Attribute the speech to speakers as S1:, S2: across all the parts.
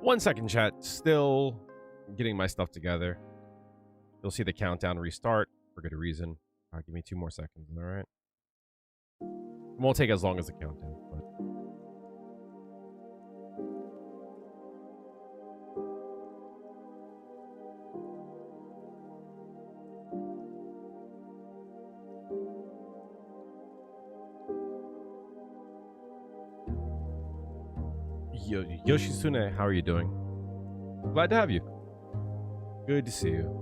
S1: 1 second, chat. Still getting my stuff together. You'll see the countdown restart for good reason. Give me 2 more seconds, all right? It won't take as long as the countdown, but... Yoshisune, how are you doing? Glad to have you. Good to see you.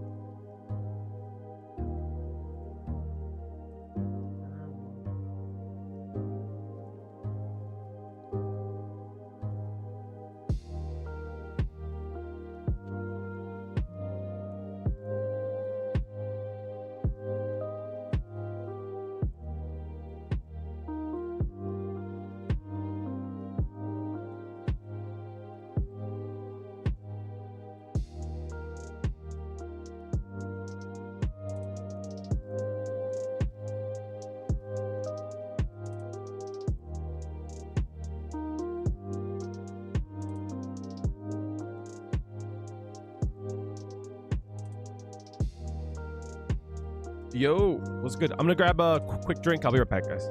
S1: Yo, what's good? I'm gonna grab a quick drink. I'll be right back, guys.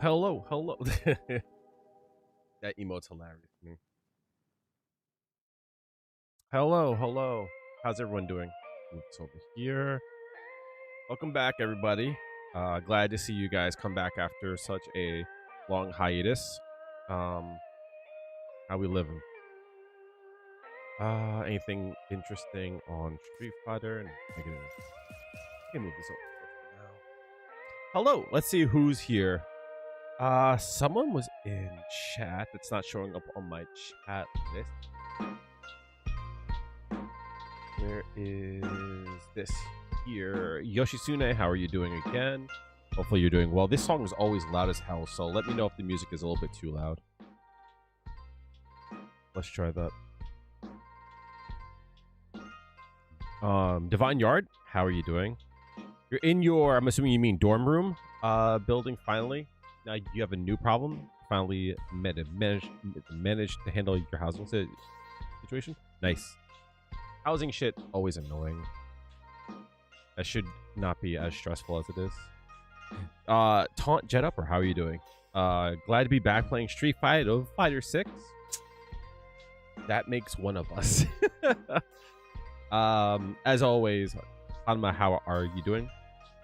S1: Hello, hello. That emote's hilarious to me. Hello, hello. How's everyone doing? Move this over here. Welcome back, everybody. Glad to see you guys come back after such a long hiatus. How we living? Anything interesting on Street Fighter? Negative. I can move this over now. Hello. Let's see who's here. Someone was in chat that's not showing up on my chat list. Where is this? Here. Yoshisune, how are you doing again? Hopefully you're doing well. This song is always loud as hell, so let me know if the music is a little bit too loud. Let's try that. Divine Yard, how are you doing? You're in your, I'm assuming you mean dorm room building finally. Now you have a new problem. Finally managed to handle your housing situation. Nice. Housing shit, always annoying. That should not be as stressful as it is. Taunt Jet Upper, how are you doing? Glad to be back playing Street Fighter 6. That makes one of us. As always, Hanma, how are you doing?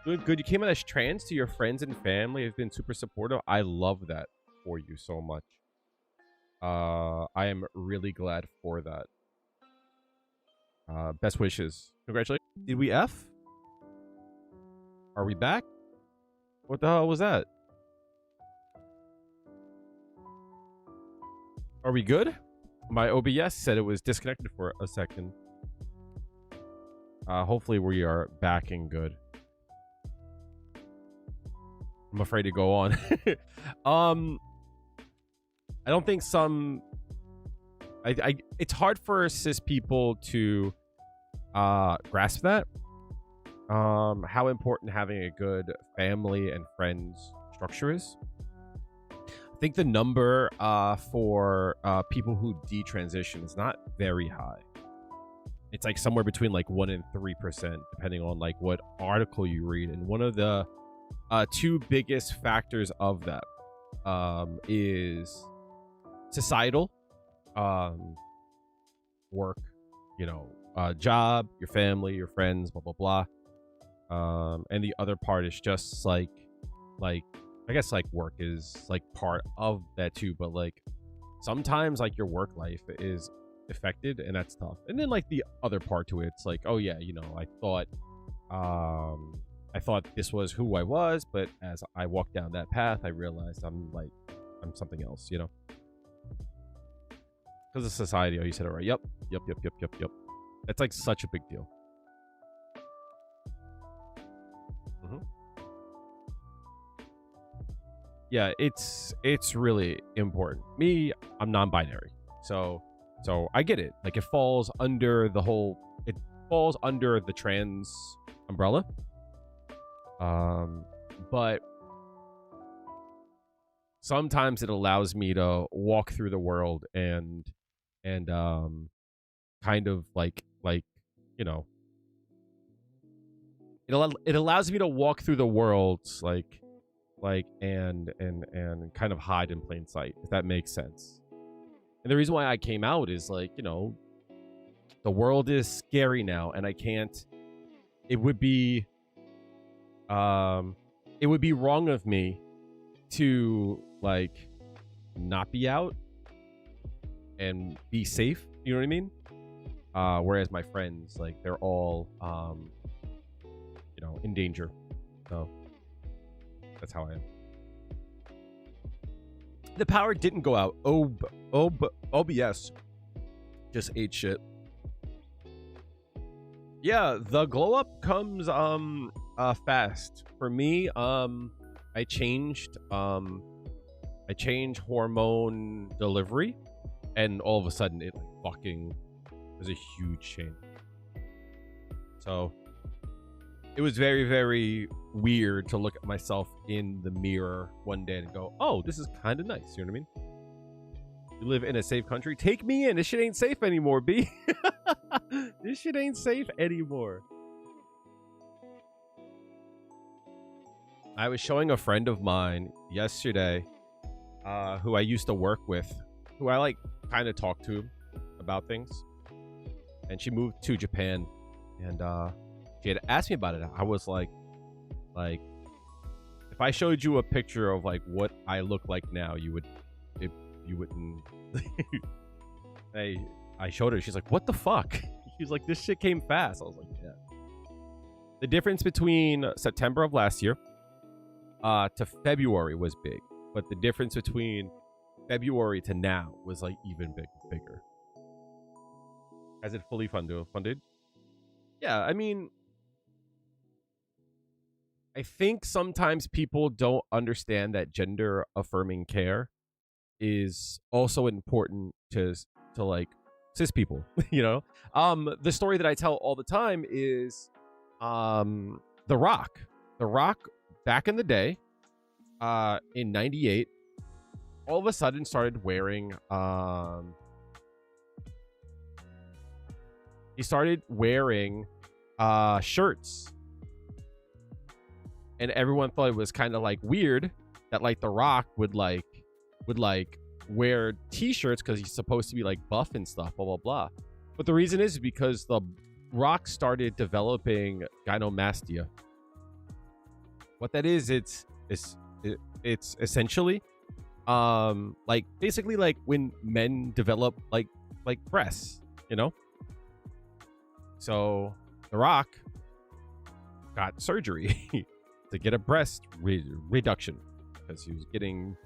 S1: Doing good. You came out as trans to your friends and family. Have been super supportive. I love that for you so much. I am really glad for that. Best wishes. Congratulations. Did we F? Are we back? What the hell was that? Are we good? My OBS said it was disconnected for a second. Hopefully we are back and good. I'm afraid to go on. I don't think some... it's hard for cis people to grasp that. How important having a good family and friends structure is. I think the number for people who detransition is not very high. It's like somewhere between like 1% and 3%, depending on like what article you read. And one of the two biggest factors of that is societal, work, job, your family, your friends, blah blah blah. And the other part is just like I guess like work is like part of that too, but like sometimes like your work life is affected, and that's tough. And then like the other part to it, it's like, oh yeah, I thought this was who I was, but as I walked down that path, I realized I'm something else, Because of society. Oh, you said it right. Yep. It's like such a big deal. Yeah, it's really important. Me, I'm non-binary, so I get it. Like it falls under the trans umbrella. But sometimes it allows me to walk through the world and kind of like it allows me to walk through the world and kind of hide in plain sight, if that makes sense. And the reason why I came out is like, the world is scary now, and I can't. It would be wrong of me to like not be out and be safe. You know what I mean? Whereas my friends, like, they're all in danger. So that's how I am. The power didn't go out. OBS just ate shit. Yeah, the glow up comes fast. For me, I changed hormone delivery, and all of a sudden it was a huge change. So it was very, very weird to look at myself in the mirror one day and go, oh, this is kind of nice. You know what I mean? You live in a safe country. Take me in. This shit ain't safe anymore, B. This shit ain't safe anymore. I was showing a friend of mine yesterday, who I used to work with, who I like kind of talk to about things. And she moved to Japan, and she had asked me about it. I was like, if I showed you a picture of like what I look like now, you wouldn't. I showed her. She's like, "What the fuck?" She's like, "This shit came fast." I was like, "Yeah." The difference between September of last year to February was big, but the difference between February to now was like even bigger. Has it fully funded? Yeah, I mean, I think sometimes people don't understand that gender affirming care is also important to like cis people, you know? The story that I tell all the time is The Rock. The Rock back in the day, in 98, all of a sudden started wearing shirts, and everyone thought it was kind of like weird that like The Rock would wear t-shirts because he's supposed to be like buff and stuff, blah blah blah. But the reason is because The Rock started developing gynecomastia. What that is, it's essentially like basically like when men develop like breasts, you know. So The Rock got surgery to get a breast reduction because he was getting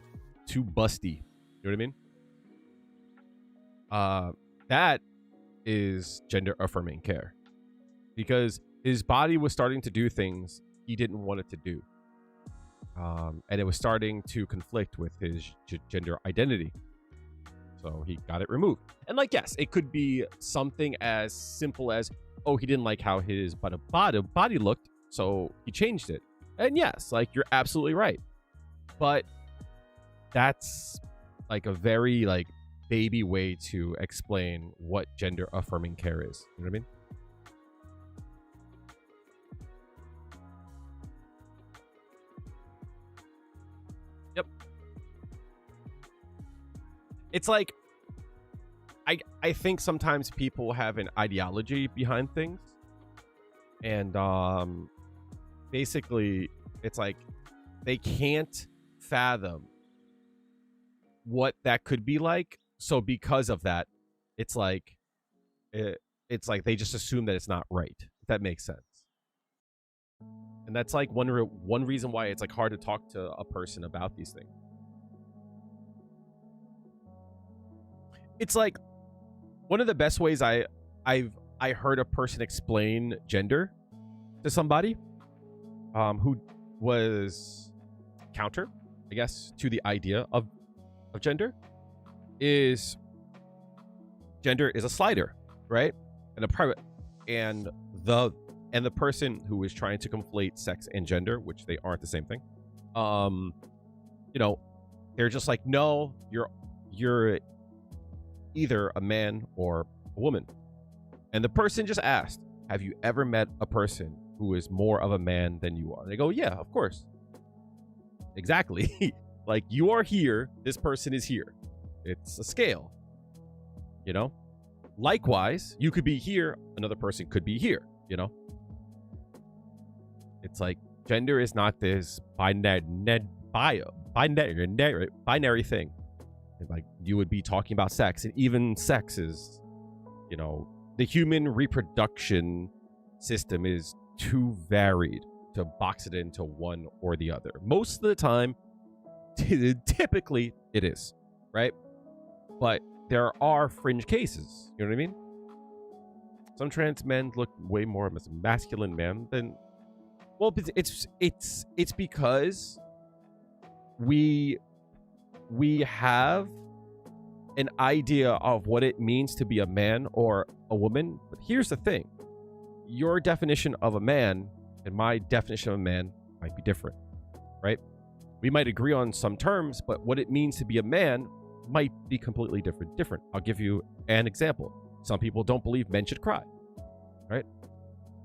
S1: too busty. You know what I mean? That is gender affirming care, because his body was starting to do things he didn't want it to do. And it was starting to conflict with his gender identity. So he got it removed. And like, yes, it could be something as simple as, oh, he didn't like how his body looked, so he changed it. And yes, like, you're absolutely right. But that's like a very like baby way to explain what gender affirming care is. You know what I mean? Yep. It's like, I think sometimes people have an ideology behind things, and basically it's like they can't fathom what that could be like. So because of that, it's like they just assume that it's not right, if that makes sense. And that's like one reason why it's like hard to talk to a person about these things. It's like one of the best ways I heard a person explain gender to somebody who was counter, I guess, to the idea of gender, is gender is a slider, right? And a private, and the person who is trying to conflate sex and gender, which they aren't the same thing, you know, they're just like, no, you're either a man or a woman. And the person just asked, have you ever met a person who is more of a man than you are? And they go, yeah, of course. Exactly. Like, you are here, this person is here. It's a scale, you know? Likewise, you could be here, another person could be here, you know? It's like, gender is not this binary thing. Like, you would be talking about sex, and even sex is, you know, the human reproduction system is too varied to box it into one or the other. Most of the time, typically it is, right? But there are fringe cases, you know what I mean? Some trans men look way more as a masculine man than, well, it's because we have an idea of what it means to be a man or a woman. But here's the thing. Your definition of a man and my definition of a man might be different, right? We might agree on some terms, but what it means to be a man might be completely different. I'll give you an example. Some people don't believe men should cry, right?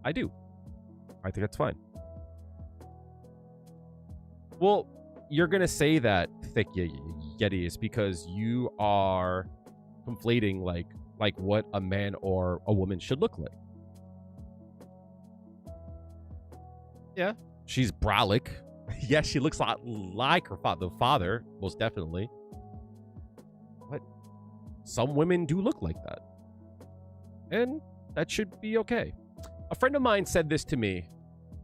S1: I do. I think that's fine. Well, you're gonna say that, thick Yeti, is because you are conflating like what a man or a woman should look like. Yeah, she's brolic. Yeah, she looks a lot like her father, most definitely. But some women do look like that, and that should be okay. A friend of mine said this to me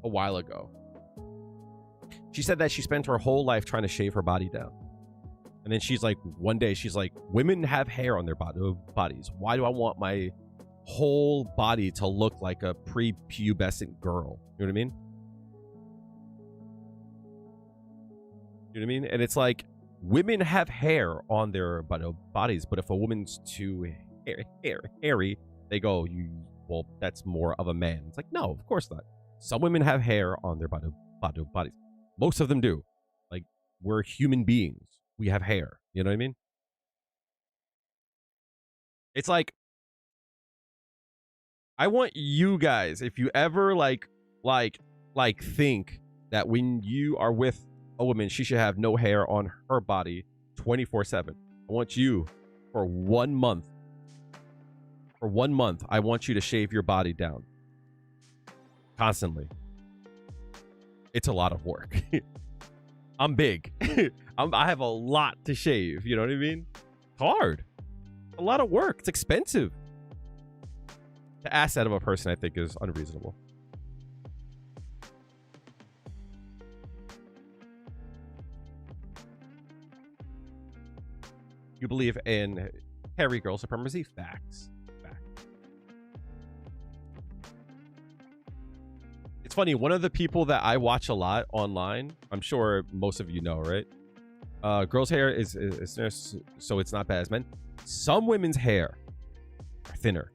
S1: a while ago. She said that she spent her whole life trying to shave her body down. And then she's like, one day, she's like, women have hair on their bodies. Why do I want my whole body to look like a prepubescent girl? You know what I mean? You know what I mean? And it's like, women have hair on their bodies, but if a woman's too hairy, they go, well, that's more of a man. It's like, no, of course not. Some women have hair on their bodies. Most of them do. Like, we're human beings. We have hair. You know what I mean? It's like, I want you guys, if you ever like think that when you are with a woman, she should have no hair on her body 24/7. I want you for 1 month. For 1 month, I want you to shave your body down constantly. It's a lot of work. I'm big. I have a lot to shave. You know what I mean? It's hard. A lot of work. It's expensive. To ask that of a person, I think, is unreasonable. You believe in hairy girl supremacy? Facts. It's funny, one of the people that I watch a lot online, I'm sure most of you know, right? Girls' hair is thinner, so it's not bad as men. Some women's hair are thinner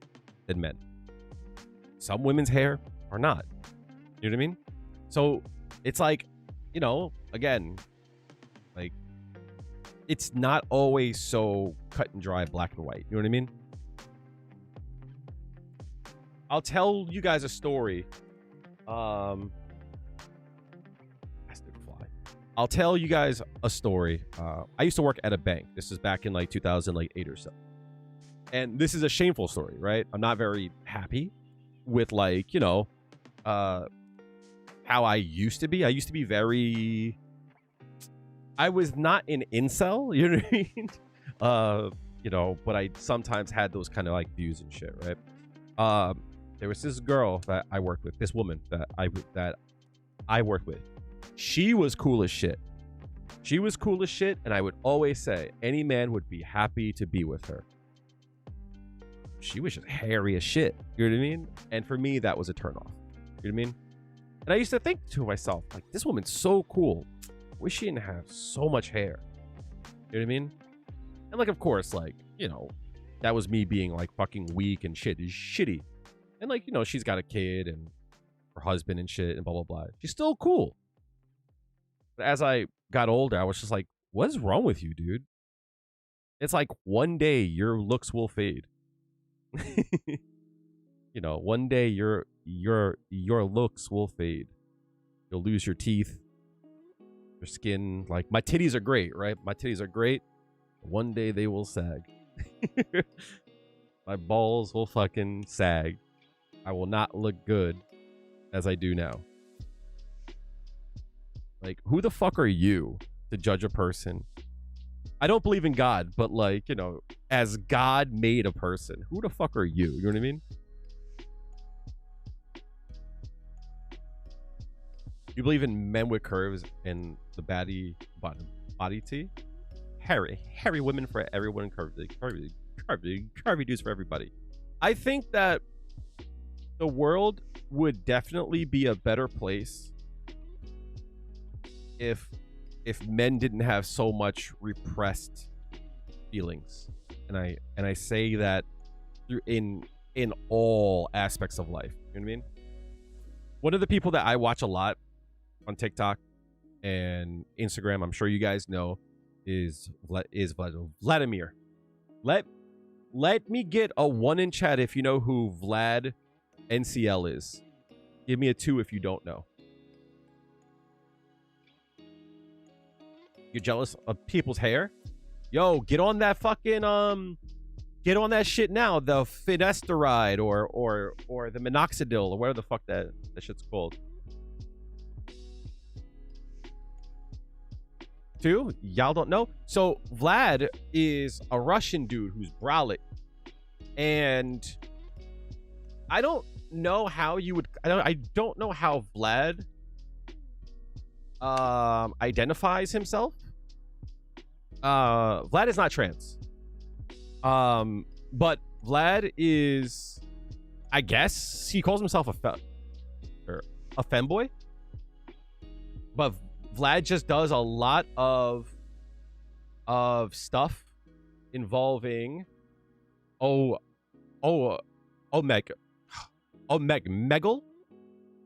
S1: than men. Some women's hair are not. You know what I mean? So it's like, you know, again, like, it's not always so cut and dry, black and white. You know what I mean? I'll tell you guys a story. I'll tell you guys a story. I used to work at a bank. This is back in like 2008 or so. And this is a shameful story, right? I'm not very happy with, like, you know, how I used to be. I used to be very... I was not an incel, you know what I mean? You know, but I sometimes had those kind of like views and shit, right? There was this girl that I worked with, this woman that I worked with. She was cool as shit. She was cool as shit, and I would always say any man would be happy to be with her. She was just hairy as shit. You know what I mean? And for me, that was a turnoff. You know what I mean? And I used to think to myself, like, this woman's so cool. Wish she didn't have so much hair. You know what I mean? And like, of course, like, you know, that was me being like fucking weak and shitty. And like, you know, she's got a kid and her husband and shit and blah, blah, blah. She's still cool. But as I got older, I was just like, what's wrong with you, dude? It's like one day your looks will fade. You know, one day your looks will fade. You'll lose your teeth, your skin. Like, my titties are great, right? My titties are great. One day they will sag. My balls will fucking sag. I will not look good as I do now. Like, who the fuck are you to judge a person? I don't believe in God, but like, you know, as God made a person, who the fuck are you? You know what I mean? You believe in men with curves and the body T? Hairy women for everyone, curvy dudes for everybody. I think that the world would definitely be a better place if men didn't have so much repressed feelings. And I say that through in all aspects of life. You know what I mean? One of the people that I watch a lot on TikTok and Instagram, I'm sure you guys know, is Vladimir. Let me get a 1 in chat if you know who Vlad NCL is. Give me a 2 if you don't know. You're jealous of people's hair? Yo, get on that fucking get on that shit now. The finasteride or the minoxidil or whatever the fuck that shit's called. Two? Y'all don't know? So Vlad is a Russian dude who's brolic. And I don't know how you would I don't know how Vlad identifies himself. Vlad is not trans. But Vlad is, I guess he calls himself a femboy. But Vlad just does a lot of stuff involving Megal.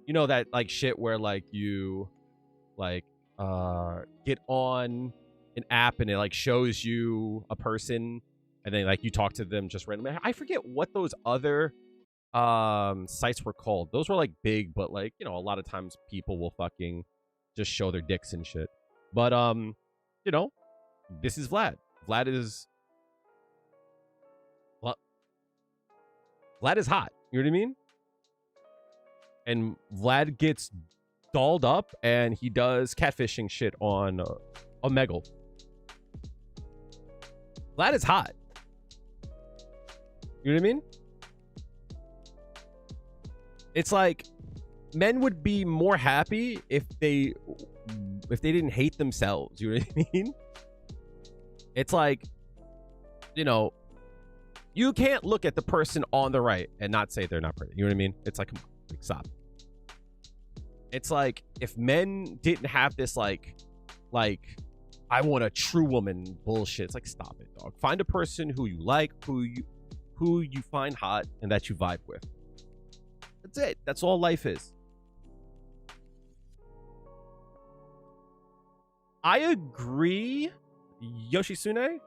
S1: You know that like shit where like you like get on an app and it like shows you a person and then like you talk to them just randomly. I forget what those other sites were called. Those were like big, but like, you know, a lot of times people will fucking just show their dicks and shit. But you know, this is Vlad. Vlad is hot. You know what I mean? And Vlad gets dolled up and he does catfishing shit on Omegle. Vlad is hot. You know what I mean? It's like men would be more happy if they didn't hate themselves. You know what I mean? It's like, you know, you can't look at the person on the right and not say they're not pretty. You know what I mean? It's like, come on, like, stop. It's like if men didn't have this like I want a true woman bullshit. It's like, stop it, dog. Find a person who you like, who you find hot and that you vibe with. That's it. That's all life is. I agree, Yoshitsune.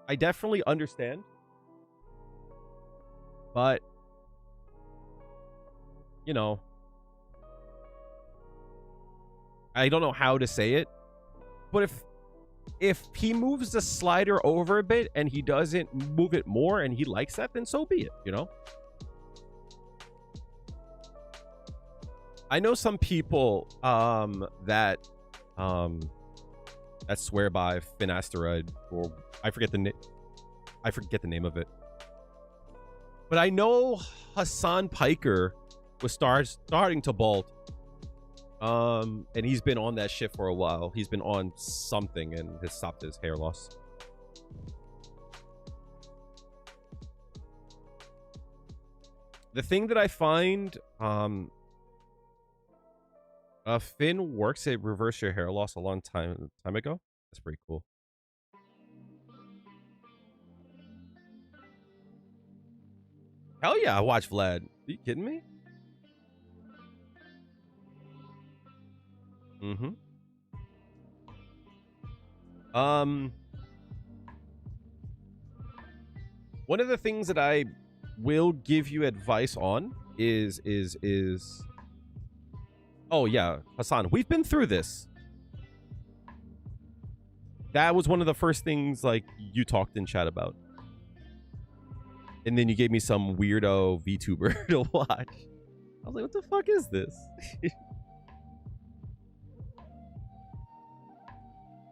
S1: I definitely understand. But, you know, I don't know how to say it. But if he moves the slider over a bit and he doesn't move it more and he likes that, then so be it, you know? I know some people that swear by finasteride, or I forget the name of it. But I know Hassan Piker was starting to bolt. And he's been on that shit for a while. He's been on something and has stopped his hair loss. The thing that I find Finn works at reverse your hair loss a long time ago. That's pretty cool. Hell yeah, I watch Vlad. Are you kidding me? Mm-hmm. One of the things that I will give you advice on is oh yeah, Hassan, we've been through this. That was one of the first things like you talked in chat about. And then you gave me some weirdo VTuber to watch. I was like, what the fuck is this?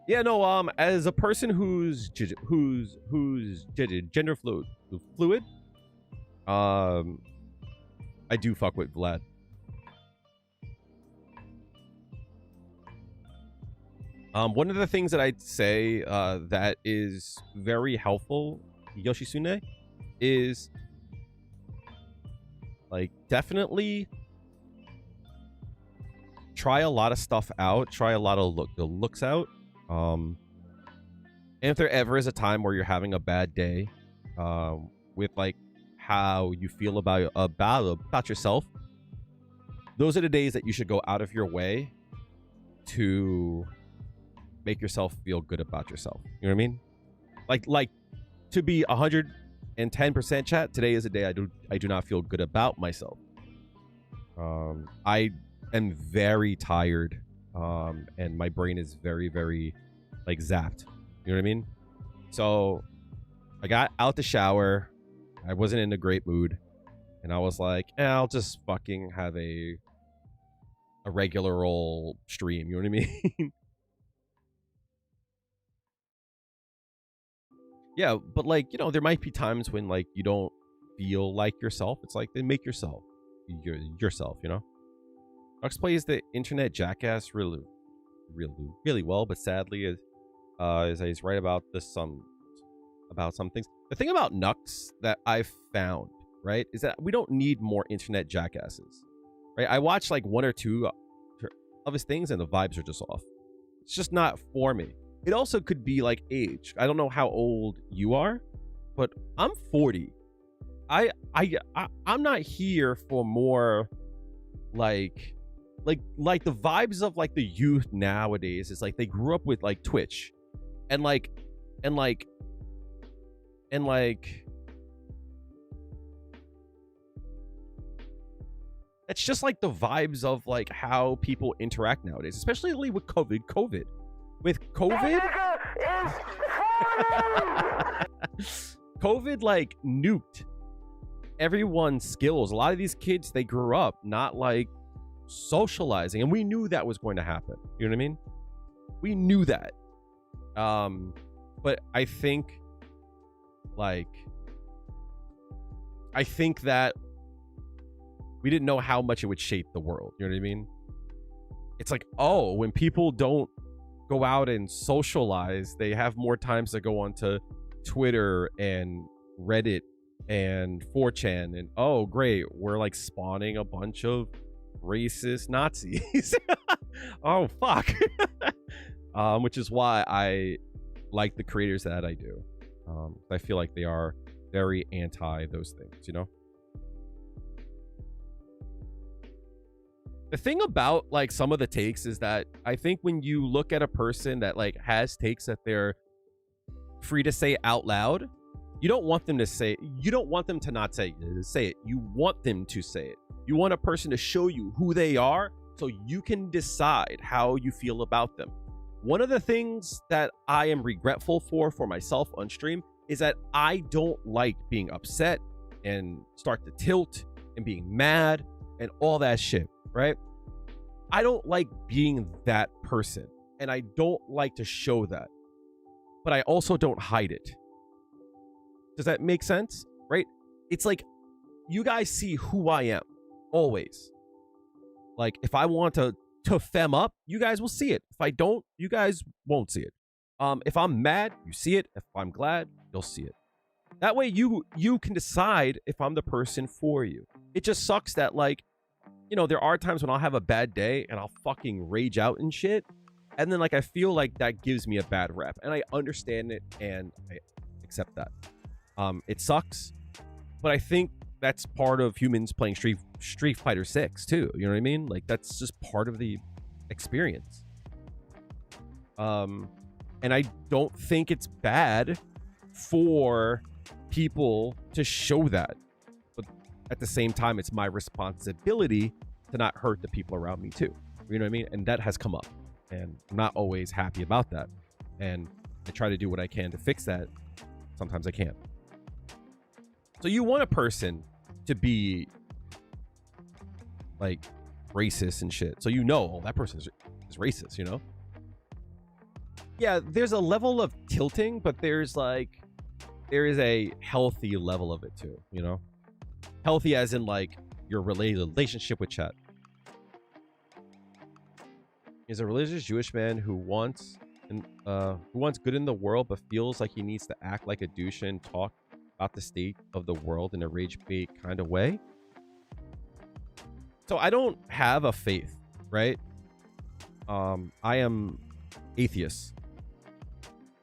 S1: Yeah, no, as a person who's gender fluid, I do fuck with Vlad. One of the things that I'd say that is very helpful, Yoshitsune, is like definitely try a lot of stuff out, try a lot of looks out. And if there ever is a time where you're having a bad day with like how you feel about yourself, those are the days that you should go out of your way to make yourself feel good about yourself. You know what I mean? Like to be 110% chat, today is a day I do not feel good about myself. I am very tired and my brain is very, very like zapped. You know what I mean? So I got out the shower. I wasn't in a great mood, and I was like, I'll just fucking have a regular old stream. You know what I mean? Yeah, but like, you know, there might be times when like you don't feel like yourself. It's like, then make yourself yourself, you know? Nux plays the internet jackass really well, but sadly is he's right about some things. The thing about Nux that I've found, right, is that we don't need more internet jackasses. Right? I watched like one or two of his things and the vibes are just off. It's just not for me. It also could be like age. I don't know how old you are, but I'm 40. I'm not here for more like the vibes of like the youth nowadays. It's like they grew up with like Twitch and it's just like the vibes of like how people interact nowadays, especially with COVID. With COVID, COVID like nuked everyone's skills. A lot of these kids, they grew up not like socializing, and we knew that was going to happen. You know what I mean? We knew that. But I think that we didn't know how much it would shape the world. You know what I mean? It's like, oh, when people don't go out and socialize, they have more times to go onto Twitter and Reddit and 4chan, and oh great, we're like spawning a bunch of racist Nazis. Oh fuck. Which is why I like the creators that I do. I feel like they are very anti those things, you know? The thing about like some of the takes is that I think when you look at a person that like has takes that they're free to say out loud, you don't want them to not say it. You want them to say it. You want a person to show you who they are so you can decide how you feel about them. One of the things that I am regretful for myself on stream is that I don't like being upset and start to tilt and being mad and all that shit. Right? I don't like being that person, and I don't like to show that, but I also don't hide it. Does that make sense? Right? It's like you guys see who I am always. Like if I want to fem up, you guys will see it. If I don't, you guys won't see it. If I'm mad, you see it. If I'm glad, you'll see it. That way you can decide if I'm the person for you. It just sucks that like, you know, there are times when I'll have a bad day and I'll fucking rage out and shit. And then like, I feel like that gives me a bad rep, and I understand it and I accept that. It sucks, but I think that's part of humans playing Street Fighter 6 too. You know what I mean? Like that's just part of the experience. And I don't think it's bad for people to show that. At the same time, it's my responsibility to not hurt the people around me too. You know what I mean? And that has come up, and I'm not always happy about that. And I try to do what I can to fix that. Sometimes I can't. So you want a person to be like racist and shit. So you know, oh, that person is racist, you know? Yeah, there's a level of tilting, but there is a healthy level of it too, you know? Healthy as in like your relationship with chat. Is a religious Jewish man who wants good in the world but feels like he needs to act like a douche and talk about the state of the world in a rage bait kind of way. So I don't have a faith, right? I am atheist.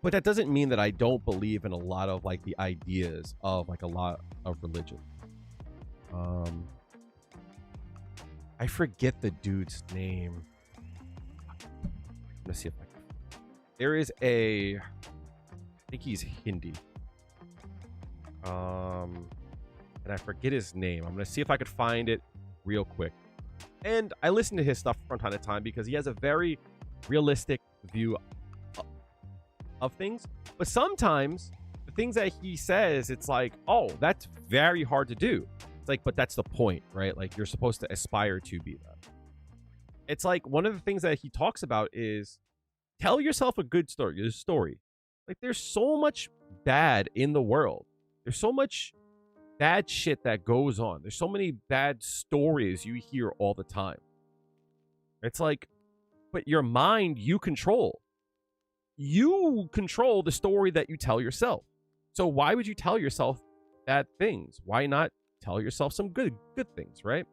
S1: But that doesn't mean that I don't believe in a lot of like the ideas of like a lot of religion. I forget the dude's name. Let's see if I can. There is I think he's Hindi. And I forget his name. I'm gonna see if I could find it real quick. And I listen to his stuff from time to time because he has a very realistic view of things. But sometimes the things that he says, it's like, oh, that's very hard to do. It's like, but that's the point, right? Like, you're supposed to aspire to be that. It's like one of the things that he talks about is tell yourself a good story. Like, there's so much bad in the world. There's so much bad shit that goes on. There's so many bad stories you hear all the time. It's like, but your mind, you control. You control the story that you tell yourself. So why would you tell yourself bad things? Why not tell yourself some good things, right?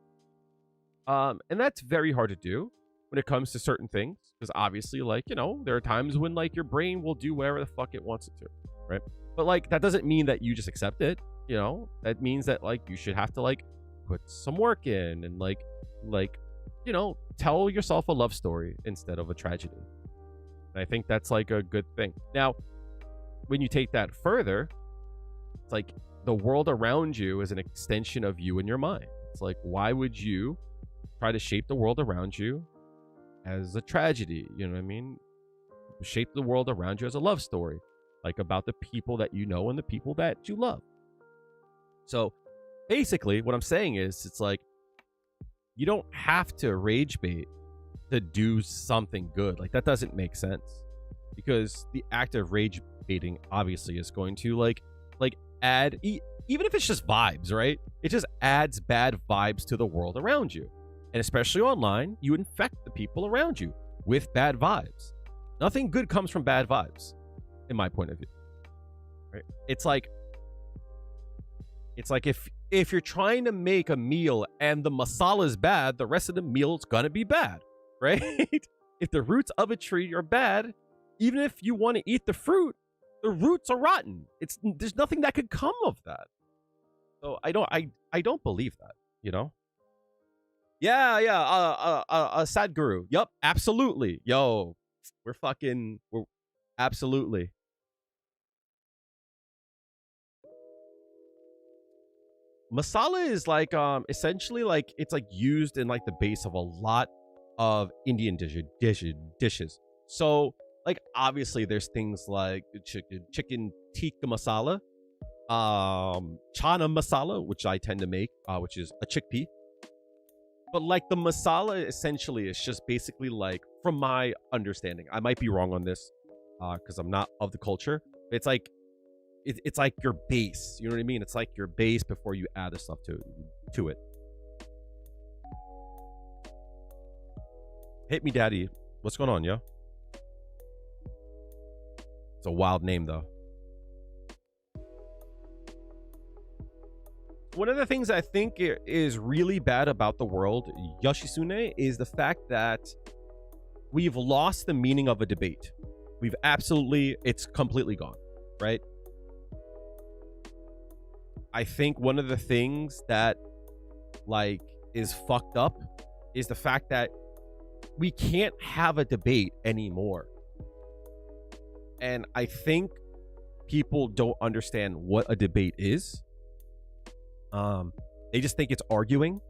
S1: And that's very hard to do when it comes to certain things, because obviously, like, you know, there are times when, like, your brain will do whatever the fuck it wants it to, right? But, like, that doesn't mean that you just accept it, you know? That means that, like, you should have to, like, put some work in and, like, you know, tell yourself a love story instead of a tragedy. And I think that's, like, a good thing. Now, when you take that further, it's like the world around you is an extension of you and your mind. It's like, why would you try to shape the world around you as a tragedy? You know what I mean? Shape the world around you as a love story, like about the people that you know and the people that you love. So basically what I'm saying is, it's like, you don't have to rage bait to do something good. Like, that doesn't make sense, because the act of rage baiting obviously is going to like add, even if it's just vibes, right? It just adds bad vibes to the world around you. And especially online, you infect the people around you with bad vibes. Nothing good comes from bad vibes, in my point of view. Right? It's like if you're trying to make a meal and the masala is bad, the rest of the meal is gonna be bad, right? If the roots of a tree are bad, even if you want to eat the fruit, the roots are rotten. There's nothing that could come of that. So I don't believe that, you know? Yeah, Sadhguru. Yup, absolutely. Yo, we're absolutely. Masala is like essentially like it's like used in like the base of a lot of Indian dishes. So like obviously there's things like chicken tikka masala, chana masala, which I tend to make, which is a chickpea. But like the masala essentially is just basically like, from my understanding, I might be wrong on this, because I'm not of the culture. It's like it's like your base. You know what I mean? It's like your base before you add the stuff to it. Hit me, daddy. What's going on, yo? It's a wild name, though. One of the things I think is really bad about the world, Yoshisune, is the fact that we've lost the meaning of a debate. It's completely gone, right? I think one of the things that like is fucked up is the fact that we can't have a debate anymore. And I think people don't understand what a debate is. They just think it's arguing.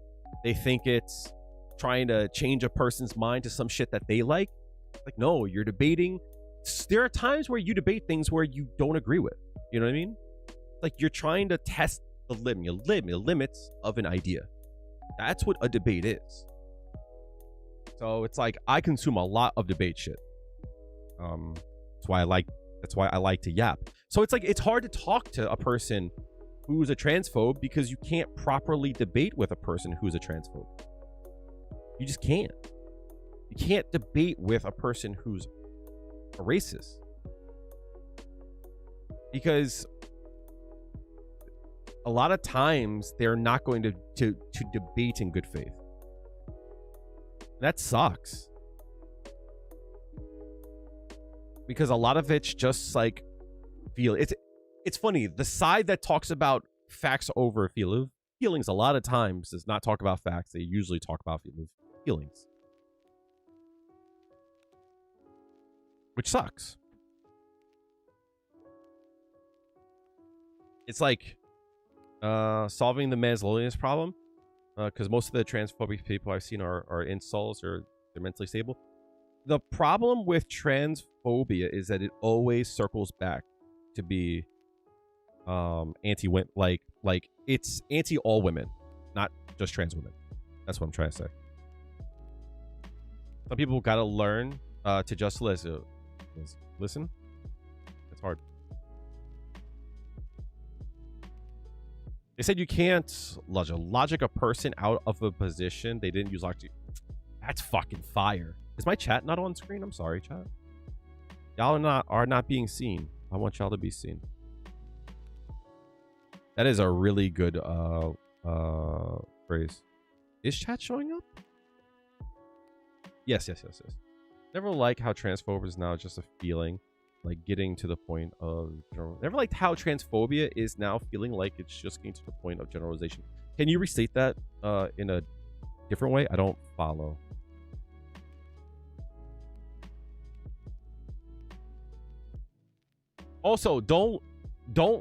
S1: They think it's trying to change a person's mind to some shit that they like. Like, no, you're debating. There are times where you debate things where you don't agree with. You know what I mean? Like, you're trying to test the limits of an idea. That's what a debate is. So it's like, I consume a lot of debate shit. That's why I like to yap. So it's like, it's hard to talk to a person who's a transphobe because you can't properly debate with a person who's a transphobe. You just can't. You can't debate with a person who's a racist. Because a lot of times they're not going to debate in good faith. That sucks. Because a lot of it's just like it's funny. The side that talks about facts over feelings a lot of times does not talk about facts. They usually talk about feelings. Which sucks. It's like solving the Maslow's problem. because most of the transphobic people I've seen are incels or they're mentally stable. The problem with transphobia is that it always circles back to be anti-women, like it's anti all women, not just trans women. That's what I'm trying to say. Some people gotta learn to just listen. Listen. It's hard. They said you can't logic a person out of a position they didn't use logic. That's fucking fire. Is my chat not on screen? I'm sorry, chat. Y'all are not being seen. I want y'all to be seen. That is a really good phrase. Is chat showing up? Yes. Never like how transphobic is now just a feeling, like getting to the point of never liked how transphobia is now feeling like it's just getting to the point of generalization. Can you restate that in a different way? I don't follow. Also, don't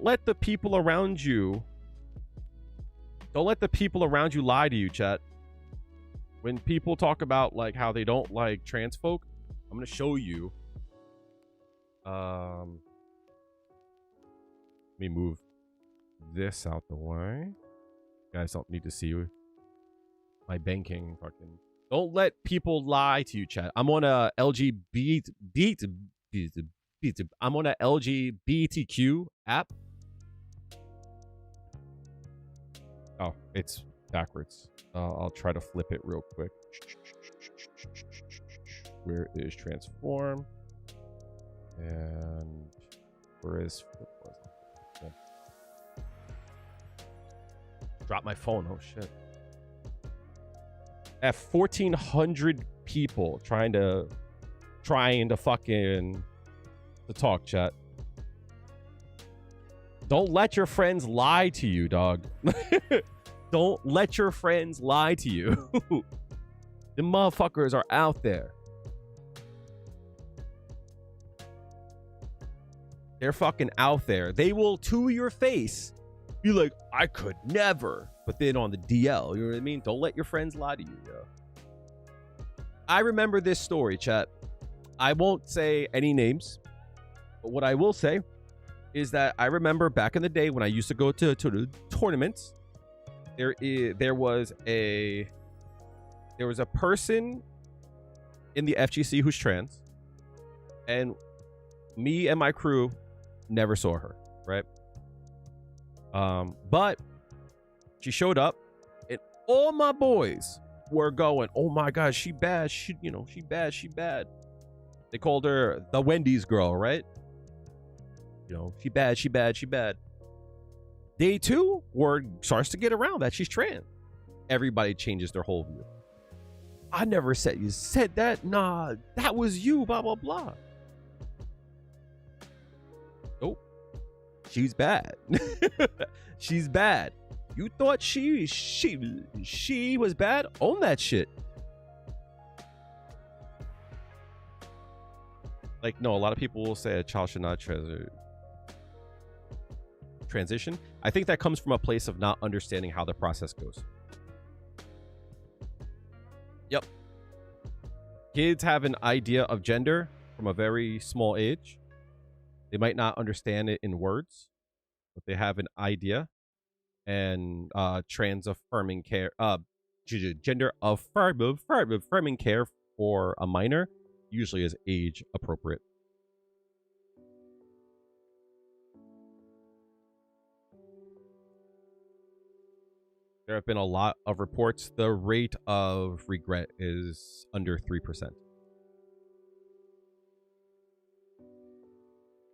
S1: let the people around you lie to you, chat. When people talk about like how they don't like trans folk, I'm gonna show you. Let me move this out the way. You guys don't need to see my banking fucking. Don't let people lie to you, chat. I'm on a I'm on a LGBTQ app. Oh, it's backwards. I'll try to flip it real quick. Where is transform? And where is flip? Okay. Drop my phone. Oh shit. I have 1,400 people trying to fucking talk, chat. Don't let your friends lie to you, dog. Don't let your friends lie to you. The motherfuckers are out there. They're fucking out there. They will, to your face, be like, I could never. But then on the DL, you know what I mean? Don't let your friends lie to you, yo. I remember this story, chat. I won't say any names. But what I will say is that I remember back in the day when I used to go to the tournaments, there was a person in the FGC who's trans, and me and my crew never saw her, right? But she showed up, and all my boys were going, "Oh my God, she bad. She bad." They called her the Wendy's girl, right? She bad. Day two, word starts to get around that she's trans. Everybody changes their whole view. I never said you said that. Nah, that was you, blah, blah, blah. Nope. She's bad. She's bad. You thought she was bad? Own that shit. Like, no, a lot of people will say a child should not transition. I think that comes from a place of not understanding how the process goes. Yep. Kids have an idea of gender from a very small age. They might not understand it in words, but they have an idea. And trans-affirming care, gender affirming care for a minor usually is age appropriate. There have been a lot of reports. The rate of regret is under 3%.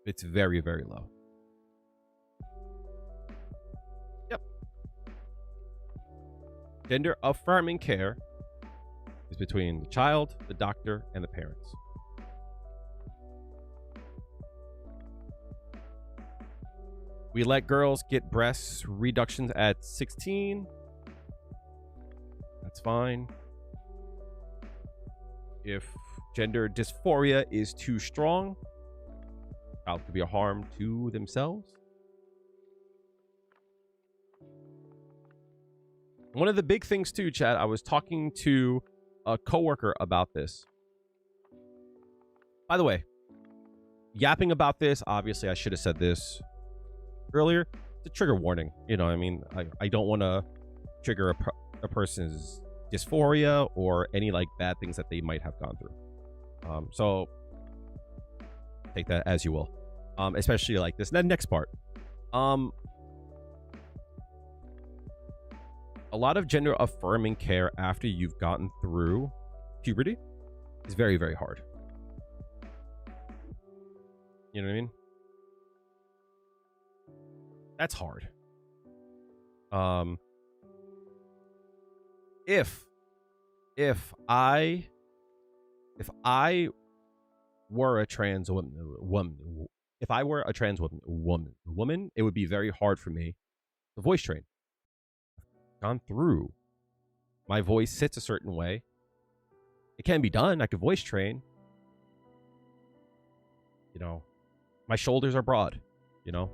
S1: It's very, very low. Yep. Gender affirming care is between the child, the doctor, and the parents. We let girls get breast reductions at 16. That's fine. If gender dysphoria is too strong, child could be a harm to themselves One of the big things too, Chad, I was talking to a coworker about this. By the way, yapping about this, obviously I should have said this earlier. It's a trigger warning. You know what I mean? I don't want to trigger a person's dysphoria or any like bad things that they might have gone through. So take that as you will. Especially like this next part. A lot of gender affirming care after you've gotten through puberty is very, very hard. You know what I mean? That's hard. If I were a trans woman, if I were a trans woman, it would be very hard for me to voice train. Gone through. My voice sits a certain way. It can be done. I could voice train. You know, my shoulders are broad. You know,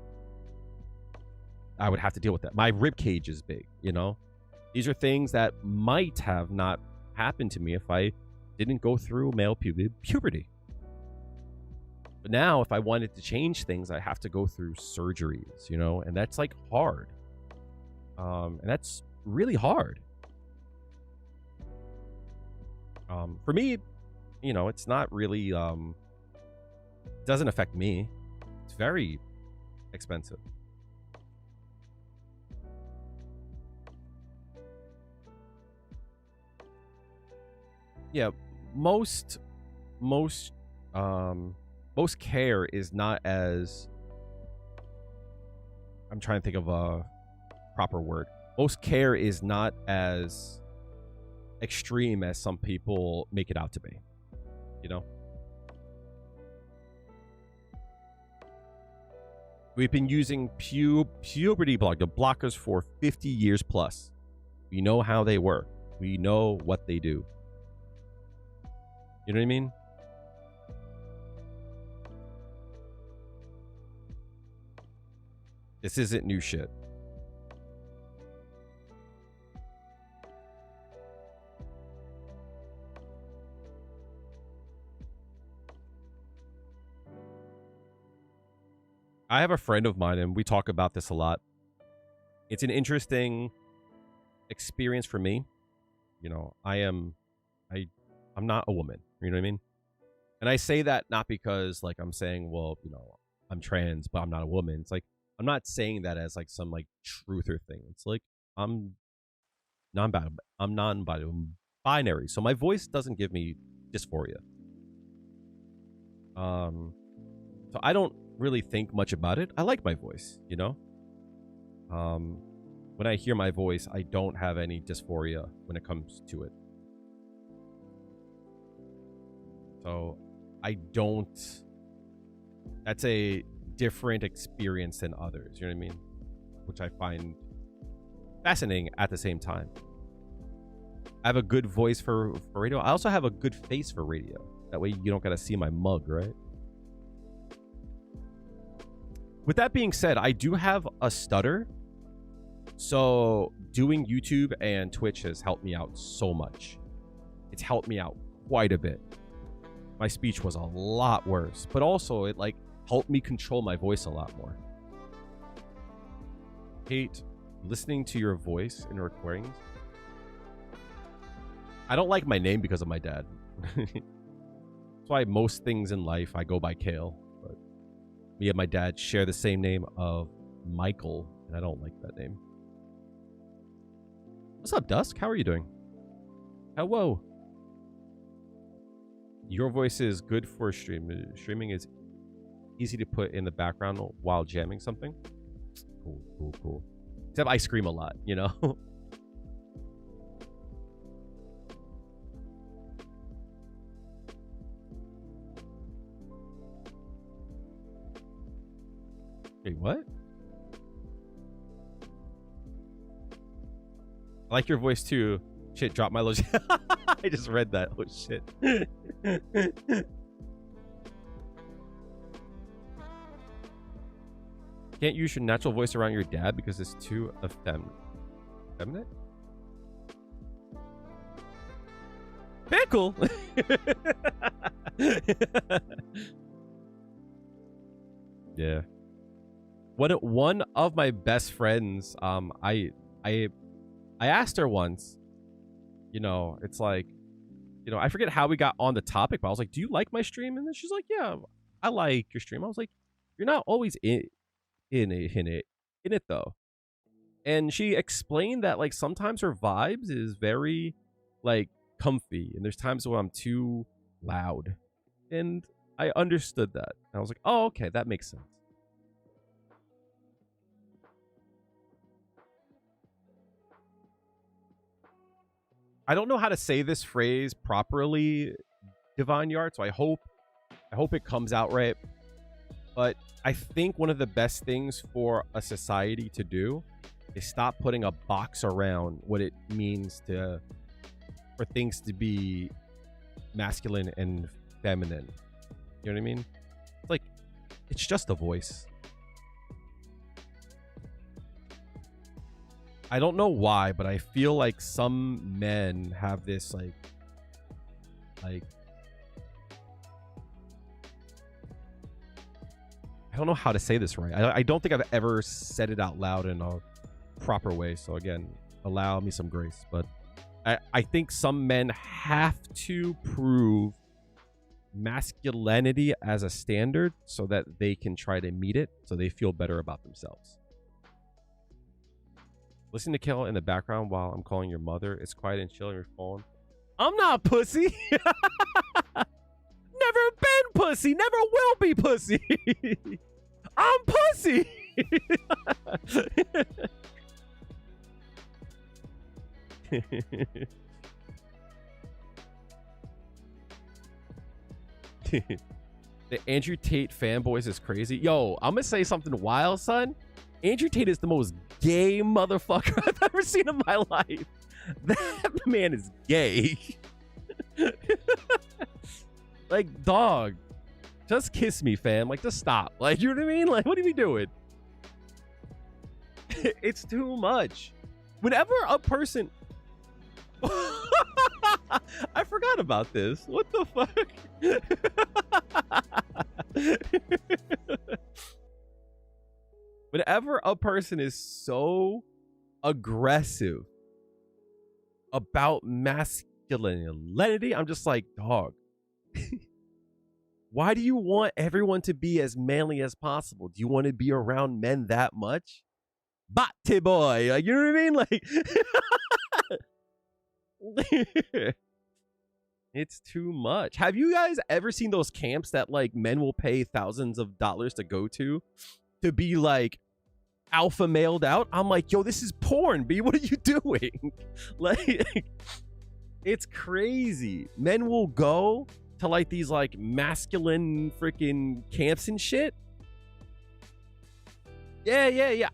S1: I would have to deal with that. My rib cage is big. You know, these are things that might have not happened to me if I didn't go through male puberty. But now, if I wanted to change things, I have to go through surgeries. You know, and that's like hard. And that's really hard. For me, you know, it's not really it doesn't affect me. It's very expensive. Yeah, most care is not as, I'm trying to think of a proper word. Most care is not as extreme as some people make it out to be. You know? We've been using puberty blockers for 50 years plus. We know how they work. We know what they do. You know what I mean? This isn't new shit. I have a friend of mine, and we talk about this a lot. It's an interesting experience for me. You know, I'm not a woman. You know what I mean? And I say that not because like I'm saying, well, you know, I'm trans, but I'm not a woman. It's like I'm not saying that as like some like truther thing. It's like I'm non-binary, so my voice doesn't give me dysphoria. So I don't really think much about it. I like my voice, you know. When I hear my voice, I don't have any dysphoria when it comes to it. So I don't. That's a different experience than others. You know what I mean? Which I find fascinating at the same time. I have a good voice for radio. I also have a good face for radio. That way you don't gotta see my mug, right? With that being said, I do have a stutter. So doing YouTube and Twitch has helped me out so much. It's helped me out quite a bit. My speech was a lot worse, but also it like helped me control my voice a lot more. Hate listening to your voice in recordings. I don't like my name because of my dad. That's why most things in life I go by Kale. But me and my dad share the same name of Michael, and I don't like that name. What's up, Dusk? How are you doing? Hello. Your voice is good for stream. Streaming is easy to put in the background while jamming something. Cool. Except I scream a lot, you know? Wait, what? I like your voice too. Shit, drop my lotion. I just read that. Oh shit. Can't use your natural voice around your dad because it's too effeminate? Pickle. Yeah. One of my best friends, I asked her once, you know, it's like, you know, I forget how we got on the topic, but I was like, do you like my stream? And then she's like, yeah, I like your stream. I was like, you're not always in it though. And she explained that like sometimes her vibes is very like comfy, and there's times when I'm too loud. And I understood that. And I was like, oh, okay, that makes sense. I don't know how to say this phrase properly, Divine Yard, so I hope it comes out right. But I think one of the best things for a society to do is stop putting a box around what it means for things to be masculine and feminine. You know what I mean? It's like, it's just a voice. I don't know why, but I feel like some men have this like I don't know how to say this right. I don't think I've ever said it out loud in a proper way. So again, allow me some grace. But I think some men have to prove masculinity as a standard so that they can try to meet it, so they feel better about themselves. Listen to Kill in the background while I'm calling your mother. It's quiet and chill on your phone. I'm not pussy. Never been pussy. Never will be pussy. I'm pussy. The Andrew Tate fanboys is crazy. Yo, I'm gonna say something wild, son. Andrew Tate is the most gay motherfucker I've ever seen in my life. That man is gay. Like, dog, just kiss me, fam. Like, just stop. Like, you know what I mean? Like, what are we doing? It's too much. Whenever a person... I forgot about this. What the fuck? Whenever a person is so aggressive about masculinity, I'm just like, dog. Why do you want everyone to be as manly as possible? Do you want to be around men that much? Bate boy, like, you know what I mean? Like, it's too much. Have you guys ever seen those camps that like men will pay thousands of dollars to go to be like alpha mailed out? I'm like, yo, this is porn, B. What are you doing? Like, it's crazy. Men will go to like these like masculine freaking camps and shit. Yeah.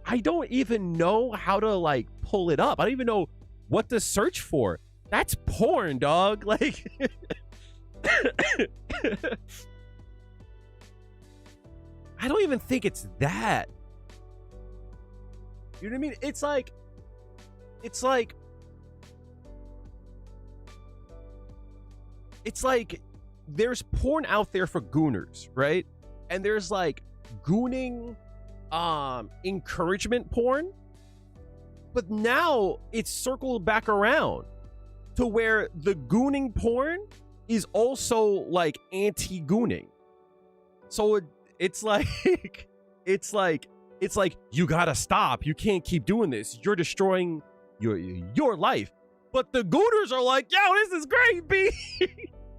S1: I don't even know how to like pull it up. I don't even know what to search for. That's porn, dog. Like, I don't even think it's that. You know what I mean? It's like there's porn out there for gooners, right? And there's like gooning encouragement porn. But now it's circled back around to where the gooning porn is also like anti-gooning. So it's like you gotta stop. You can't keep doing this. You're destroying your life. But the gooners are like, yo, this is great, B.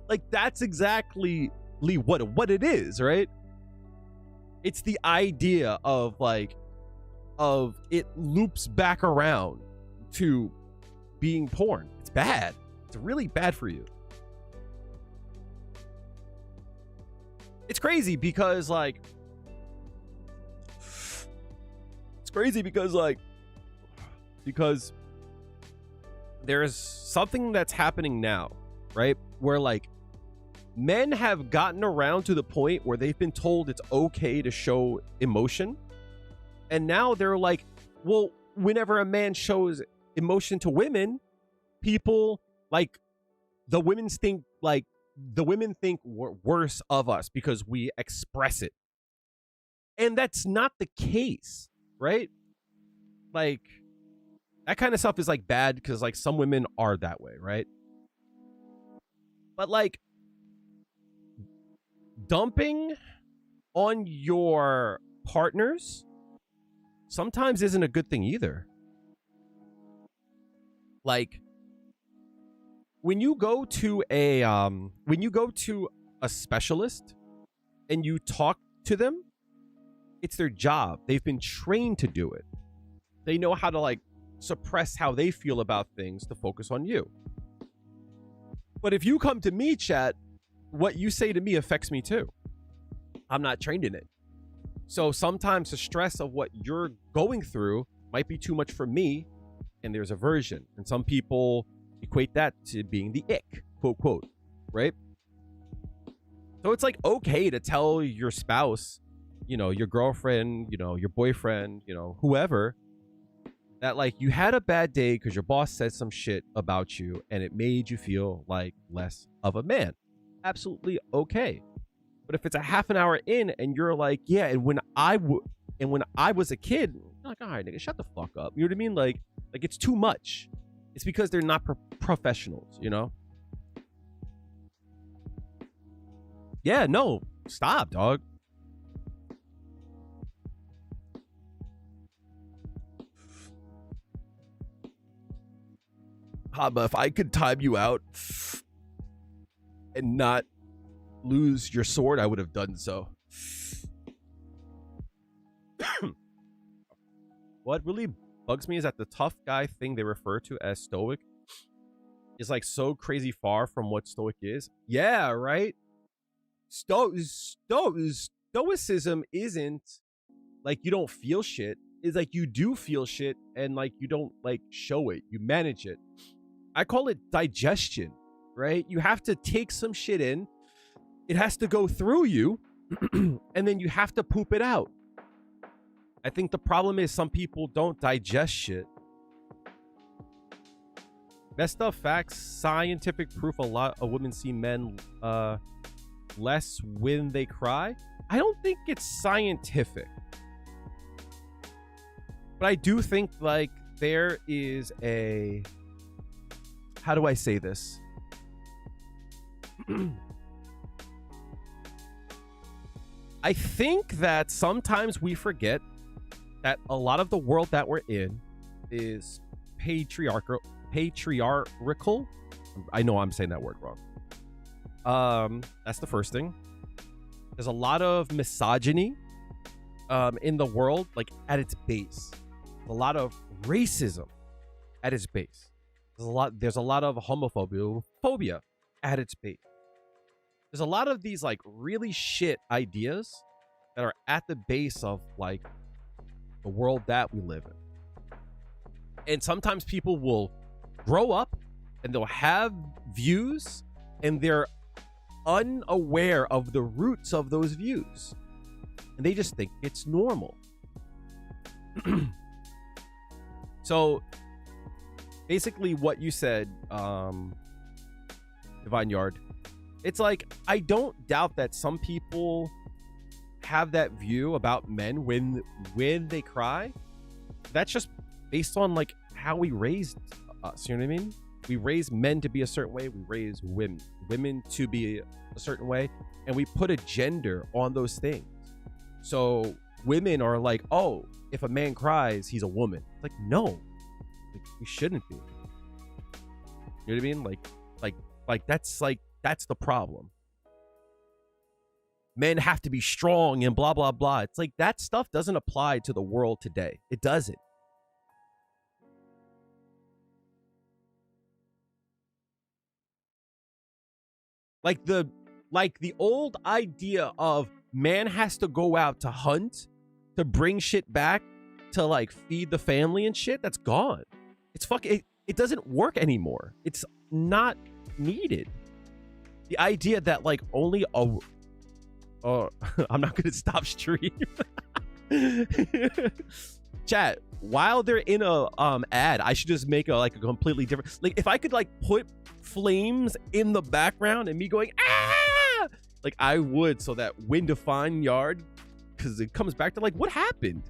S1: Like, that's exactly what it is, right? It's the idea of it loops back around to being porn. It's bad. It's really bad for you. It's crazy because because there's something that's happening now, right? Where like men have gotten around to the point where they've been told it's okay to show emotion. And now they're like, well, whenever a man shows emotion to women, people like the women think worse of us because we express it. And that's not the case, right? Like, that kind of stuff is like bad because like some women are that way, right? But like dumping on your partners sometimes isn't a good thing either. Like when you go to a specialist and you talk to them, it's their job. They've been trained to do it. They know how to like suppress how they feel about things to focus on you. But if you come to me, chat, what you say to me affects me too. I'm not trained in it. So sometimes the stress of what you're going through might be too much for me, and there's aversion. And some people equate that to being the ick, quote, quote, right? So it's like okay to tell your spouse, you know, your girlfriend, you know, your boyfriend, you know, whoever, that like you had a bad day because your boss said some shit about you and it made you feel like less of a man. Absolutely okay. But if it's a half an hour in and you're like, yeah, and when I was a kid, you're like, all right, nigga, shut the fuck up. You know what I mean? Like it's too much. It's because they're not professionals, you know? Yeah, no, stop, dog. But if I could time you out and not lose your sword, I would have done so. What really bugs me is that the tough guy thing they refer to as stoic is like so crazy far from what stoic is. Yeah, right? Stoicism isn't like you don't feel shit. It's like you do feel shit and like you don't like show it. You manage it. I call it digestion, right? You have to take some shit in. It has to go through you and then you have to poop it out. I think the problem is some people don't digest shit. Messed up facts, scientific proof, a lot of women see men less when they cry. I don't think it's scientific. But I do think like there is a, how do I say this? I think that sometimes we forget that a lot of the world that we're in is patriarchal. I know I'm saying that word wrong. That's the first thing. There's a lot of misogyny in the world, like at its base. A lot of racism at its base. There's a lot of homophobia at its base. There's a lot of these like really shit ideas that are at the base of like the world that we live in. And sometimes people will grow up and they'll have views and they're unaware of the roots of those views. And they just think it's normal. So basically what you said, Divine Yard, it's like, I don't doubt that some people have that view about men when they cry. That's just based on like how we raised us, you know what I mean? We raise men to be a certain way, we raise women to be a certain way, and we put a gender on those things. So women are like, oh, if a man cries, he's a woman. It's like, no, like, we shouldn't be. You know what I mean? Like that's the problem. Men have to be strong and blah, blah, blah. It's like that stuff doesn't apply to the world today. It doesn't. Like the old idea of man has to go out to hunt, to bring shit back, to like feed the family and shit, that's gone. It's fucking, it doesn't work anymore. It's not needed. The idea that like only a I'm not gonna stop stream. Chat, while they're in a ad, I should just make a completely different, like if I could like put flames in the background and me going ah, like I would, so that when defined yard, because it comes back to like what happened.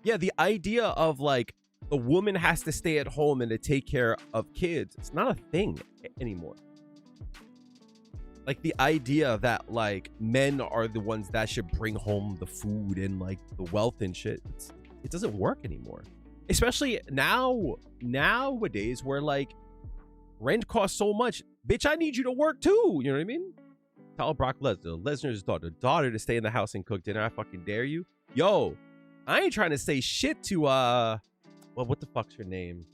S1: Yeah, the idea of like the woman has to stay at home and to take care of kids, it's not a thing anymore. Like the idea that like men are the ones that should bring home the food and like the wealth and shit, it doesn't work anymore. Especially nowadays where like rent costs so much. Bitch, I need you to work too. You know what I mean? Tell Brock Lesnar's daughter to stay in the house and cook dinner. I fucking dare you. Yo, I ain't trying to say shit to well, what the fuck's her name?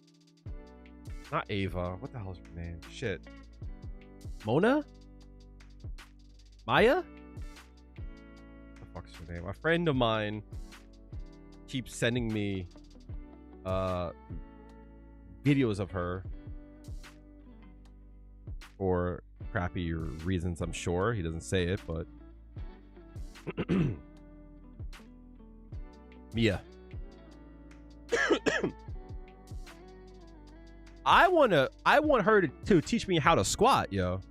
S1: Not Ava. What the hell's her name? Shit. Mona? Maya? What the fuck's her name? A friend of mine keeps sending me videos of her for crappy reasons, I'm sure. He doesn't say it, but Mia. I want her to teach me how to squat, yo.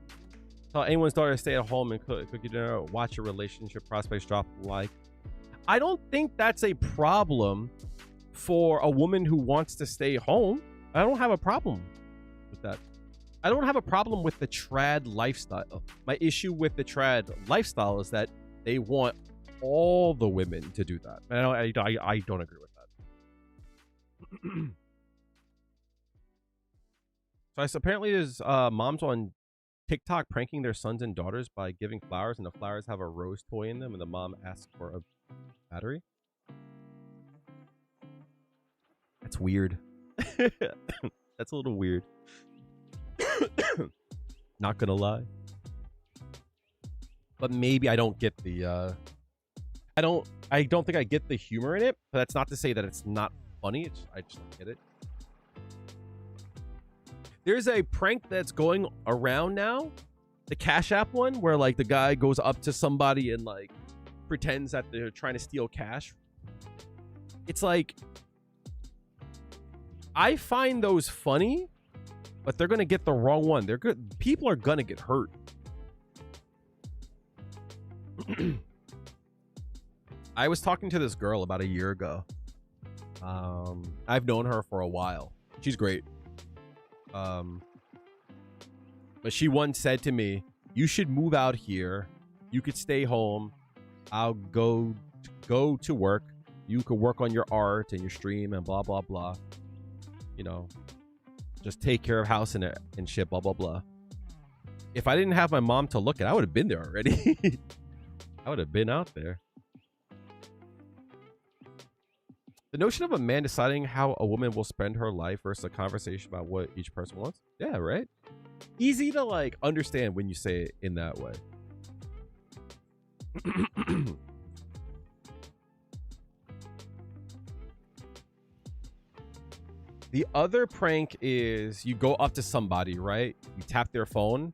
S1: Tell anyone's daughter to stay at home and cook your dinner, watch your relationship prospects drop like. I don't think that's a problem for a woman who wants to stay home. I don't have a problem with that. I don't have a problem with the trad lifestyle. My issue with the trad lifestyle is that they want all the women to do that. I don't agree with that. So apparently there's moms on TikTok pranking their sons and daughters by giving flowers, and the flowers have a rose toy in them, and the mom asks for a battery. That's weird. That's a little weird. Not gonna lie. But maybe I don't get the I don't think I get the humor in it, but that's not to say that it's not funny. I just don't get it. There's a prank that's going around now, the Cash App one, where like the guy goes up to somebody and like pretends that they're trying to steal cash. It's like, I find those funny, but they're gonna get the wrong one. They're good. People are gonna get hurt. I was talking to this girl about a year ago. I've known her for a while. She's great. But she once said to me, you should move out here. You could stay home. I'll go to work. You could work on your art and your stream and blah, blah, blah. You know, just take care of house and shit, blah, blah, blah. If I didn't have my mom to look at, I would have been there already. I would have been out there. The notion of a man deciding how a woman will spend her life versus a conversation about what each person wants. Yeah, right? Easy to like understand when you say it in that way. The other prank is you go up to somebody, right? You tap their phone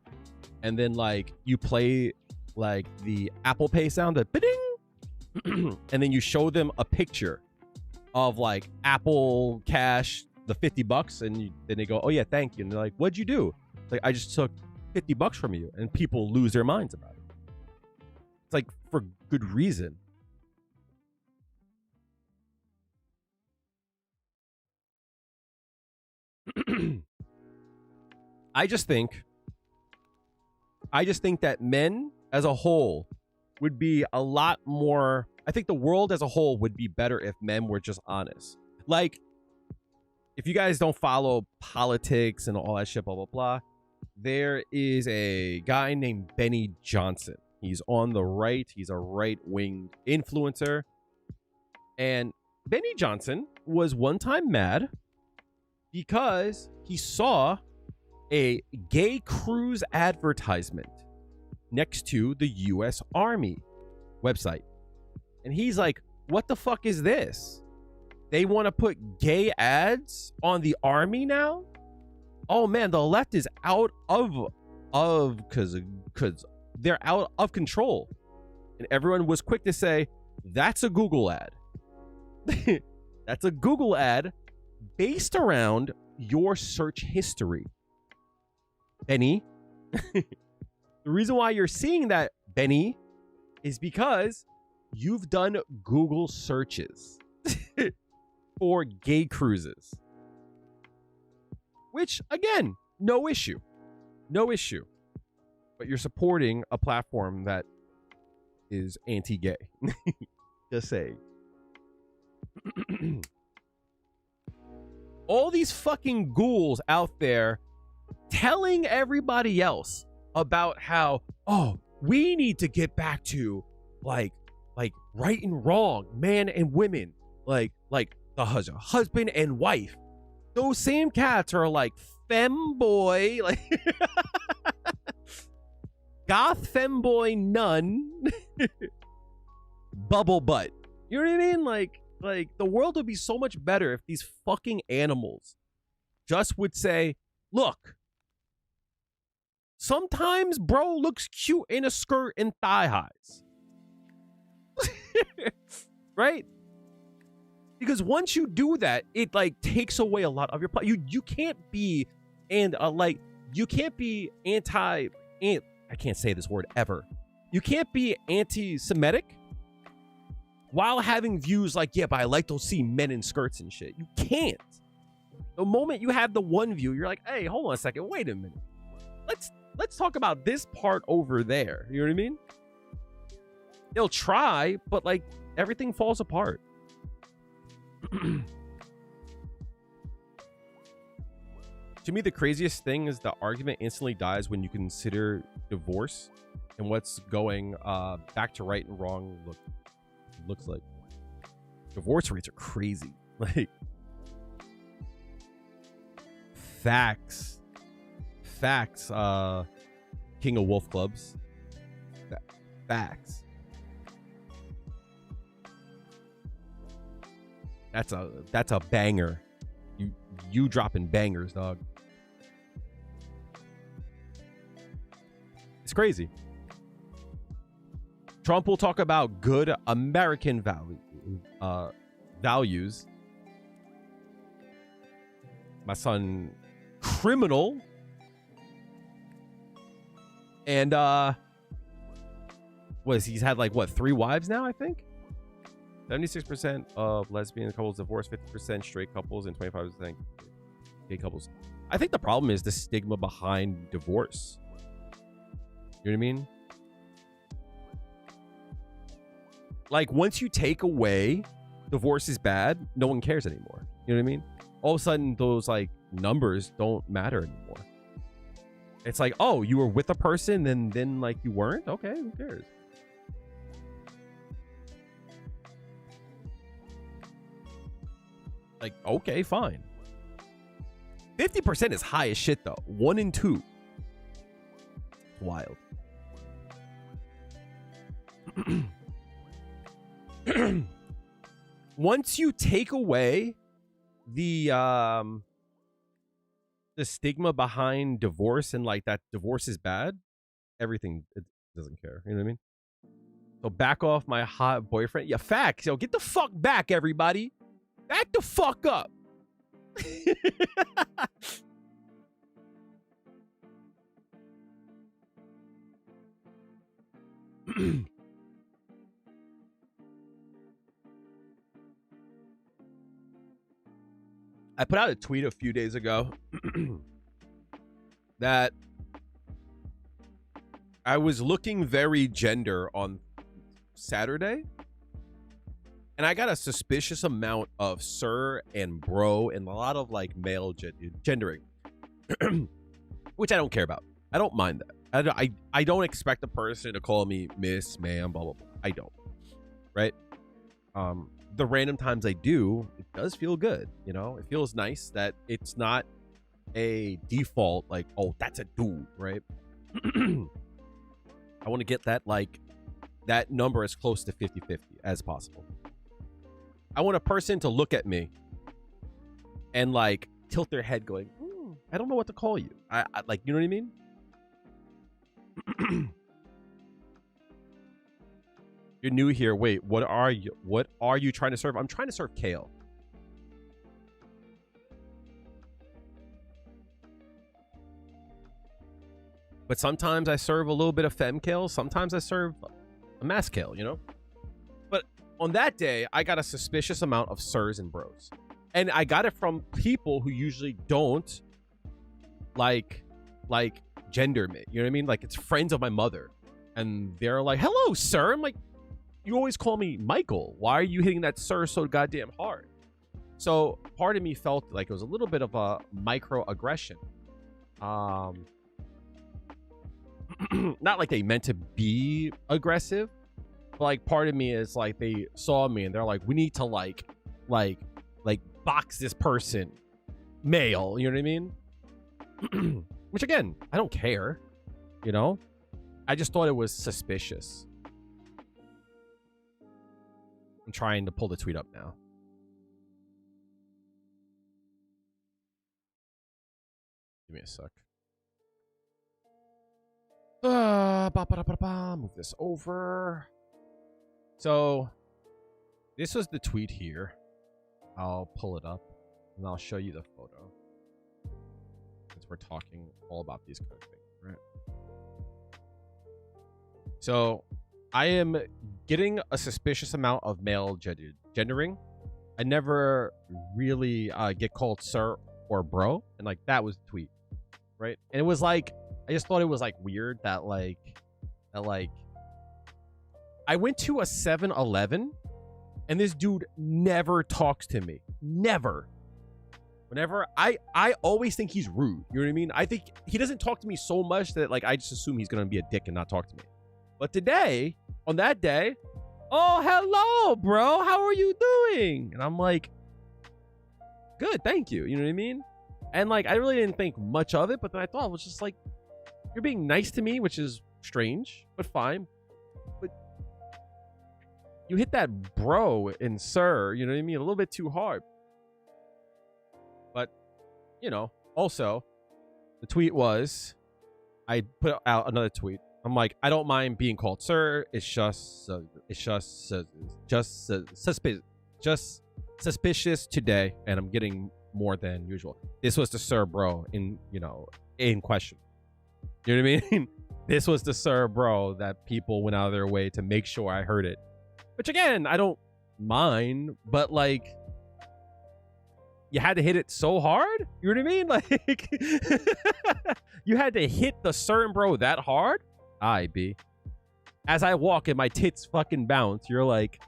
S1: and then like you play like the Apple Pay sound, the ba-ding, and then you show them a picture of like Apple Cash, the $50, and then they go, oh yeah, thank you. And they're like, what'd you do? It's like, I just took $50 from you, and people lose their minds about it. It's like for good reason. I just think that men as a whole would be a lot more. I think the world as a whole would be better if men were just honest. Like, if you guys don't follow politics and all that shit, blah, blah, blah, there is a guy named Benny Johnson. He's on the right. He's a right-wing influencer. And Benny Johnson was one time mad because he saw a gay cruise advertisement next to the U.S. Army website. And he's like, what the fuck is this? They want to put gay ads on the army now? Oh man, the left is out of because they're out of control. And everyone was quick to say, that's a Google ad. That's a Google ad based around your search history. Benny, the reason why you're seeing that, Benny, is because you've done Google searches for gay cruises. Which, again, no issue. No issue. But you're supporting a platform that is anti-gay. Just saying. All these fucking ghouls out there telling everybody else about how, oh, we need to get back to like right and wrong, man and women, like the husband and wife. Those same cats are like femboy, like goth femboy nun, bubble butt. You know what I mean? Like the world would be so much better if these fucking animals just would say, look, sometimes bro looks cute in a skirt and thigh highs. Right? Because once you do that, it like takes away a lot of your you can't be you can't be I can't say this word ever. You can't be anti-Semitic while having views like, yeah, but I like to see men in skirts and shit. You can't. The moment you have the one view, you're like, hey, hold on a second, wait a minute. Let's talk about this part over there. You know what I mean? They'll try, but like everything falls apart. To me, the craziest thing is the argument instantly dies when you consider divorce and what's going back to right and wrong looks like. Divorce rates are crazy. Like, facts. King of Wolf Clubs. Facts. That's a banger. You dropping bangers, dog. It's crazy. Trump will talk about good American values. My son, criminal. And he's had like what, 3 wives now, I think? 76% of lesbian couples divorced, 50% straight couples, and 25% gay couples. I think the problem is the stigma behind divorce. You know what I mean? Like, once you take away divorce is bad, no one cares anymore. You know what I mean? All of a sudden, those like numbers don't matter anymore. It's like, oh, you were with a person and then like you weren't? Okay, who cares? Like, okay, fine. 50% is high as shit, though. 1 in 2. Wild. Once you take away the stigma behind divorce and like that divorce is bad, everything, it doesn't care. You know what I mean? So back off my hot boyfriend. Yeah, facts. Yo, get the fuck back, everybody. Back the fuck up. I put out a tweet a few days ago that I was looking very gender on Saturday. And I got a suspicious amount of sir and bro and a lot of like male gendering, which I don't care about. I don't mind that. I don't expect a person to call me miss, ma'am, blah, blah, blah. I don't. Right? The random times I do, it does feel good. You know, it feels nice that it's not a default like, oh, that's a dude, right? I want to get that like that number as close to 50-50 as possible. I want a person to look at me and like tilt their head going, I don't know what to call you. I like, you know what I mean? You're new here. Wait, what are you trying to serve? I'm trying to serve kale. But sometimes I serve a little bit of femme kale. Sometimes I serve a mass kale, you know? But on that day, I got a suspicious amount of sirs and bros. And I got it from people who usually don't like gender me. You know what I mean? Like, it's friends of my mother. And they're like, hello, sir. I'm like, you always call me Michael. Why are you hitting that sir so goddamn hard? So part of me felt like it was a little bit of a microaggression. Not like they meant to be aggressive, but like part of me is like they saw me and they're like, we need to like box this person male, you know what I mean? Which again, I don't care, you know? I just thought it was suspicious. I'm trying to pull the tweet up now. Give me a sec. Move this over. So this was the tweet here. I'll pull it up and I'll show you the photo, since we're talking all about these kind of things, right? So I am getting a suspicious amount of male gendering. I never really get called sir or bro, and like that was the tweet, right? And it was like, I just thought it was like weird that I went to a 7-Eleven and this dude never talks to me. Never. Whenever I always think he's rude. You know what I mean? I think he doesn't talk to me so much that like I just assume he's gonna be a dick and not talk to me. But today, on that day, oh, hello, bro. How are you doing? And I'm like, good, thank you. You know what I mean? And like, I really didn't think much of it, but then I thought it was just like, you're being nice to me, which is strange, but fine. But you hit that bro and sir, you know what I mean? A little bit too hard. But, you know, also, the tweet was, I put out another tweet. I'm like, I don't mind being called sir. It's just suspicious today, and I'm getting more than usual. This was the sir bro in question. You know what I mean? This was the sir bro that people went out of their way to make sure I heard it. Which again, I don't mind, but like, you had to hit it so hard. You know what I mean? Like, you had to hit the sir and bro that hard. I be. As I walk and my tits fucking bounce, you're like,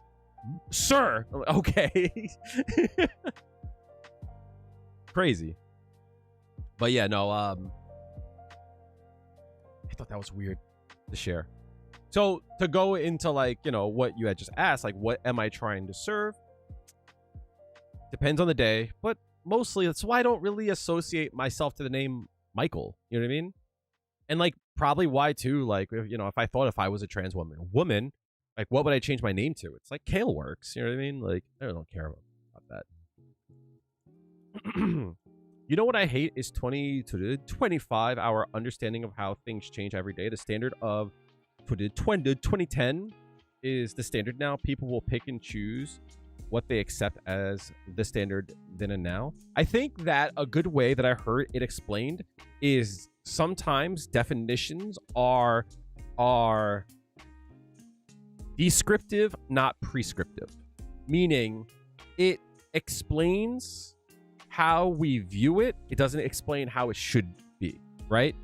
S1: sir. I'm like, okay. Crazy. But yeah, no, I thought that was weird to share. So to go into like, you know, what you had just asked, like, what am I trying to serve? Depends on the day, but mostly that's why I don't really associate myself to the name Michael. You know what I mean? And like, probably why too, like, you know, if I was a trans woman, like, what would I change my name to? It's like Kale works. You know what I mean? Like, I don't care about that. You know what I hate is 20 to 25 hour understanding of how things change every day. The standard of 2010 is the standard now. People will pick and choose what they accept as the standard then and now. I think that a good way that I heard it explained is sometimes definitions are descriptive, not prescriptive. Meaning it explains how we view it. It doesn't explain how it should be, right?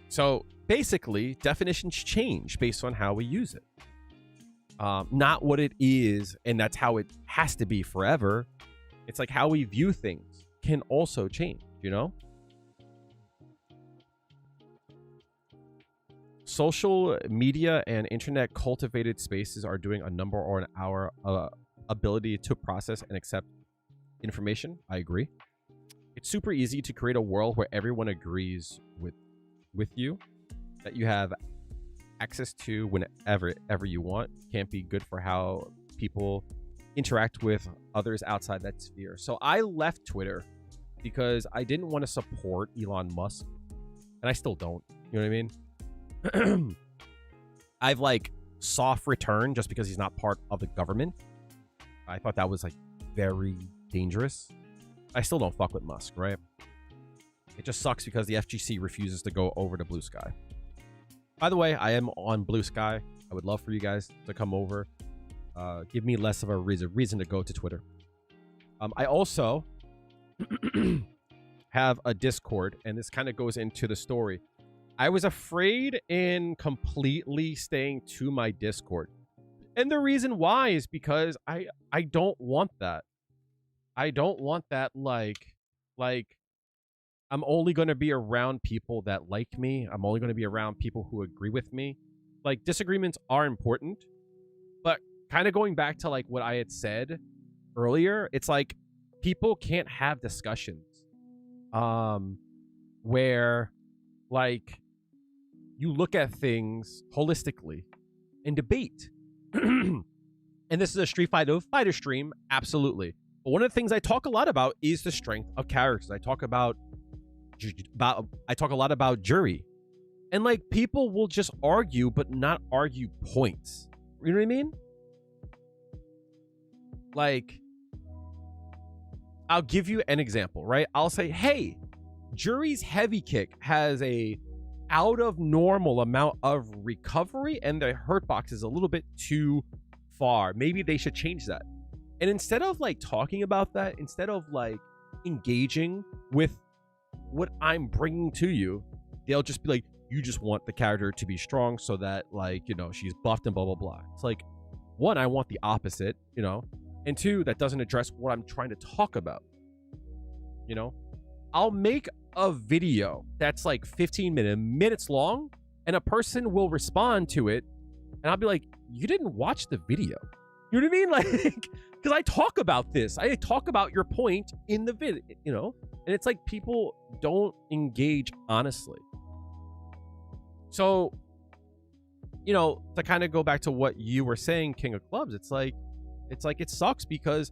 S1: So basically, definitions change based on how we use it. Not what it is, and that's how it has to be forever. It's like how we view things can also change, you know? Social media and internet cultivated spaces are doing a number on our ability to process and accept information. I agree. It's super easy to create a world where everyone agrees with you, that you have access to whenever you want. Can't be good for how people interact with others outside that sphere. So I left Twitter because I didn't want to support Elon Musk, and I still don't. You know what I mean? I've like soft returned just because he's not part of the government. I thought that was like very dangerous. I still don't fuck with Musk, right? It just sucks because the FGC refuses to go over to Blue Sky. By the way, I am on Blue Sky. I would love for you guys to come over. Give me less of a reason to go to Twitter. I also have a Discord, and this kind of goes into the story. I was afraid in completely staying to my Discord. And the reason why is because I don't want that. I don't want that like I'm only going to be around people that like me. I'm only going to be around people who agree with me. Like, disagreements are important, but kind of going back to like what I had said earlier, it's like people can't have discussions where like you look at things holistically and debate. And this is a Street Fighter stream, absolutely. But one of the things I talk a lot about is the strength of characters. I talk a lot about Juri. And like people will just argue but not argue points. You know what I mean? Like, I'll give you an example, right? I'll say, hey, Juri's heavy kick has a out of normal amount of recovery and the hurt box is a little bit too far. Maybe they should change that. And instead of like talking about that, instead of like engaging with what I'm bringing to you, they'll just be like, you just want the character to be strong so that like, you know, she's buffed and blah, blah, blah. It's like, one, I want the opposite, you know, and two, that doesn't address what I'm trying to talk about. You know, I'll make a video that's like 15 minutes long and a person will respond to it and I'll be like, you didn't watch the video. You know what I mean? Like, because I talk about this. I talk about your point in the video, you know, and it's like people don't engage honestly. So, you know, to kind of go back to what you were saying, King of Clubs, it's like it sucks because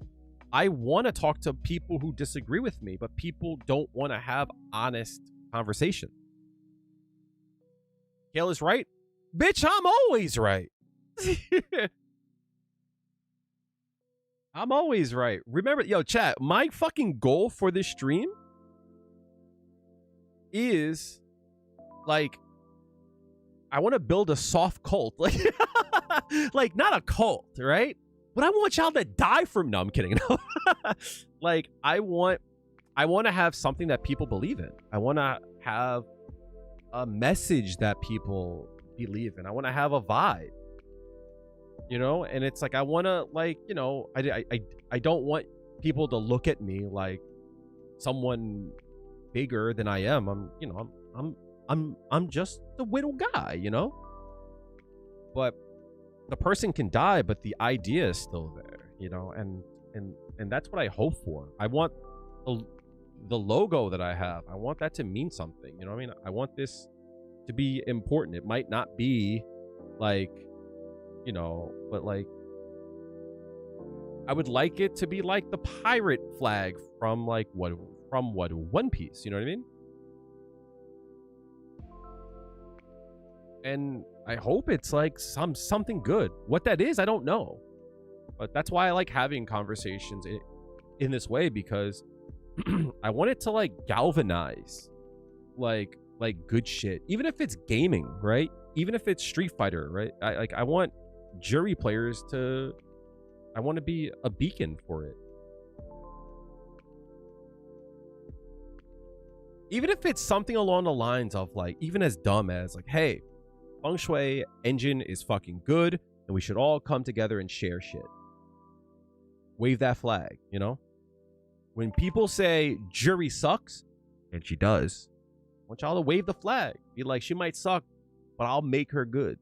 S1: I want to talk to people who disagree with me, but people don't want to have honest conversation. Kale is right. Bitch, I'm always right. I'm always right. Remember, yo, chat, my fucking goal for this stream is like, I want to build a soft cult. Like not a cult, right? But I want y'all to die from. No, I'm kidding. Like I want to have something that people believe in. I want to have a message that people believe in. I want to have a vibe, you know. And it's like I want to, like, you know, I don't want people to look at me like someone bigger than I am. I'm just a little guy, you know. But the person can die, but the idea is still there, you know. And that's what I hope for. I want the logo that I have, I want that to mean something, you know what I mean? I want this to be important. It might not be like, you know, but like I would like it to be like the pirate flag from like what One Piece, you know what I mean? And I hope it's like something good. What that is, I don't know. But that's why I like having conversations in this way, because I want it to like galvanize like good shit. Even if it's gaming, right? Even if it's Street Fighter, right? I want Juri players to, I want to be a beacon for it. Even if it's something along the lines of like, even as dumb as like, hey, Feng Shui engine is fucking good and we should all come together and share shit. Wave that flag, you know? When people say Juri sucks, and she does, I want y'all to wave the flag. Be like, she might suck, but I'll make her good.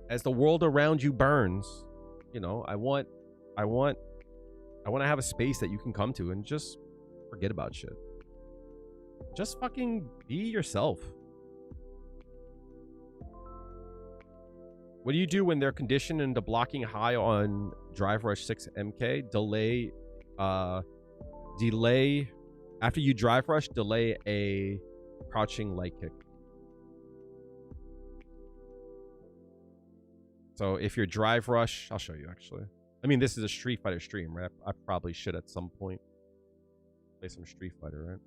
S1: As the world around you burns, you know, I want to have a space that you can come to and just forget about shit. Just fucking be yourself. What do you do when they're conditioned into blocking high on Drive Rush 6 MK? Delay after you drive rush, delay a crouching light kick. So if you're drive rush, I'll show you actually. I mean, this is a Street Fighter stream, right? I probably should at some point play some Street Fighter, right?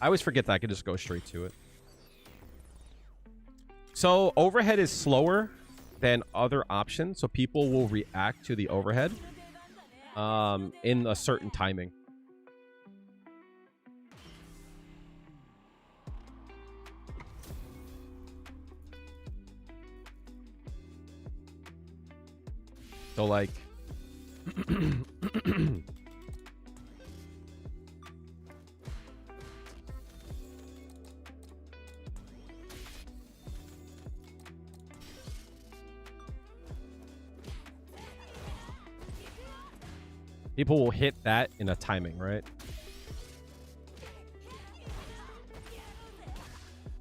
S1: I always forget that I could just go straight to it. So overhead is slower than other options, so people will react to the overhead in a certain timing. So like people will hit that in a timing, right?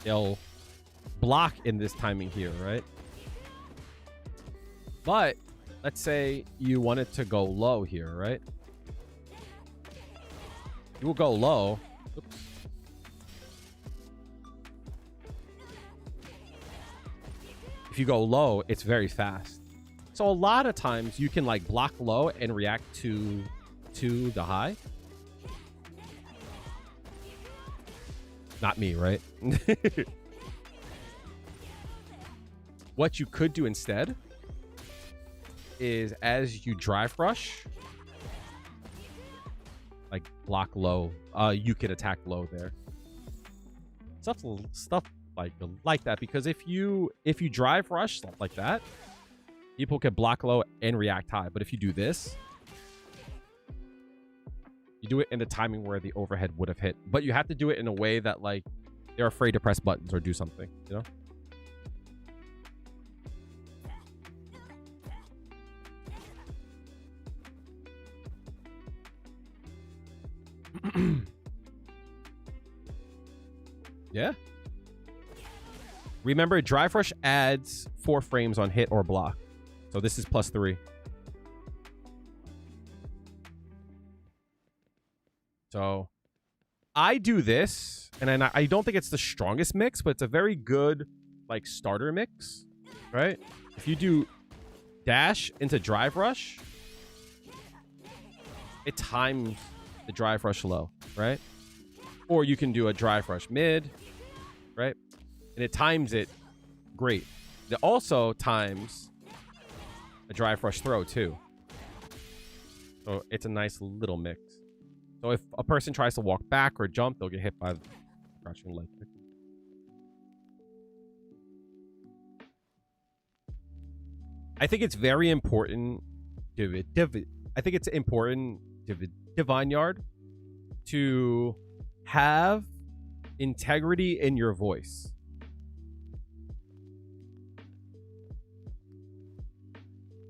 S1: They'll block in this timing here, right? But let's say you wanted to go low here, right? You will go low. Oops. If you go low, it's very fast. So a lot of times you can like block low and react to the high. Not me, right? What you could do instead is as you drive rush, like block low, you could attack low there. Stuff like that, because if you drive rush stuff like that, people can block low and react high. But if you do this, you do it in the timing where the overhead would have hit, but you have to do it in a way that like they're afraid to press buttons or do something, you know? Yeah. Remember, drive rush adds 4 frames on hit or block. So this is +3. So I do this, and I don't think it's the strongest mix, but it's a very good like starter mix, right? If you do dash into drive rush, it times the drive rush low, right? Or you can do a drive rush mid, right? And it times it great. It also times a drive rush throw too. So it's a nice little mix. So if a person tries to walk back or jump, they'll get hit by the crouching leg kick. I think it's very important, Divine Yard, to have integrity in your voice.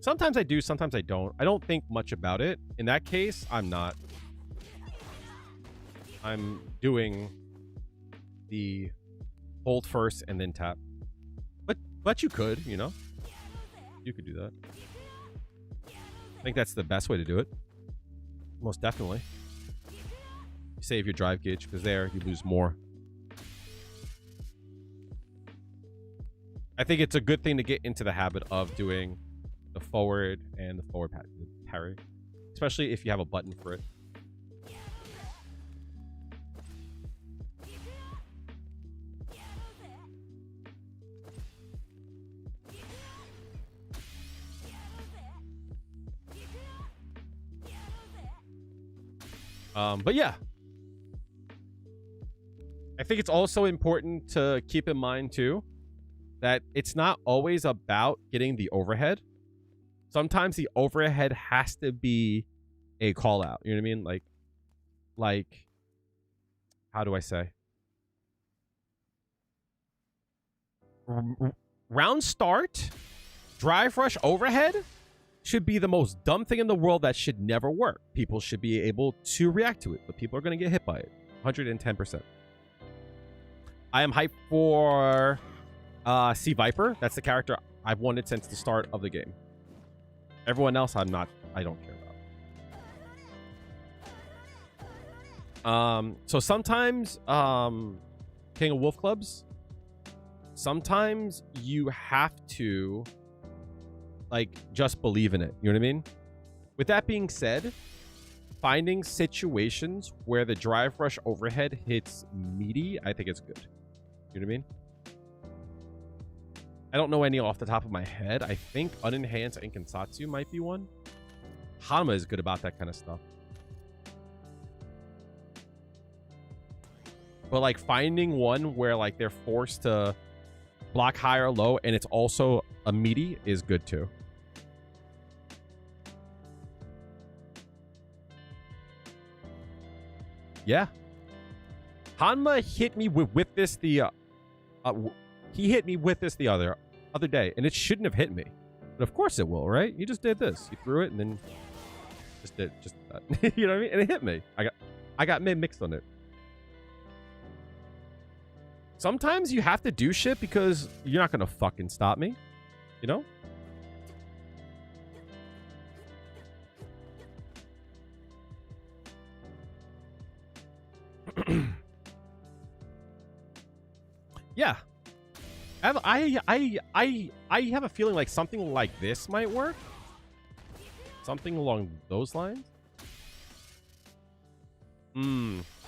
S1: Sometimes I do, sometimes I don't. I don't think much about it. In that case, I'm not. I'm doing the hold first and then tap. But you could, you know? You could do that. I think that's the best way to do it. Most definitely. You save your drive gauge, because there you lose more. I think it's a good thing to get into the habit of doing the forward and the forward parry, especially if you have a button for it. But yeah, I think it's also important to keep in mind too that it's not always about getting the overhead. Sometimes the overhead has to be a call out. You know what I mean? Like, how do I say? Round start, drive rush overhead should be the most dumb thing in the world that should never work. People should be able to react to it, but people are going to get hit by it. 110%. I am hyped for Sea Viper. That's the character I've wanted since the start of the game. Everyone else, I don't care about. So sometimes, King of Wolf Clubs, sometimes you have to, like, just believe in it. You know what I mean? With that being said, finding situations where the drive rush overhead hits meaty, I think it's good. You know what I mean? I don't know any off the top of my head. I think Unenhanced and Kansatsu might be one. Hanma is good about that kind of stuff. But like finding one where like they're forced to block high or low and it's also a meaty is good too. Yeah. Hanma hit me with this the he hit me with this the other day, and it shouldn't have hit me. But of course it will, right? You just did this. You threw it and then just did that. You know what I mean? And it hit me. I got mixed on it. Sometimes you have to do shit because you're not gonna fucking stop me. You know? Yeah. I have a feeling like something like this might work. Something along those lines.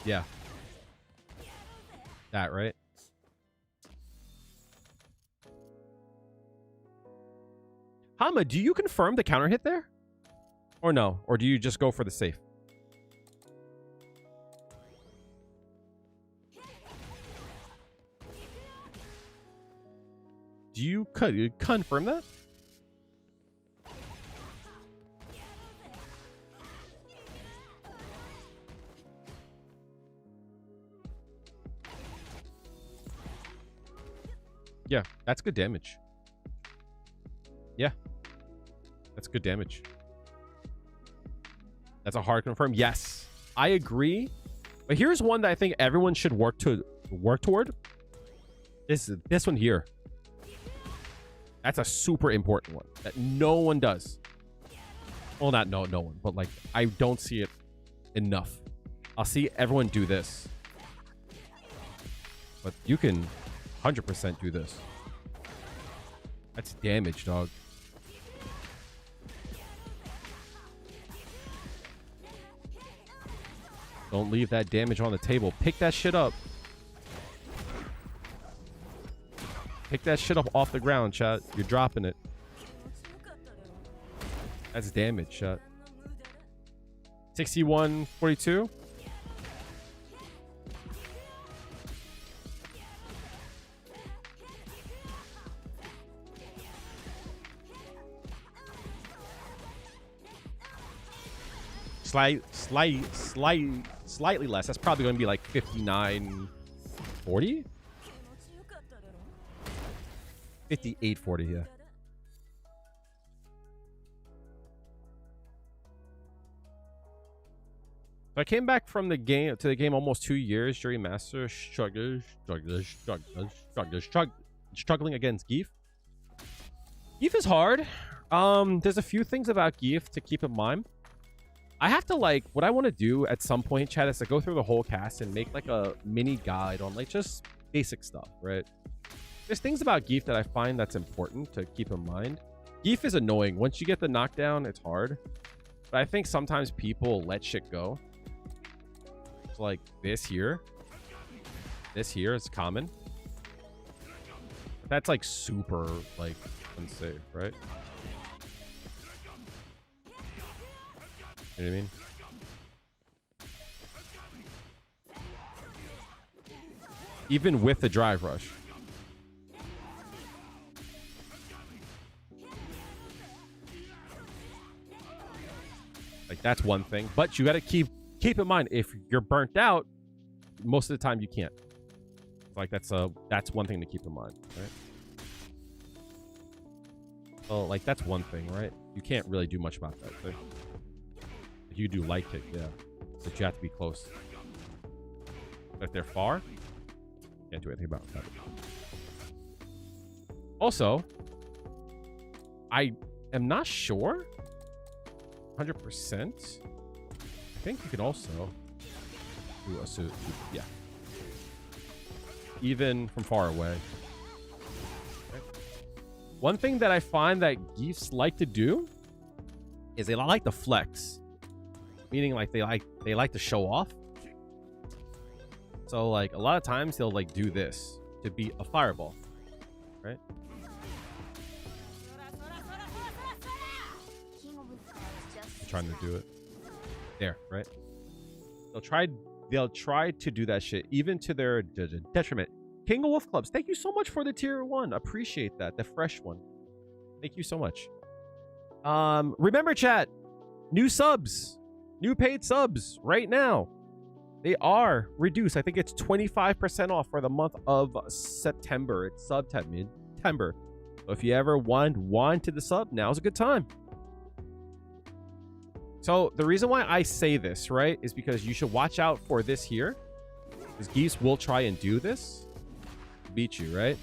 S1: Yeah. That, right? Hama, do you confirm the counter hit there? Or no? Or do you just go for the safe? Do you confirm that? Yeah, that's good damage. Yeah. That's good damage. That's a hard confirm. Yes, I agree. But here's one that I think everyone should work toward. This one here. That's a super important one that no one does. Well, not no one, but like I don't see it enough. I'll see everyone do this. But you can 100% do this. That's damage, dog. Don't leave that damage on the table. Pick that shit up. Pick that shit up off the ground, chat. You're dropping it. That's damage, chat. 61-42. Slightly less. That's probably going to be like 59-40. 58-40, yeah. So I came back from the game to the game almost 2 years. Juri Master struggling against Gief. Gief is hard. There's a few things about Gief to keep in mind. I have to like what I want to do at some point, chat, is to go through the whole cast and make like a mini guide on like just basic stuff, right? There's things about Gief that I find that's important to keep in mind. Gief is annoying. Once you get the knockdown, it's hard. But I think sometimes people let shit go. So like this here is common. That's like super like unsafe, right? You know what I mean? Even with the drive rush. Like that's one thing, but you got to keep in mind if you're burnt out, most of the time you can't. Like that's one thing to keep in mind, right? Oh, like that's one thing, right? You can't really do much about that thing. If you do light kick, yeah, but you have to be close. But if they're far, can't do anything about that. Also, I am not sure 100%. I think you can also Yeah. Even from far away. Okay. One thing that I find that Giefs like to do is they like to flex, meaning like they like to show off. So like a lot of times they'll like do this to beat a fireball, right? I'm trying to do it there, right? They'll try to do that shit even to their detriment. King of Wolf Clubs, thank you so much for the tier 1. Appreciate that. The fresh one. Thank you so much. Remember, chat, new subs, new paid subs right now. They are reduced. I think it's 25% off for the month of September. It's September. So if you ever wanted the sub, now's a good time. So the reason why I say this, right, is because you should watch out for this here. Because Giefs will try and do this. Beat you, right?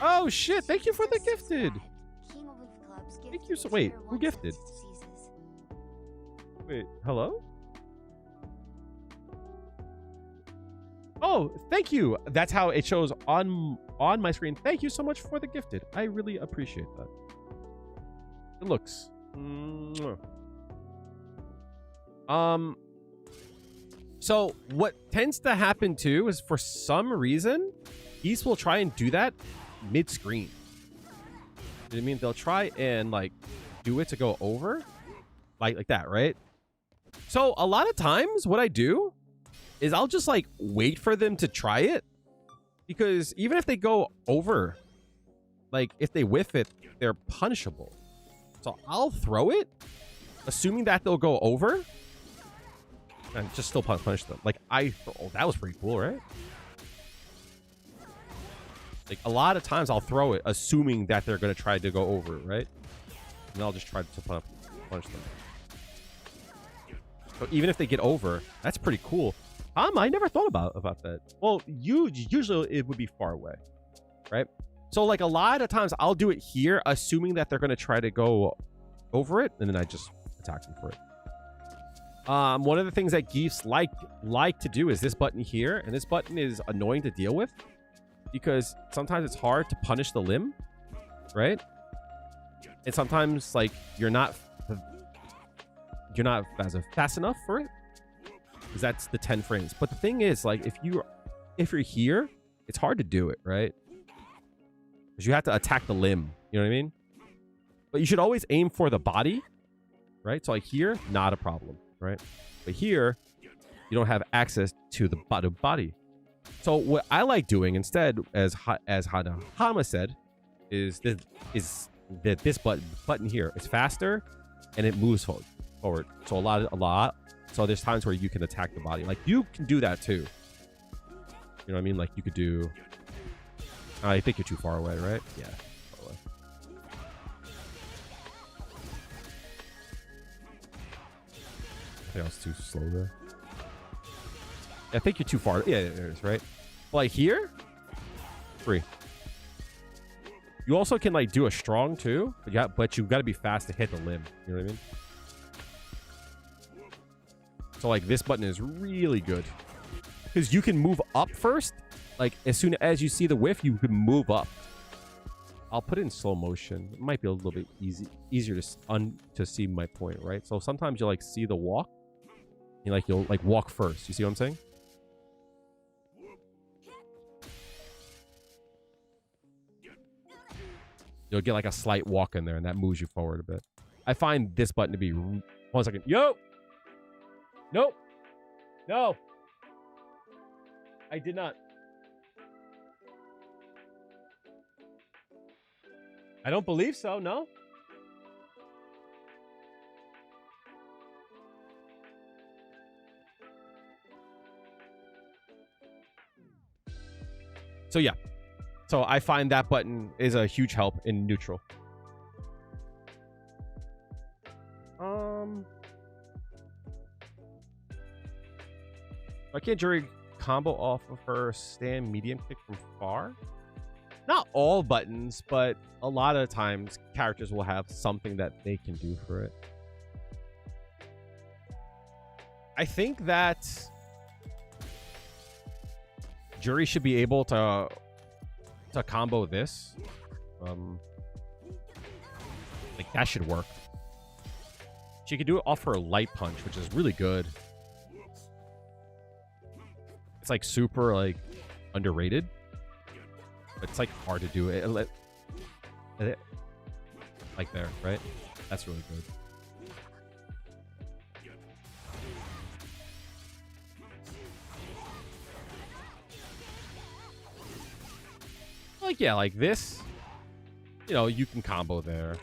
S1: Oh, shit. Thank you for the gifted. Thank you. So wait, who gifted? Wait, hello? Oh, thank you. That's how it shows on my screen. Thank you so much for the gifted. I really appreciate that. It looks. So what tends to happen too is for some reason, Giefs will try and do that mid-screen. You know what I mean? They'll try and like do it to go over like that, right? So a lot of times what I do is I'll just like wait for them to try it, because even if they go over, like if they whiff it, they're punishable. So I'll throw it, assuming that they'll go over, and just still punish them. Like oh, that was pretty cool, right? Like a lot of times I'll throw it, assuming that they're gonna try to go over, right? And I'll just try to punish them. So even if they get over, that's pretty cool. I never thought about that. Well, usually it would be far away, right? So like a lot of times I'll do it here, assuming that they're going to try to go over it, and then I just attack them for it. One of the things that Giefs like to do is this button here, and this button is annoying to deal with because sometimes it's hard to punish the limb, right? And sometimes like you're not fast enough for it, because that's the 10 frames. But the thing is, like if you're here, it's hard to do it, right? Because you have to attack the limb, you know what I mean? But you should always aim for the body, right? So like here, not a problem, right? But here, you don't have access to the body. So what I like doing instead, as Hama said, is this button here is faster and it moves forward. So a lot. So there's times where you can attack the body. Like you can do that too. You know what I mean? Like you could do. I think you're too far away, right? Yeah. Far away. I think I was too slow there. I think you're too far. Yeah, there it is, right? Like here, free. You also can like do a strong too, but you got to be fast to hit the limb. You know what I mean? So like this button is really good because you can move up first. Like as soon as you see the whiff, you can move up. I'll put it in slow motion. It might be a little bit easier to see my point, right? So sometimes you'll like see the walk. You'll like walk first. You see what I'm saying? You'll get like a slight walk in there, and that moves you forward a bit. I find this button to be... 1 second. Yo! Nope. No. I did not. I don't believe so, no. So yeah. So I find that button is a huge help in neutral. Why can't Juri combo off of her stand medium kick from far? Not all buttons, but a lot of times characters will have something that they can do for it. I think that Juri should be able to combo this. Like that should work. She could do it off her light punch, which is really good. It's like super like underrated, but it's like hard to do it. Like there, right? That's really good. Like yeah, like this. You know, you can combo there.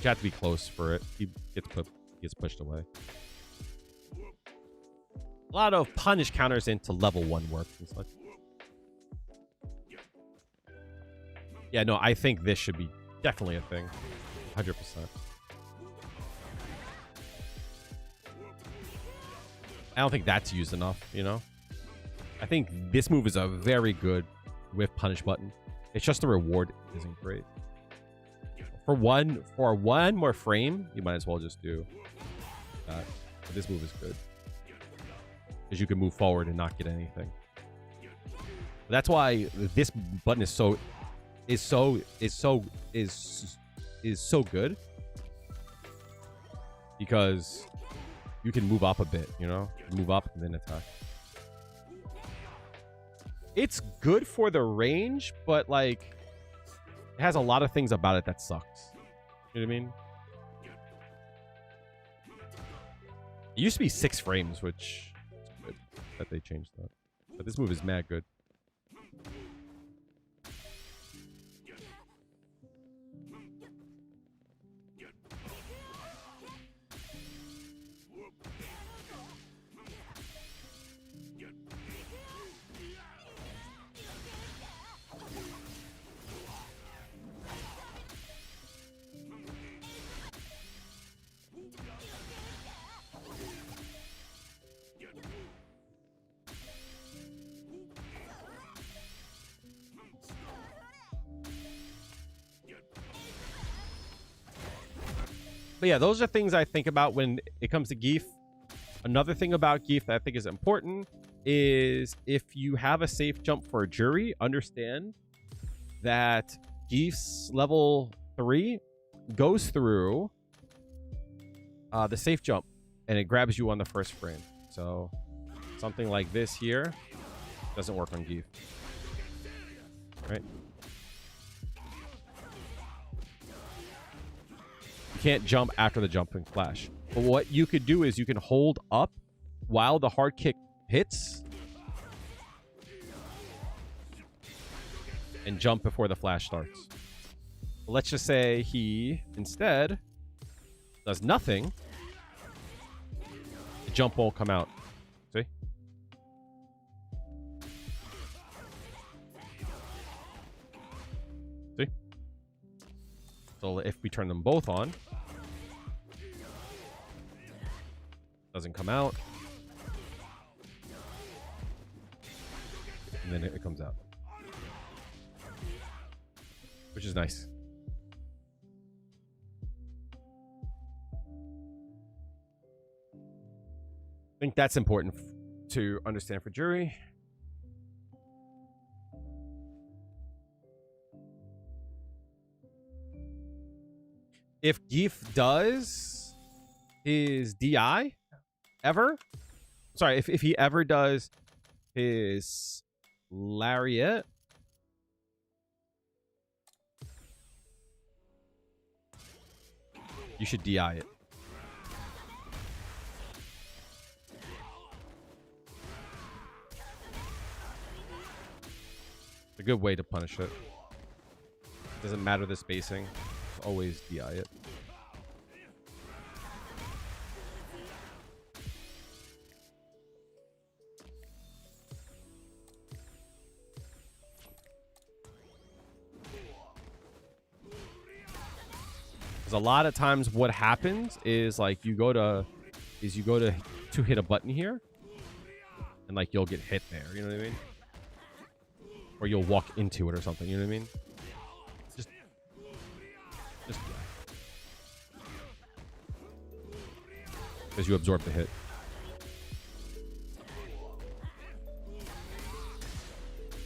S1: You have to be close for it. He gets pushed away. A lot of punish counters into level 1 work and such. Yeah, no, I think this should be definitely a thing. 100%. I don't think that's used enough, you know? I think this move is a very good with punish button. It's just the reward isn't great. For one more frame, you might as well just do that. But this move is good. Because you can move forward and not get anything. But that's why this button is so good. Because you can move up a bit, you know? Move up and then attack. It's good for the range, but like it has a lot of things about it that sucks. You know what I mean? It used to be 6 frames, which is good that they changed that. But this move is mad good. But yeah, those are things I think about when it comes to Gief. Another thing about Gief that I think is important is if you have a safe jump for a Juri, understand that Gief's level 3 goes through the safe jump and it grabs you on the first frame. So something like this here doesn't work on Gief. Right? You can't jump after the jumping flash. But what you could do is you can hold up while the hard kick hits and jump before the flash starts. Let's just say he instead does nothing. The jump won't come out. See? See? So if we turn them both on, doesn't come out, and then it comes out, which is nice. I think that's important to understand for Juri. If Gief does his DI ever, sorry, if he ever does his lariat, you should DI it. It's a good way to punish it. It doesn't matter the spacing. Always DI it. Because a lot of times what happens is like you go to hit a button here and like you'll get hit there, you know what I mean? Or you'll walk into it or something, you know what I mean? Just because you absorb the hit.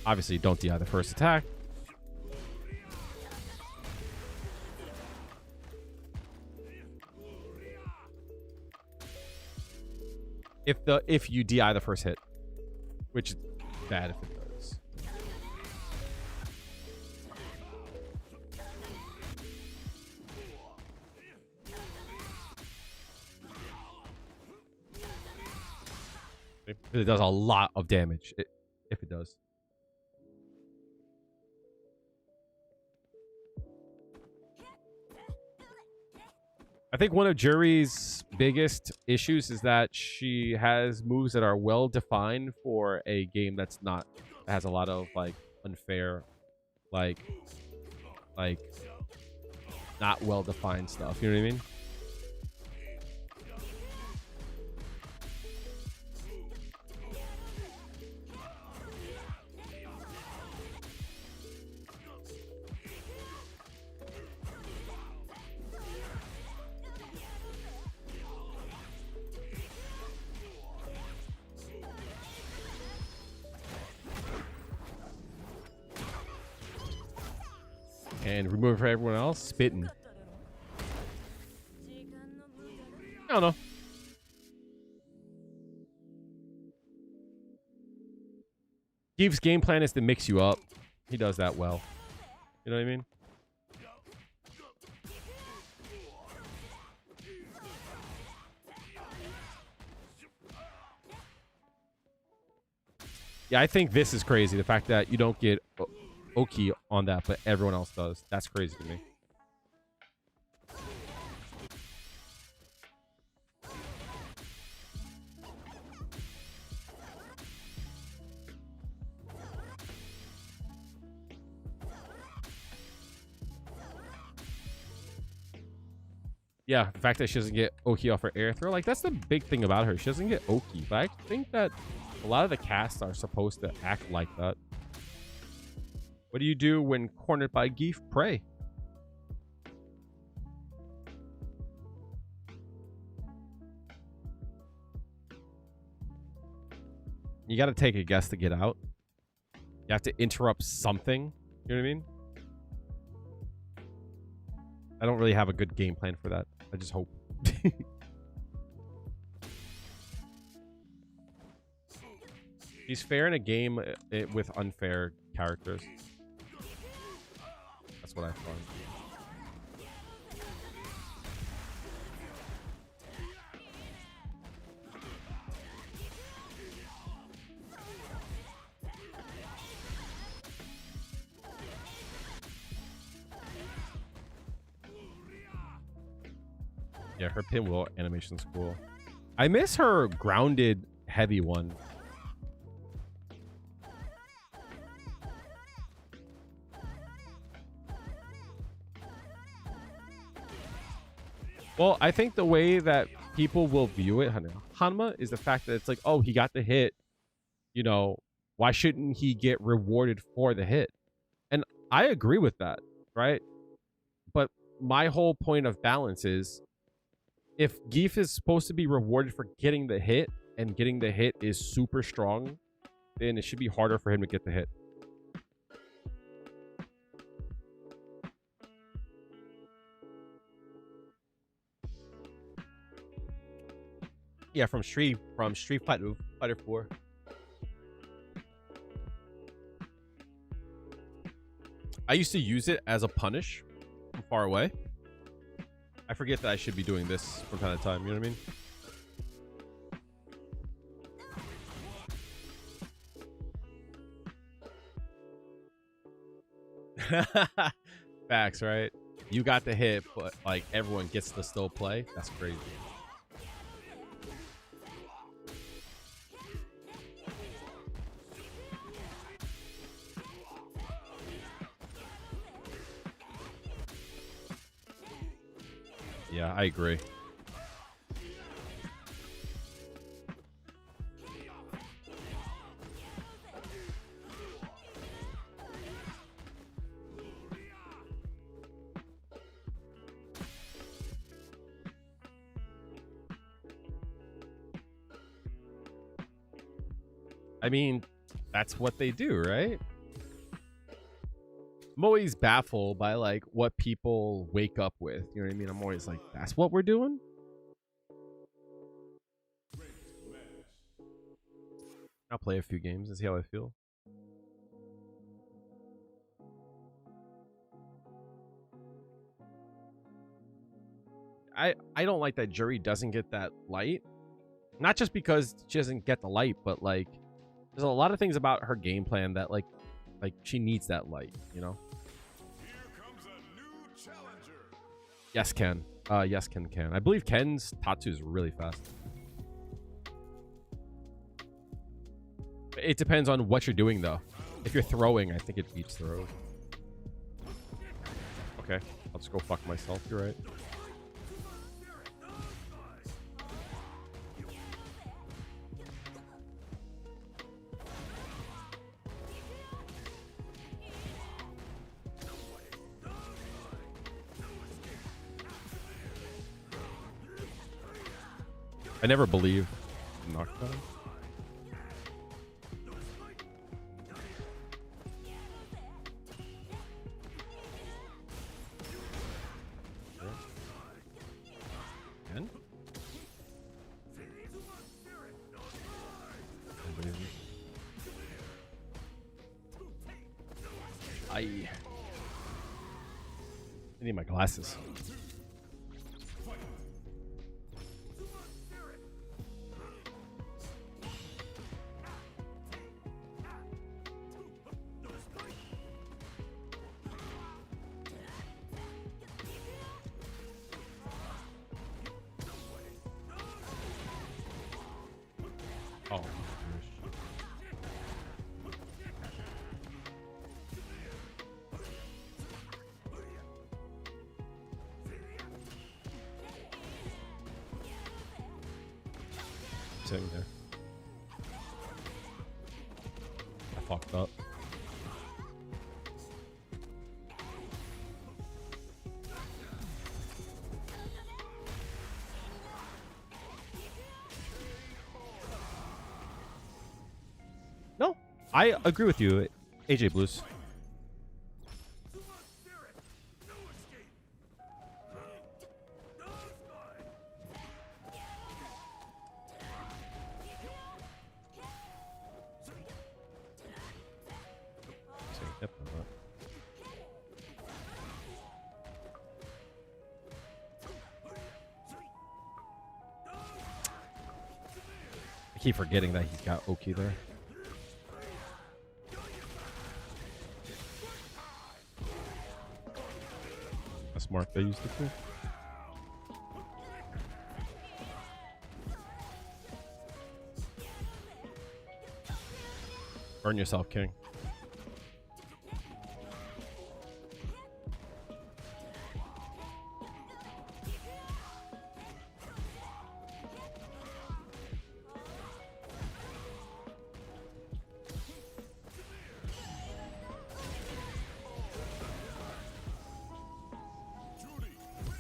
S1: Obviously, don't DI the first attack. If you DI the first hit, which is bad if it does. It does a lot of damage if it does. I think one of Juri's biggest issues is that she has moves that are well defined for a game that has a lot of like unfair, like not well defined stuff. You know what I mean? And remove for everyone else, spitting. I don't know. Gief's game plan is to mix you up. He does that well. You know what I mean? Yeah, I think this is crazy. The fact that you don't get Oki on that, but everyone else does. That's crazy to me. Yeah, the fact that she doesn't get Oki off her air throw, like, that's the big thing about her. She doesn't get Oki, but I think that a lot of the casts are supposed to act like that. What do you do when cornered by Gief? Pray. You got to take a guess to get out. You have to interrupt something. You know what I mean? I don't really have a good game plan for that. I just hope. He's fair in a game with unfair characters. That's what I find. Yeah, her pinwheel animation's cool. I miss her grounded heavy one. Well, I think the way that people will view it, Hanma, is the fact that it's like, oh, he got the hit. You know, why shouldn't he get rewarded for the hit? And I agree with that, right? But my whole point of balance is, if Gief is supposed to be rewarded for getting the hit, and getting the hit is super strong, then it should be harder for him to get the hit. Yeah, from Street Fighter 4. I used to use it as a punish from far away. I forget that I should be doing this from time to time. You know what I mean? Facts, right? You got the hit, but like everyone gets to still play. That's crazy. Yeah, I agree. I mean, that's what they do, right? I'm always baffled by like what people wake up with. You know what I mean? I'm always like, that's what we're doing? I'll play a few games and see how I feel. I don't like that Juri doesn't get that light. Not just because she doesn't get the light, but like there's a lot of things about her game plan that like she needs that light, you know?
S2: Here comes a new challenger.
S1: Yes, Ken. Yes, Ken can. I believe Ken's Tatsu is really fast. It depends on what you're doing, though. If you're throwing, I think it beats throws. Okay, I'll just go fuck myself. You're right. I never believe knockdown. Again? I need my glasses. Oh, sitting there. I fucked up. No, I agree with you, AJ Blues. I keep forgetting that he's got Oki there. That's smart. They used it too. Burn yourself, King.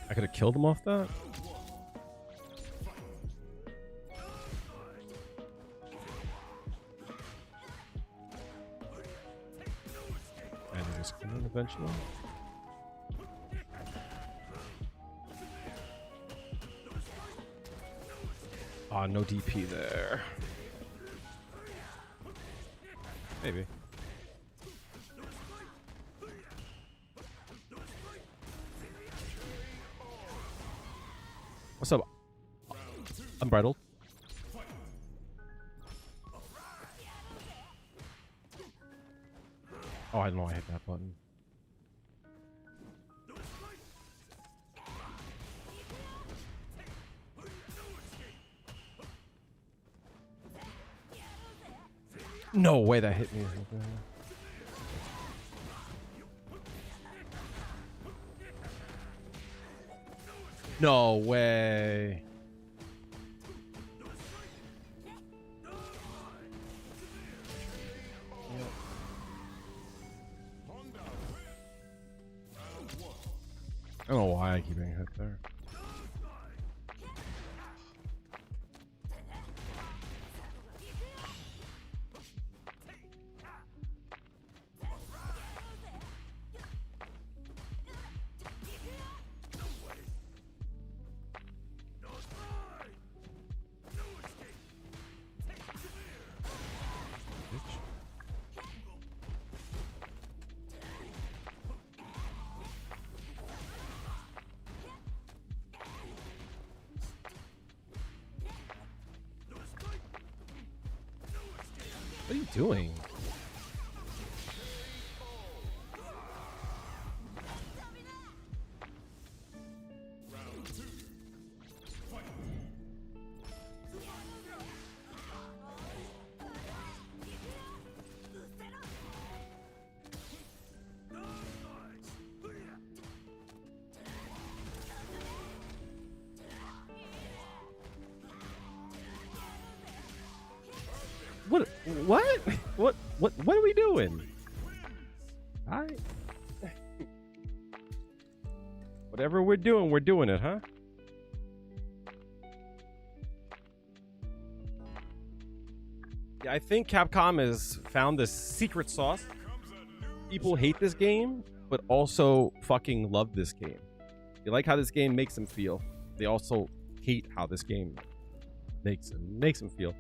S1: I could have killed him off that. And he was coming eventually. Oh, no DP there. Maybe. What's up? Unbridled. Oh, I don't know I hit that button. No way that hit me. No way. I don't know why I keep getting hit there. What are you doing? What? What are we doing? I. Whatever we're doing it, huh? Yeah, I think Capcom has found this secret sauce. People hate this game, but also fucking love this game. They like how this game makes them feel. They also hate how this game makes them feel.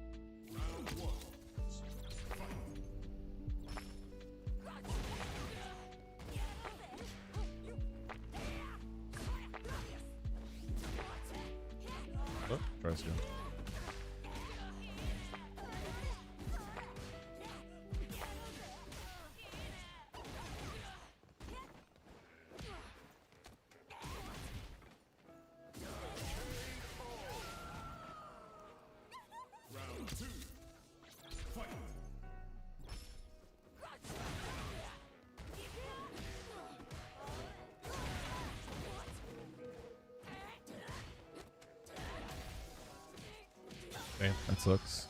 S1: Oh, try this again. Okay, that sucks.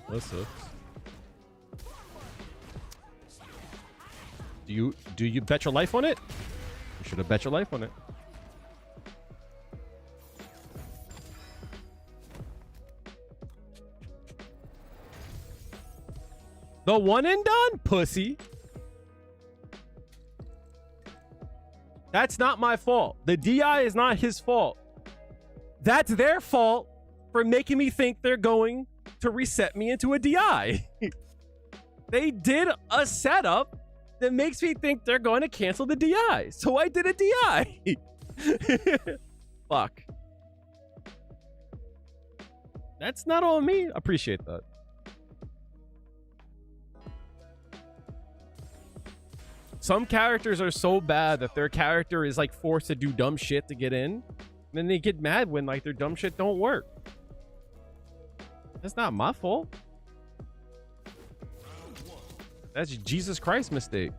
S1: That sucks. Do you bet your life on it? You should have bet your life on it. The one and done, pussy. That's not my fault. The DI is not his fault. That's their fault for making me think they're going to reset me into a DI. They did a setup that makes me think they're going to cancel the DI. So I did a DI. Fuck. That's not on me. Appreciate that. Some characters are so bad that their character is like forced to do dumb shit to get in. And then they get mad when like their dumb shit don't work. That's not my fault. That's Jesus Christ mistake.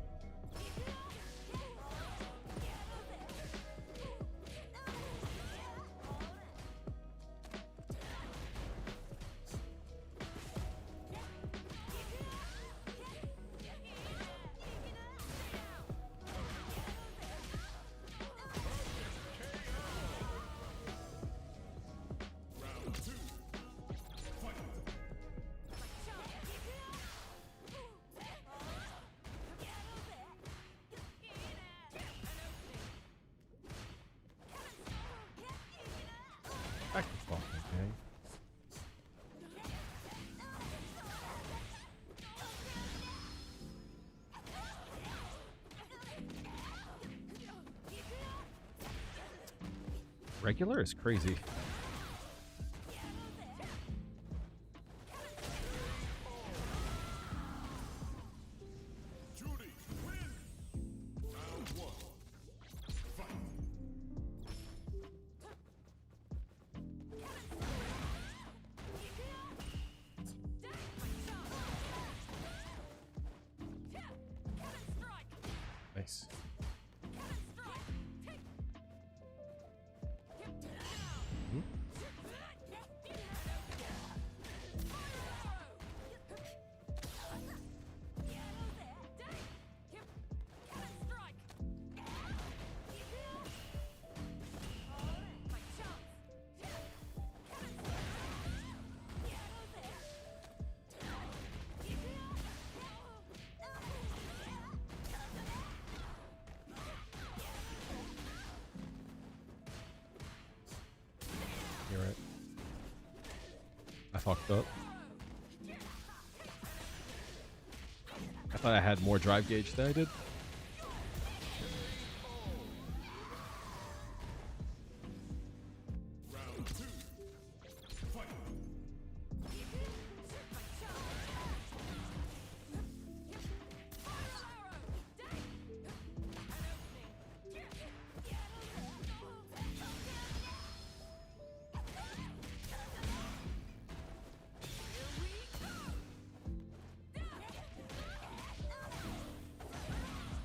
S1: Back the fuck, okay? Regular is crazy.
S2: Juri, win! Round one. Fight!
S1: Nice. You're right. I fucked up. I thought I had more drive gauge than I did.
S2: Round 2. Fight.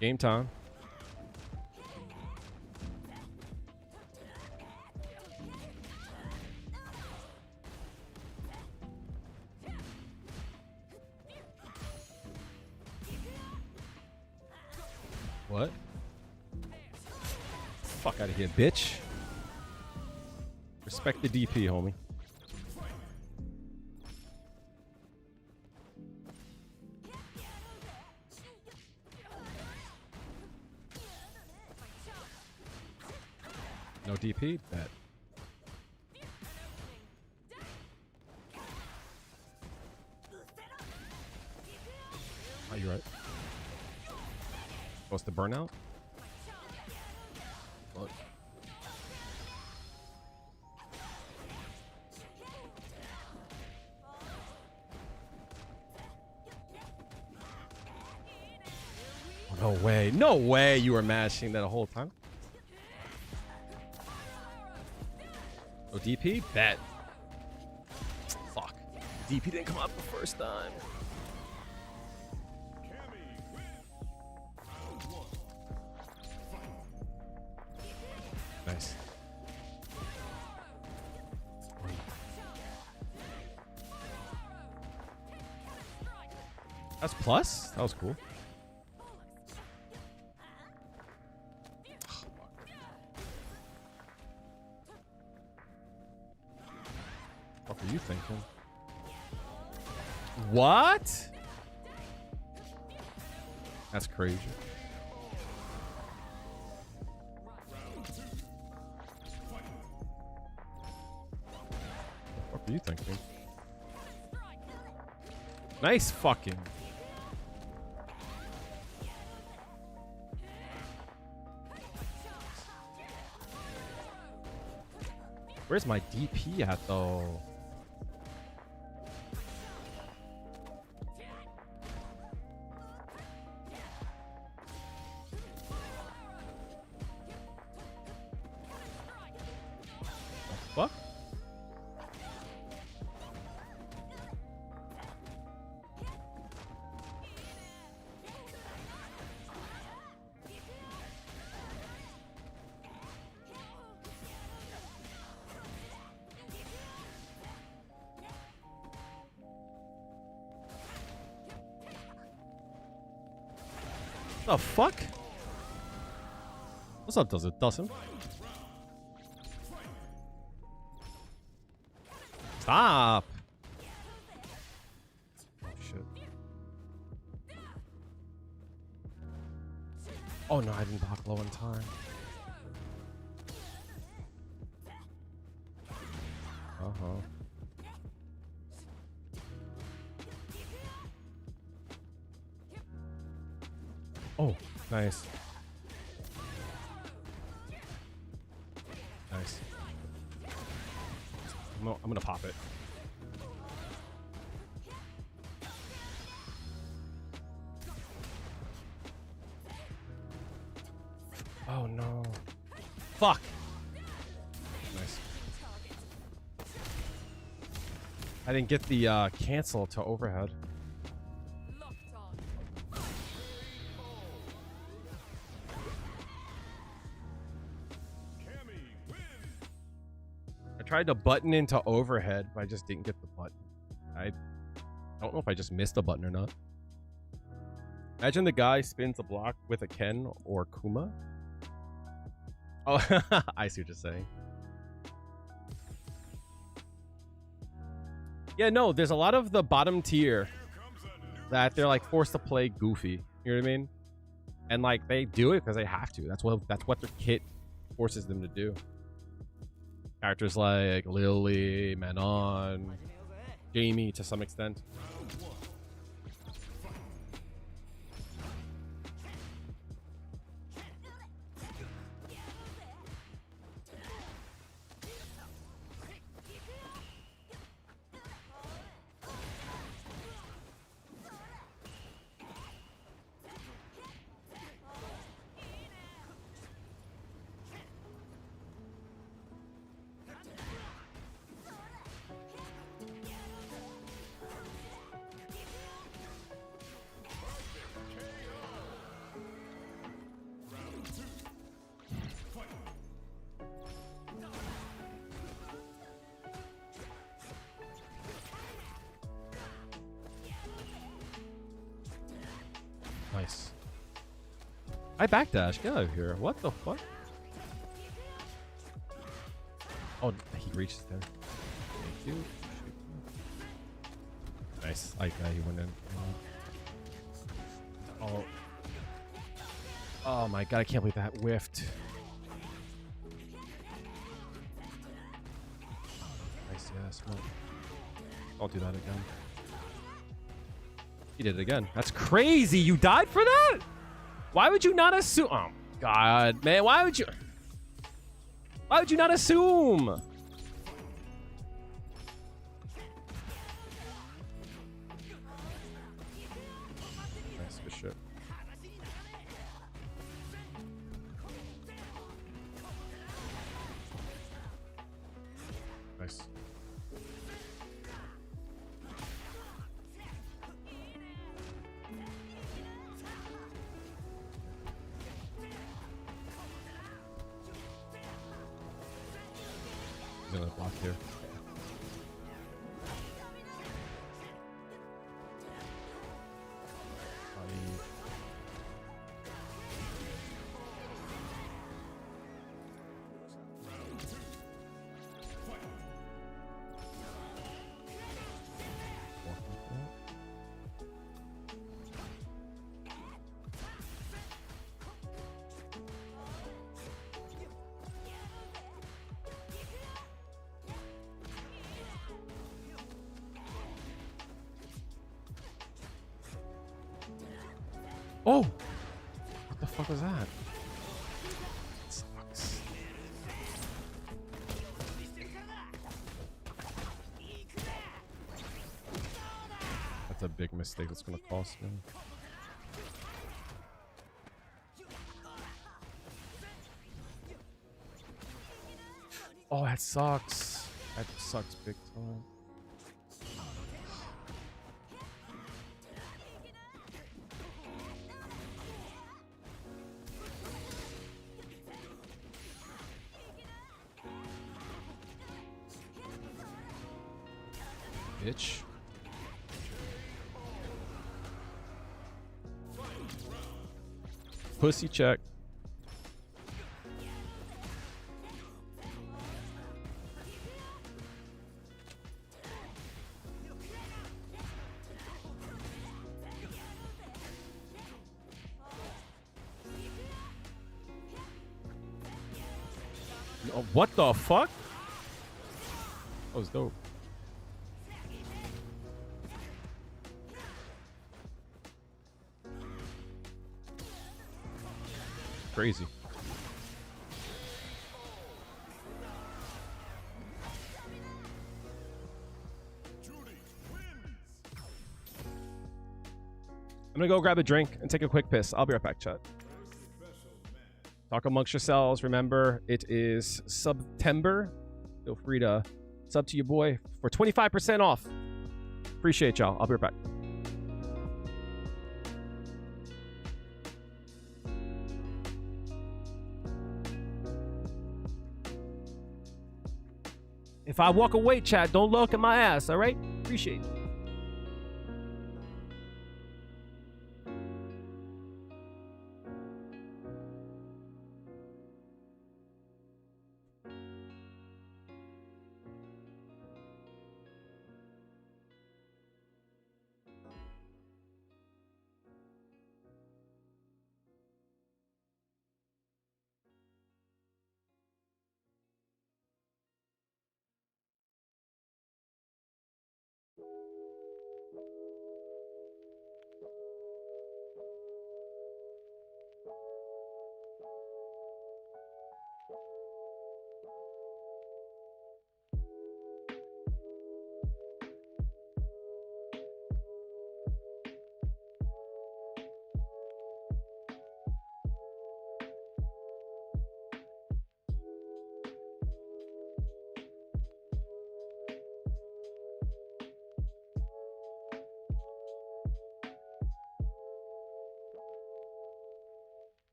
S1: Game time. What? Fuck out of here, bitch. Respect the DP, homie. No DP? Bet. Oh, you're right. Supposed to burn out? What? Oh, no way. No way you were mashing that the whole time. Oh, DP? Bet. Fuck. DP didn't come up the first time. Nice. That's plus? That was cool. What were you thinking? What? That's crazy. What were you thinking? Nice fucking. Where's my DP at though? What? The fuck? What's up, does it? Doesn't? Stop! Oh, shit. Oh no, I didn't block low in time. Uh-huh. Oh, nice. Nice. I'm gonna pop it. Oh no. Fuck. Nice. I didn't get the cancel to overhead. I tried to button into overhead, but I just didn't get the button. I don't know if I just missed a button or not. Imagine the guy spins a block with a Ken or Kuma. Oh, I see what you're saying. Yeah, no, there's a lot of the bottom tier that they're like forced to play goofy. You know what I mean? And like they do it because they have to. That's what their kit forces them to do. Characters like Lily, Manon, Jamie to some extent. Nice. I backdash. Get out of here. What the fuck? Oh, he reaches there. Thank you. Nice. I he went in. Oh. Oh my god, I can't believe that whiffed. Nice, yes. Well, I'll do that again. He did it again. That's crazy. You died for that? Why would you not assume? Oh god, man. Why would you not assume? Nice, good shit. Nice. He's gonna block here. Oh! What the fuck was that? That sucks. That's a big mistake that's gonna cost me. Oh, that sucks. That sucks big time. Bitch. Pussy check. Oh, what the fuck? That was dope. Crazy. I'm gonna go grab a drink and take a quick piss. I'll be right back, chat. Talk amongst yourselves. Remember, it is September. Feel free to sub to your boy for 25% off. Appreciate y'all. I'll be right back. If I walk away, chat, don't look at my ass, all right? Appreciate it.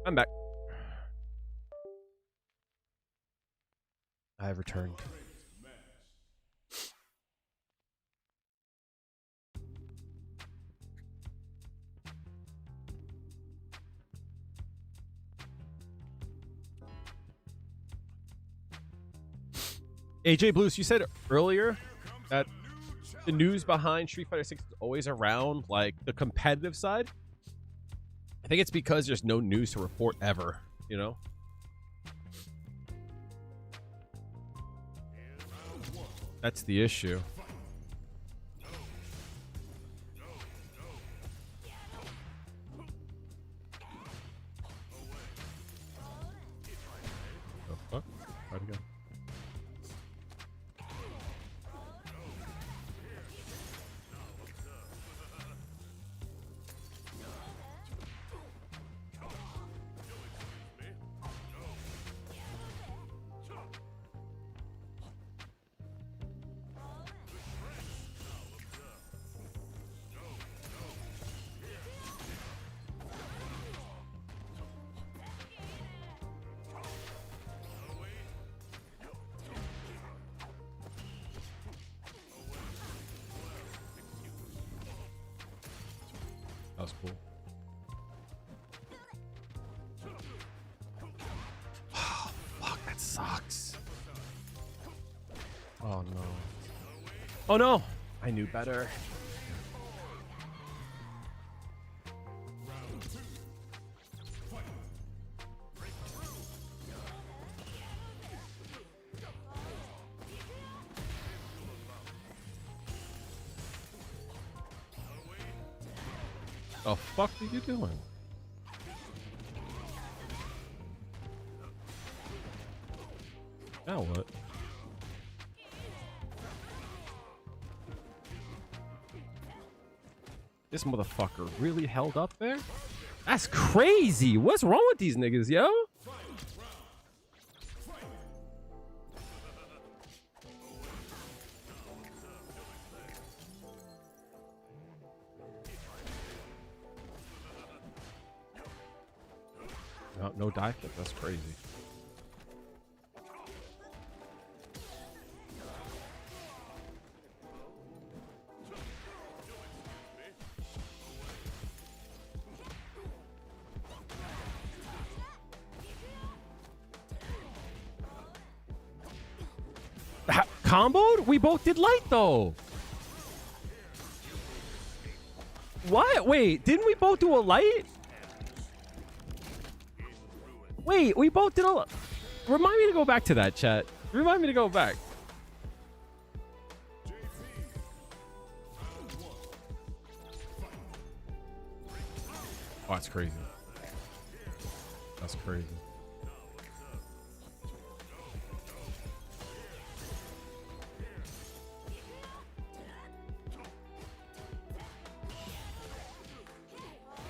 S1: I'm back. I have returned. AJ Blues, you said earlier that the news behind Street Fighter 6 is always around like the competitive side. I think it's because there's no news to report ever, you know? That's the issue. The fuck? How'd it go? That was cool. Oh, fuck, that sucks. Oh, no. Oh, no. I knew better. The fuck are you doing? Now what? This motherfucker really held up there? That's crazy. What's wrong with these niggas, yo? No dive kick. That's crazy. Comboed? We both did light though. What? Wait, didn't we both do a light? Wait, we both did a... Remind me to go back to that, chat. Remind me to go back. Oh, that's crazy. That's crazy.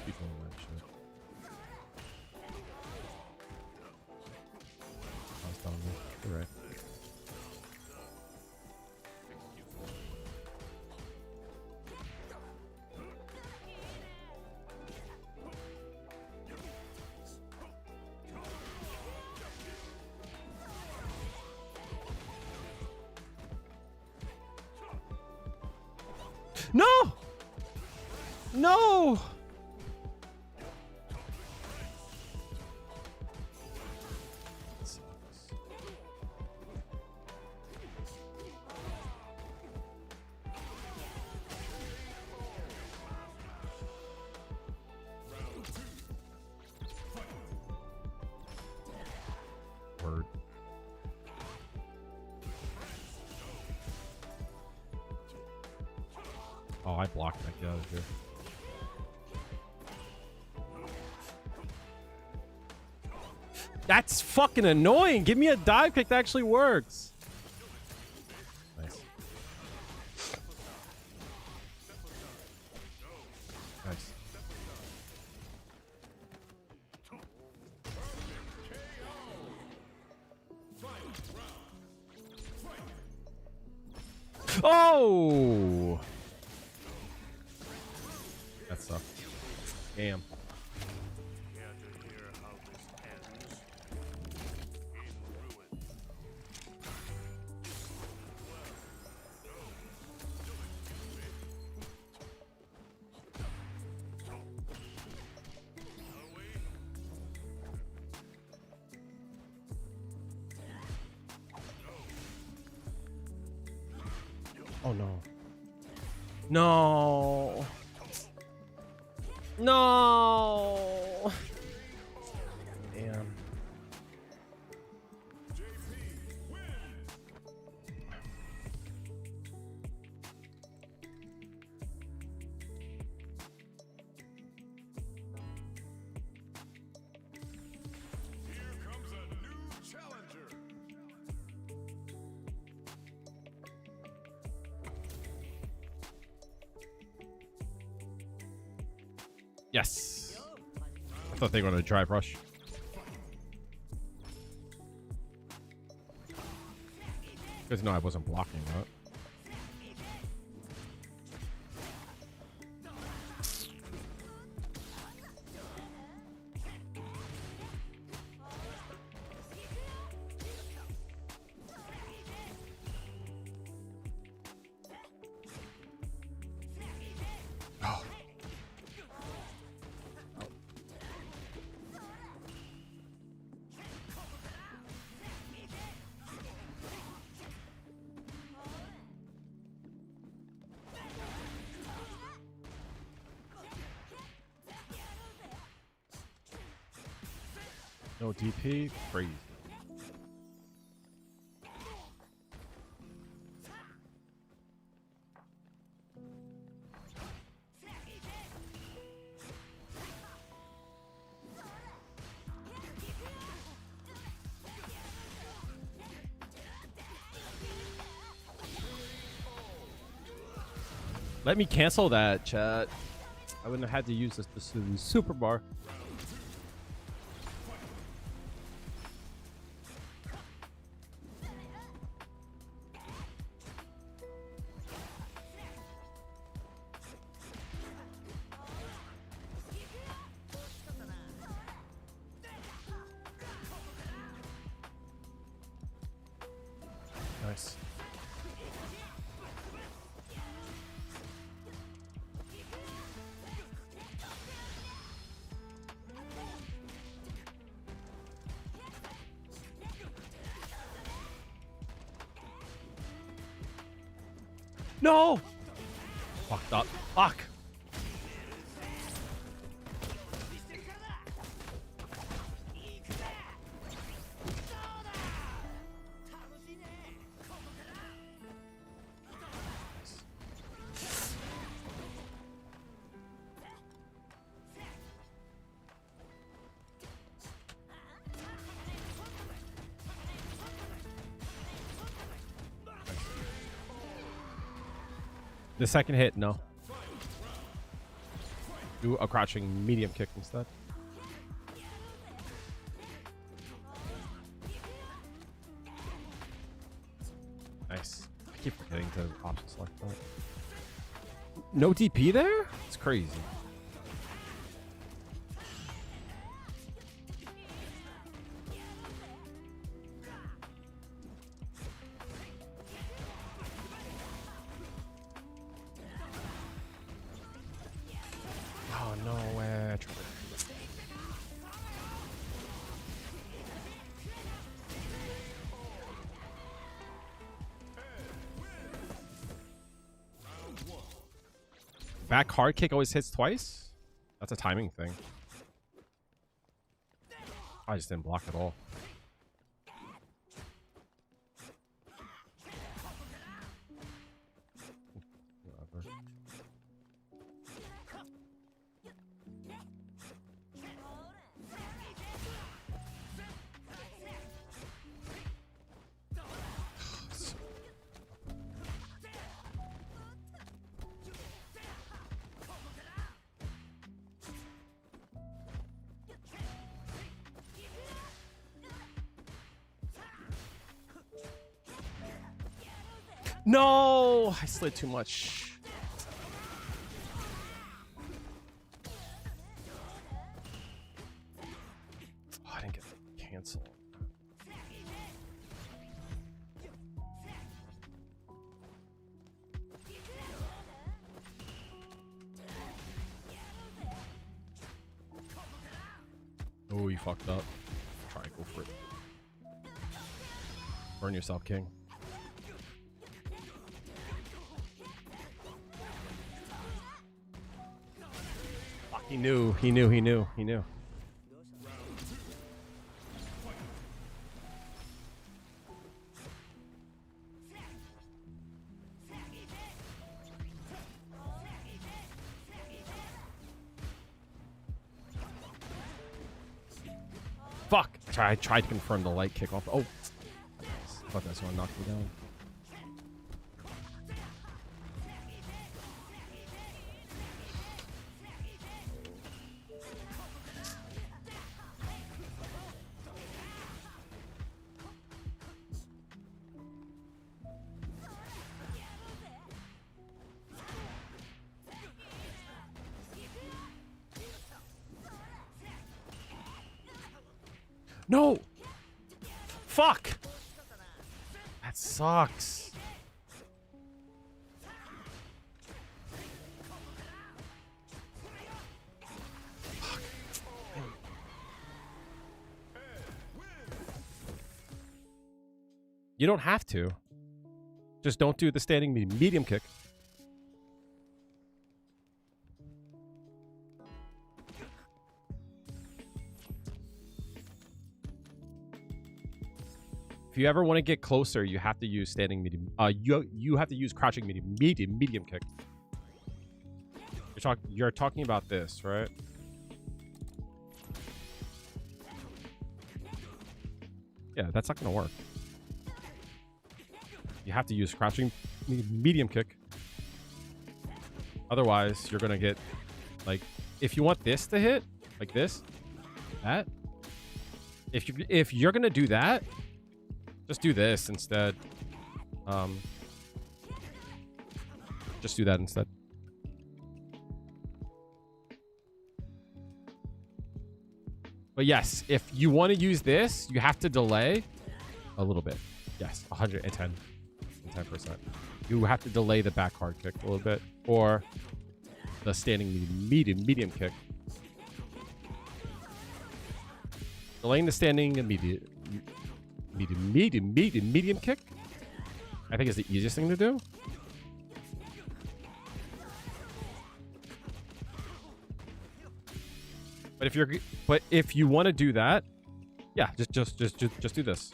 S1: Keep going, man, shit. I was telling you. You're right. No! No! Word. Oh, I blocked that guy out of here. That's fucking annoying. Give me a dive kick that actually works. Nice. Nice. Oh! That sucked. Damn. Oh no. No. No. Damn.
S2: Here comes a new challenger.
S1: Yes. I thought they were going to drive rush. Because no, I wasn't blocking that. No DP, crazy. Let me cancel that, chat. I wouldn't have had to use this super bar. Nice. No! Fucked up. Fuck! The second hit, no. Do a crouching medium kick instead. Nice. I keep forgetting to option select that. No DP there? It's crazy. Oh, no way. Back hard kick always hits twice? That's a timing thing. I just didn't block at all. Whatever. No, I slid too much. Oh, I didn't get the cancel. Oh, you fucked up. Try and go for it. Burn yourself, King. He knew. Fuck! I tried to confirm the light kick off. Oh, I thought that's one knocked me down. No! Fuck! That sucks. Fuck. You don't have to. Just don't do the standing medium kick. If you ever want to get closer, you have to use standing medium. You have to use crouching medium kick. You're talking about this, right? Yeah, that's not gonna work. You have to use crouching medium kick. Otherwise, you're gonna get like, if you want this to hit like this, that. If you're gonna do that, just do this instead. Just do that instead. But yes, if you want to use this, you have to delay a little bit. Yes, 110%. You have to delay the back hard kick a little bit, or the standing medium kick. Delaying the standing medium kick, I think is the easiest thing to do. But if you want to do that, yeah, just do this.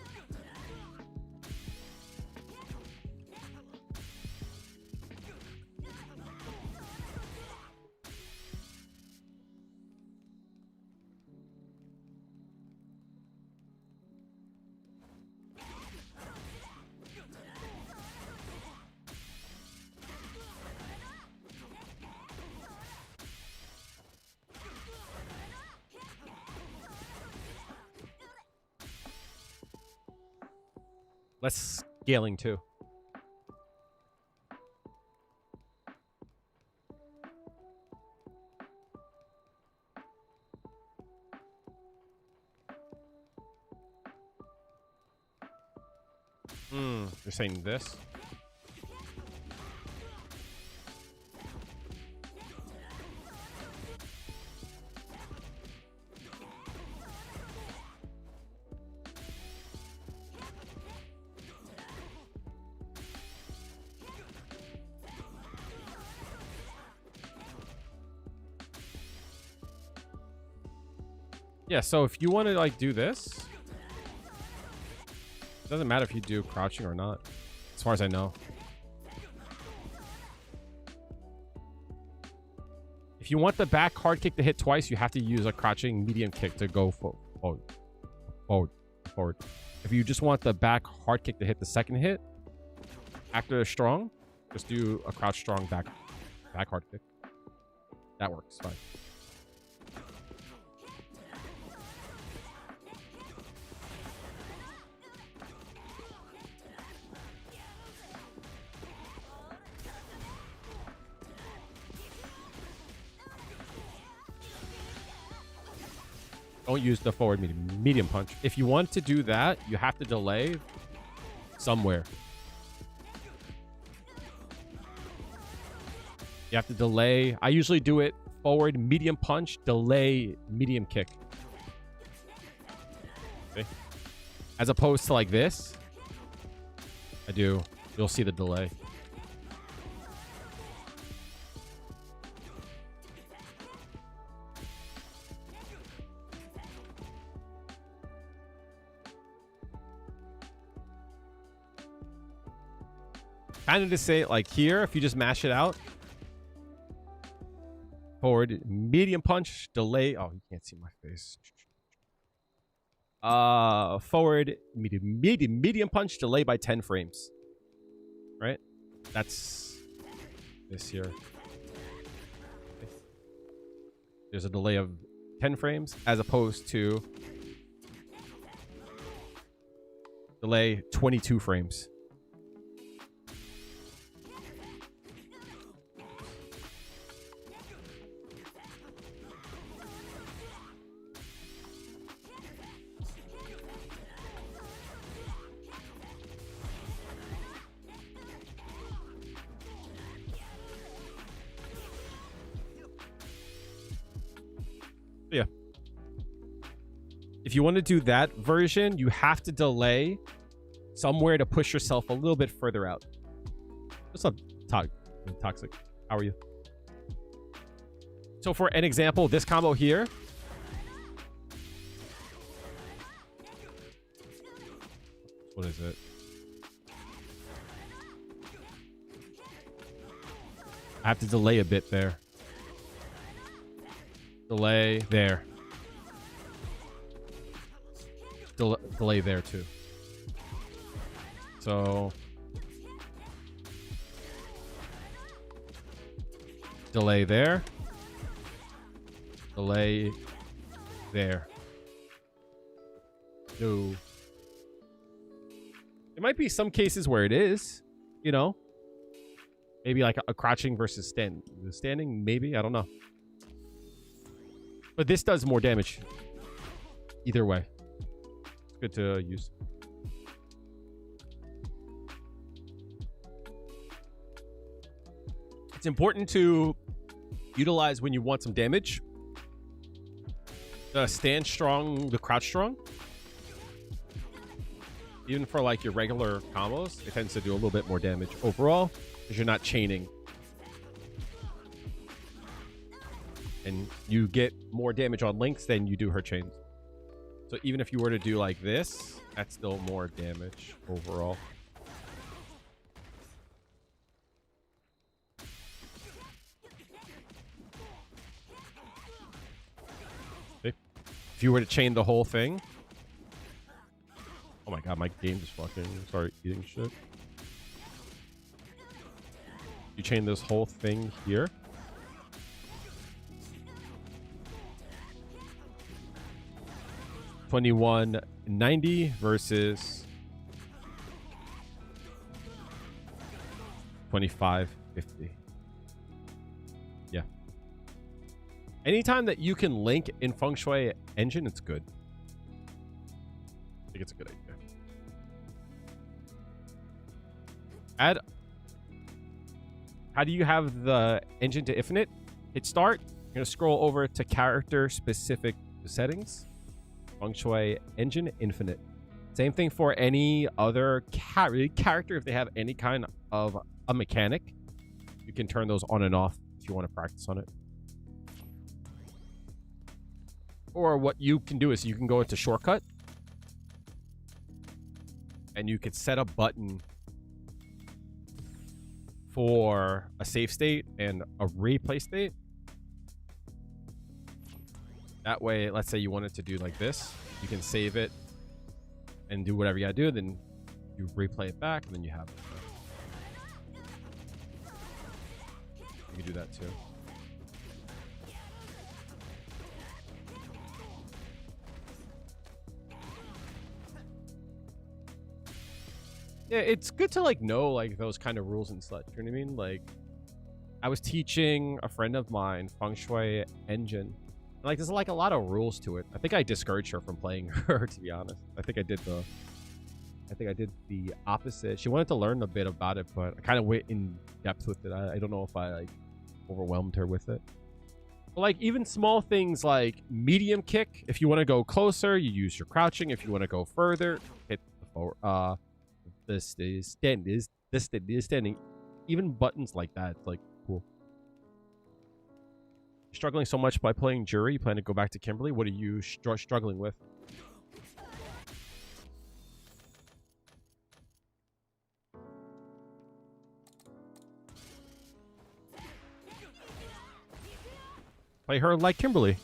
S1: Less scaling too. You're saying this? Yeah, so if you want to like do this, it doesn't matter if you do crouching or not, as far as I know. If you want the back hard kick to hit twice, you have to use a crouching medium kick to go forward. If you just want the back hard kick to hit the second hit after a strong, just do a crouch strong back hard kick. That works fine. Don't use the forward medium punch. If you want to do that, you have to delay somewhere. You have to delay. I usually do it forward medium punch, delay medium kick. Okay. As opposed to like this. You'll see the delay. Kind of to say like here, if you just mash it out. Forward, medium punch, delay. Oh, you can't see my face. Forward, medium punch, delay by 10 frames. Right? That's this here. There's a delay of 10 frames as opposed to delay 22 frames. Yeah. If you want to do that version, you have to delay somewhere to push yourself a little bit further out. What's up, Toxic? How are you? So for an example, this combo here. What is it? I have to delay a bit there. Delay there. Delay there too. So delay there. Delay there. No. There might be some cases where it is, you know. Maybe like a crouching versus standing, maybe, I don't know. But this does more damage. Either way. It's good to use. It's important to utilize when you want some damage. The stand strong, the crouch strong. Even for like your regular combos, it tends to do a little bit more damage overall because you're not chaining. And you get more damage on links than you do her chains. So even if you were to do like this, that's still more damage overall. Okay. If you were to chain the whole thing. Oh my god, my game just fucking started eating shit. You chain this whole thing here. $21.90 versus $25.50. Yeah. Anytime that you can link in Feng Shui Engine, it's good. I think it's a good idea. How do you have the engine to infinite? Hit start. You're going to scroll over to character specific settings. Feng Shui Engine Infinite. Same thing for any other character. If they have any kind of a mechanic, you can turn those on and off if you want to practice on it. Or what you can do is you can go into shortcut and you could set a button for a save state and a replay state. That way, let's say you wanted to do like this, you can save it and do whatever you gotta do, then you replay it back and then you have it. You can do that too. Yeah, it's good to like know like those kind of rules and such. You know what I mean? Like, I was teaching a friend of mine Feng Shui Engine. Like, there's like a lot of rules to it. I think I discouraged her from playing her, to be honest. I think I did the opposite. She wanted to learn a bit about it, but I kind of went in depth with it. I don't know if I like overwhelmed her with it. But like even small things like medium kick. If you want to go closer, you use your crouching. If you want to go further, hit the forward. This is standing. Even buttons like that, it's like cool. Struggling so much by playing Juri, you plan to go back to Kimberly? What are you struggling with? Play her like Kimberly.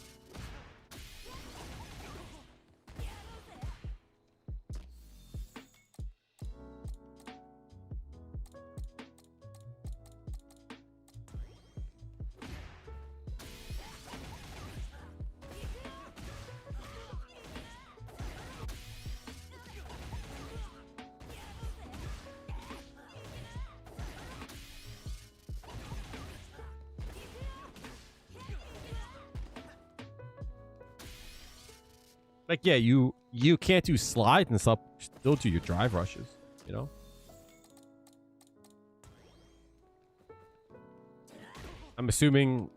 S1: Like, yeah, you can't do slides and stuff. Still do your drive rushes, you know? I'm assuming,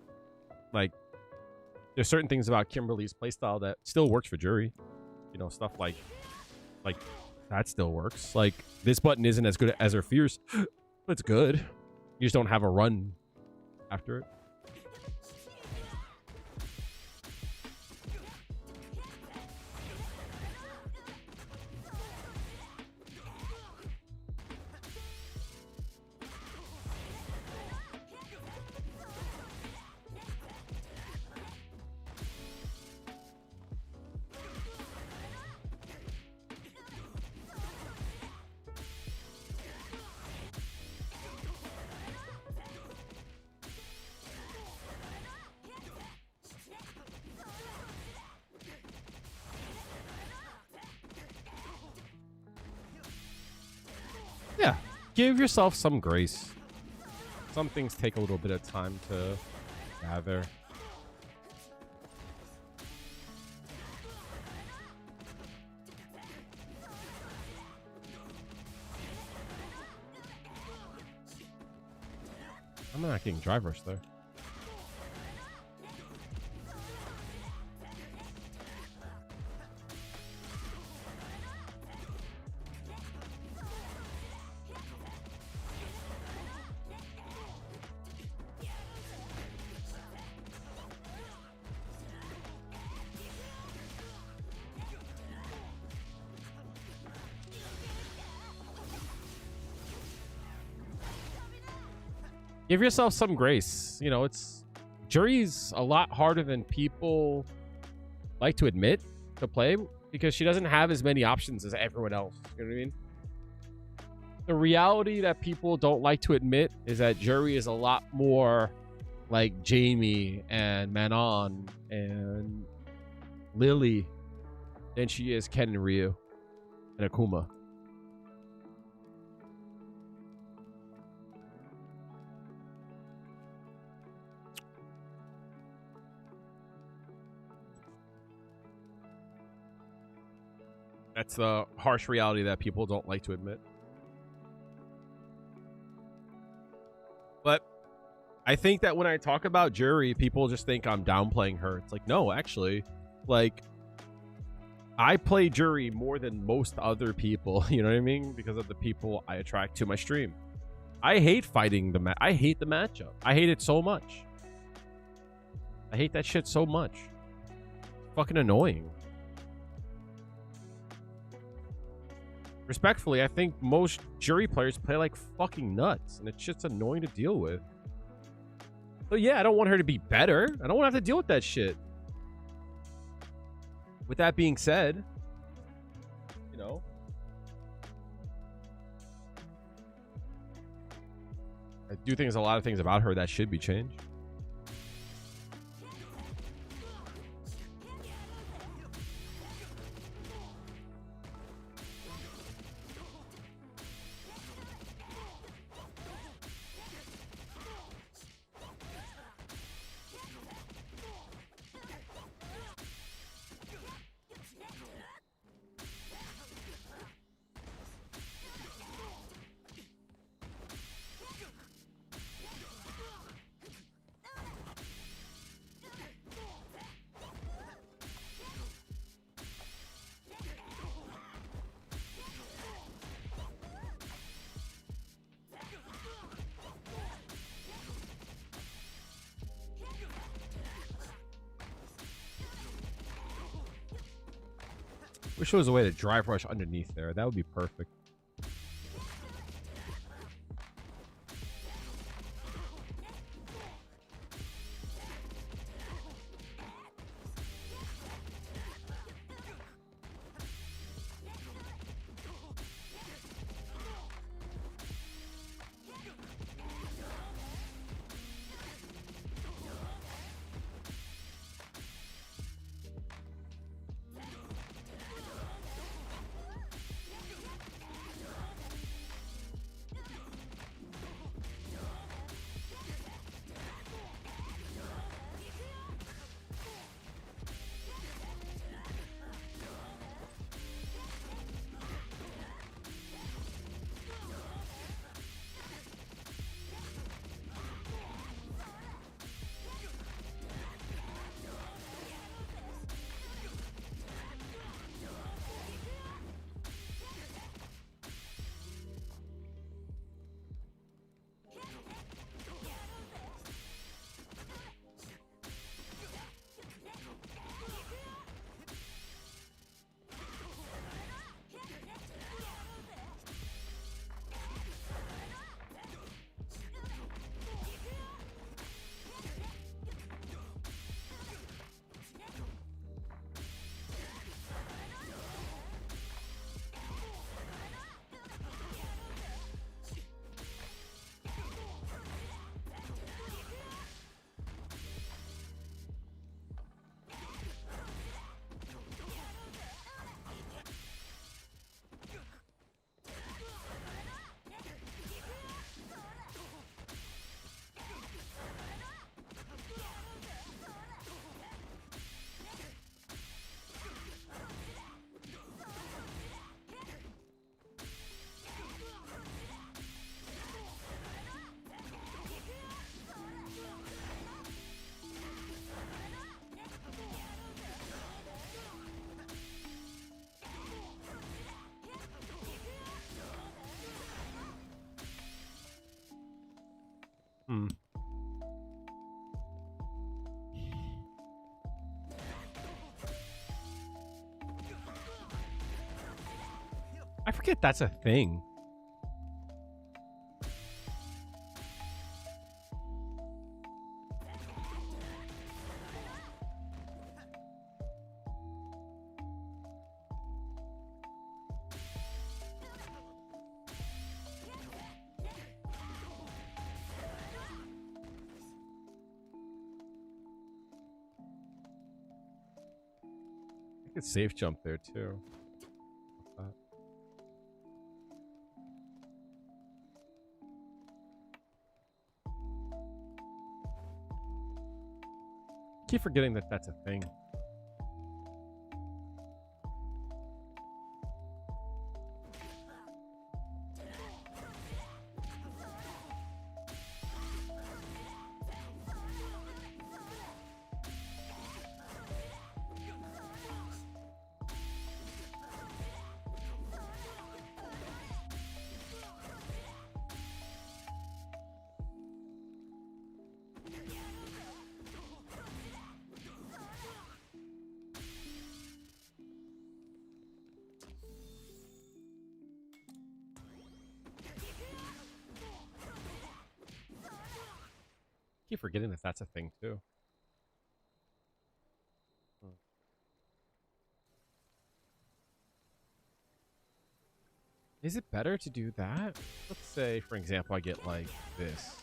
S1: like, there's certain things about Kimberly's playstyle that still works for Juri. You know, stuff like that still works. Like, this button isn't as good as her fierce, but it's good. You just don't have a run after it. Yeah, give yourself some grace. Some things take a little bit of time to gather. I'm not getting drive rush there. Give yourself some grace. You know, Juri's a lot harder than people like to admit to play because she doesn't have as many options as everyone else. You know what I mean? The reality that people don't like to admit is that Juri is a lot more like Jamie and Manon and Lily than she is Ken and Ryu and Akuma. That's the harsh reality that people don't like to admit. But I think that when I talk about Juri, people just think I'm downplaying her. It's like, no, actually, like, I play Juri more than most other people, you know what I mean? Because of the people I attract to my stream. I hate fighting I hate the matchup. I hate it so much. I hate that shit so much. It's fucking annoying. Respectfully, I think most Juri players play like fucking nuts, and it's just annoying to deal with. So yeah, I don't want her to be better. I don't want to have to deal with that shit. With that being said, you know, I do think there's a lot of things about her that should be changed. Wish there was a way to drive rush underneath there. That would be perfect. forget that's a thing. I could safe jump there too. Keep forgetting that that's a thing. Keep forgetting that that's a thing too. Is it better to do that? Let's say, for example, I get like this.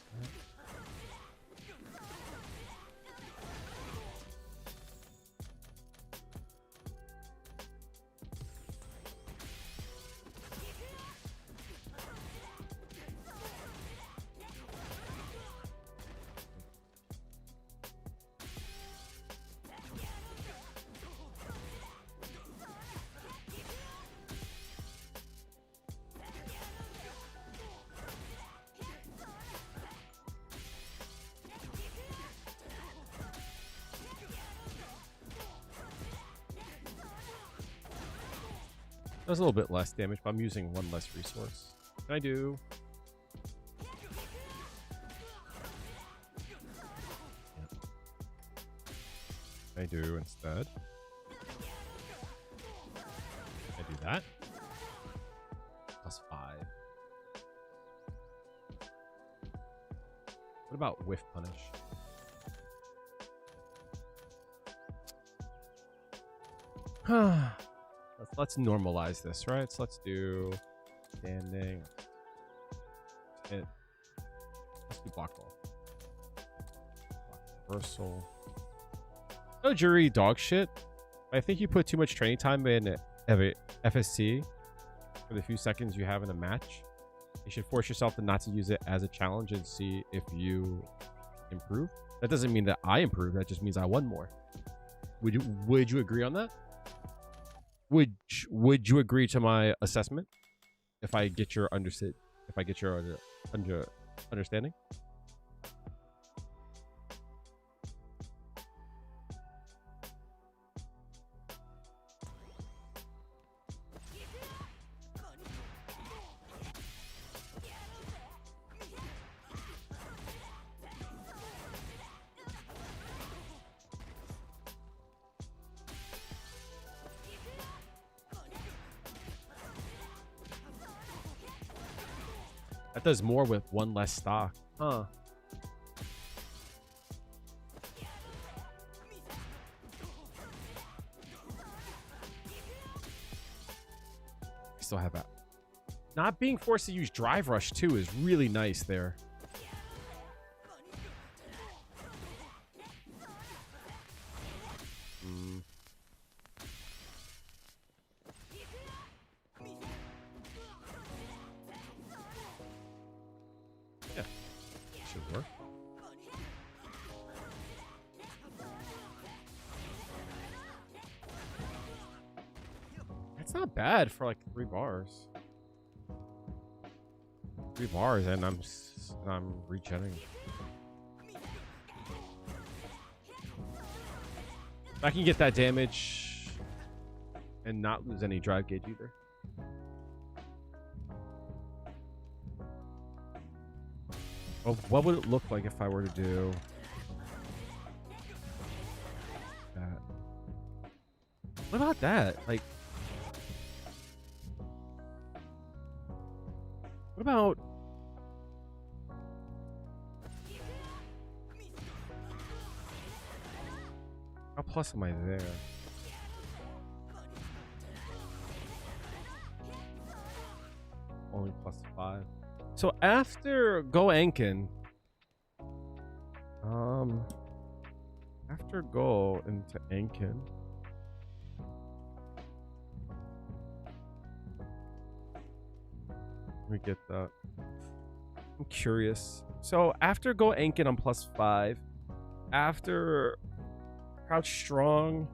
S1: Does a little bit less damage, but I'm using one less resource. Can I do? Yep. I do instead. I do that. +5. What about whiff punish? Let's normalize this, right? So let's do standing. Let's do block roll. Block reversal. No Juri dog shit. I think you put too much training time in FSC for the few seconds you have in a match. You should force yourself to not to use it as a challenge and see if you improve. That doesn't mean that I improve. That just means I won more. Would you agree on that? Would you agree to my assessment if I get your understanding? That does more with one less stock. Huh. I still have that. Not being forced to use Drive Rush too is really nice there. Yeah, should work. That's not bad for like 3 bars. 3 bars and I'm regenerating. If I can get that damage and not lose any drive gauge either. Well, what would it look like if I were to do that? What about that? Like, about... How plus am I there? Only +5. So after Go Enkin, after Go into Enkin, let me get that. I'm curious. So after Go Enkin, I'm +5. After Crouch Strong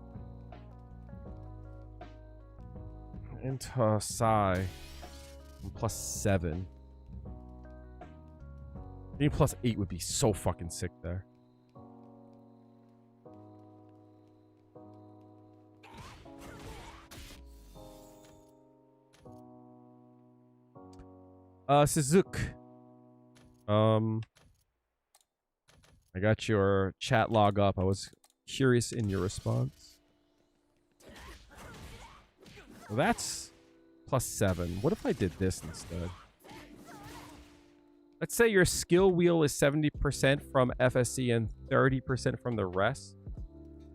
S1: into Psy, I'm +7. Being +8 would be so fucking sick there. Suzuki. I got your chat log up. I was curious in your response. Well, that's +7. What if I did this instead? Let's say your skill wheel is 70% from FSC and 30% from the rest.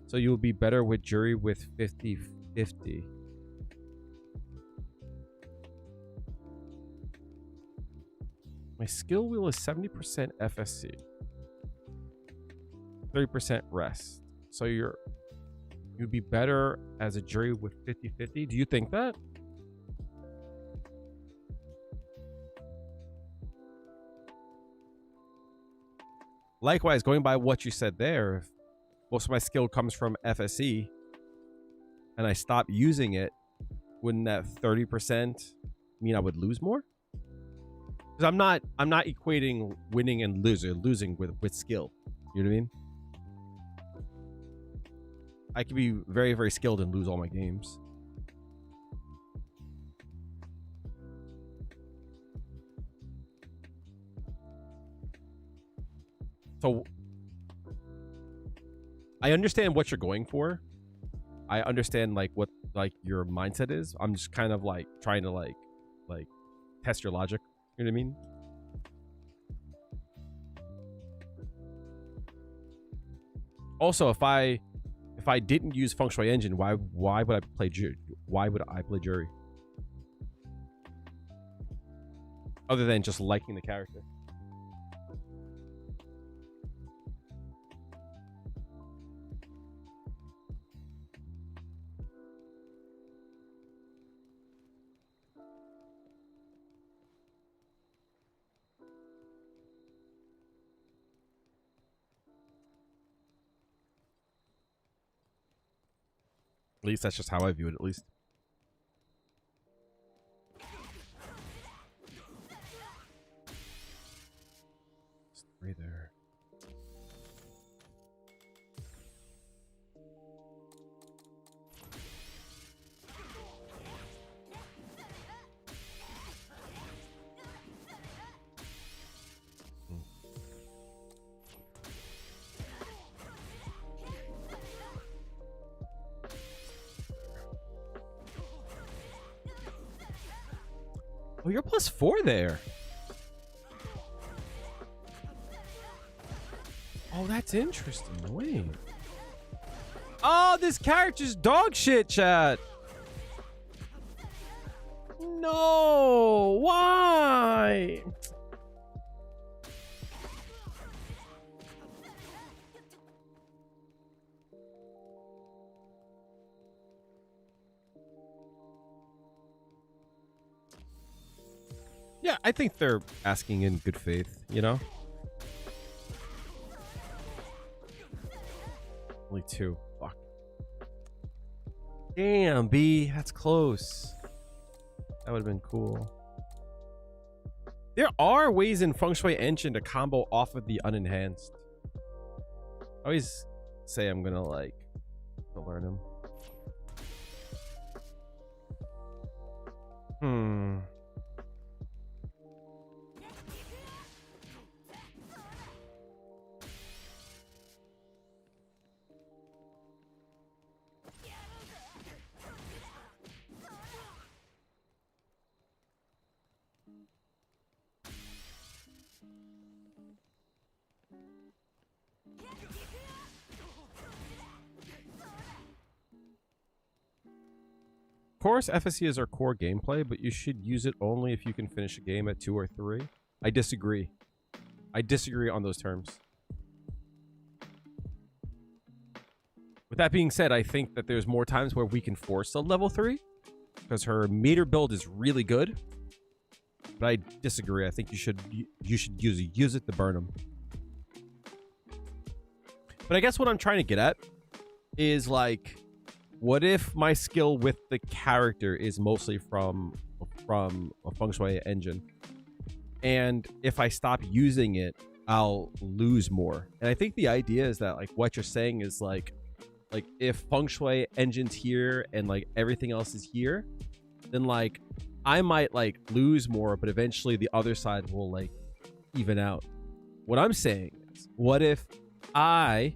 S1: So you'll be better with Juri with 50-50. My skill wheel is 70% FSC. 30% rest. So you'd be better as a Juri with 50-50. Do you think that? Likewise, going by what you said there, if most of my skill comes from FSE and I stop using it, wouldn't that 30% mean I would lose more? Because I'm not equating winning and losing with skill. You know what I mean? I could be very, very skilled and lose all my games. So I understand what you're going for. I understand like what like your mindset is. I'm just kind of like trying to like test your logic. You know what I mean? Also, if I didn't use Feng Shui Engine, why would I play Juri? Why would I play Juri? Other than just liking the character. At least that's just how I view it, at least. Stay there. Oh, you're +4 there. Oh, that's interesting. Wait. Oh, this character's dog shit, chat. No. Why? Yeah, I think they're asking in good faith, you know? Only 2. Fuck. Damn, B. That's close. That would have been cool. There are ways in Feng Shui Engine to combo off of the unenhanced. I always say I'm gonna, like, to learn them. course, FSC is our core gameplay, but you should use it only if you can finish a game at 2 or 3. I disagree. I disagree on those terms. With that being said, I think that there's more times where we can force a level 3 because her meter build is really good. But I disagree. I think you should use it to burn them. But I guess what I'm trying to get at is like, what if my skill with the character is mostly from a feng shui engine, and if I stop using it, I'll lose more. And I think the idea is that like what you're saying is like if feng shui engine's here and like everything else is here, then like I might like lose more, but eventually the other side will like even out. What I'm saying is, what if I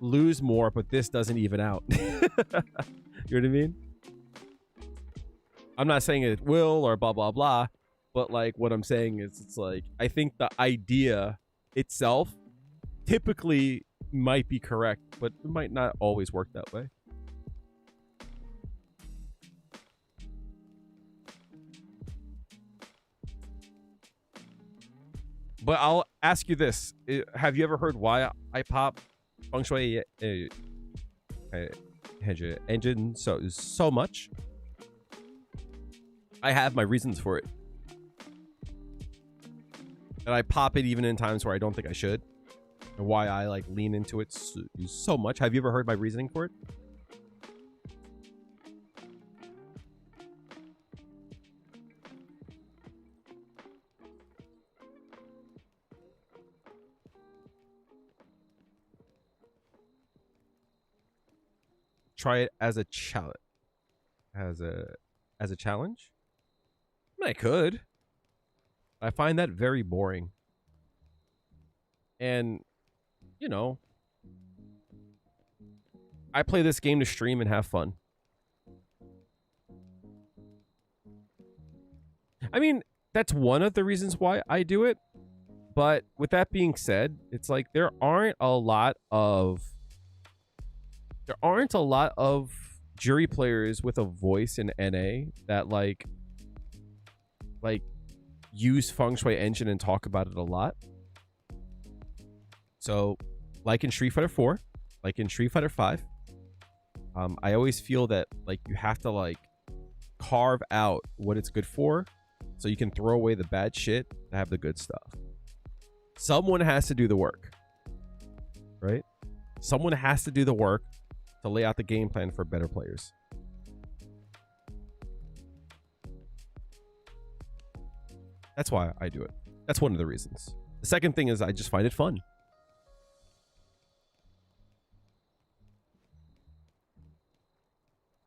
S1: lose more, but this doesn't even out? You know what I mean? I'm not saying it will or blah, blah, blah. But like what I'm saying is it's like, I think the idea itself typically might be correct, but it might not always work that way. But I'll ask you this. Have you ever heard why I pop feng shui engine so much? I have my reasons for it. And I pop it even in times where I don't think I should. And why I like lean into it so much. Have you ever heard my reasoning for it? Try it as a challenge. As a challenge? I mean, I could. I find that very boring. And, you know, I play this game to stream and have fun. I mean, that's one of the reasons why I do it. But with that being said, it's like there aren't a lot of Juri players with a voice in NA that like use feng shui engine and talk about it a lot. So like in Street Fighter 4, like in Street Fighter 5, I always feel that like you have to like carve out what it's good for so you can throw away the bad shit to have the good stuff. Someone has to do the work, right? Someone has to do the work to lay out the game plan for better players. That's why I do it. That's one of the reasons. The second thing is I just find it fun.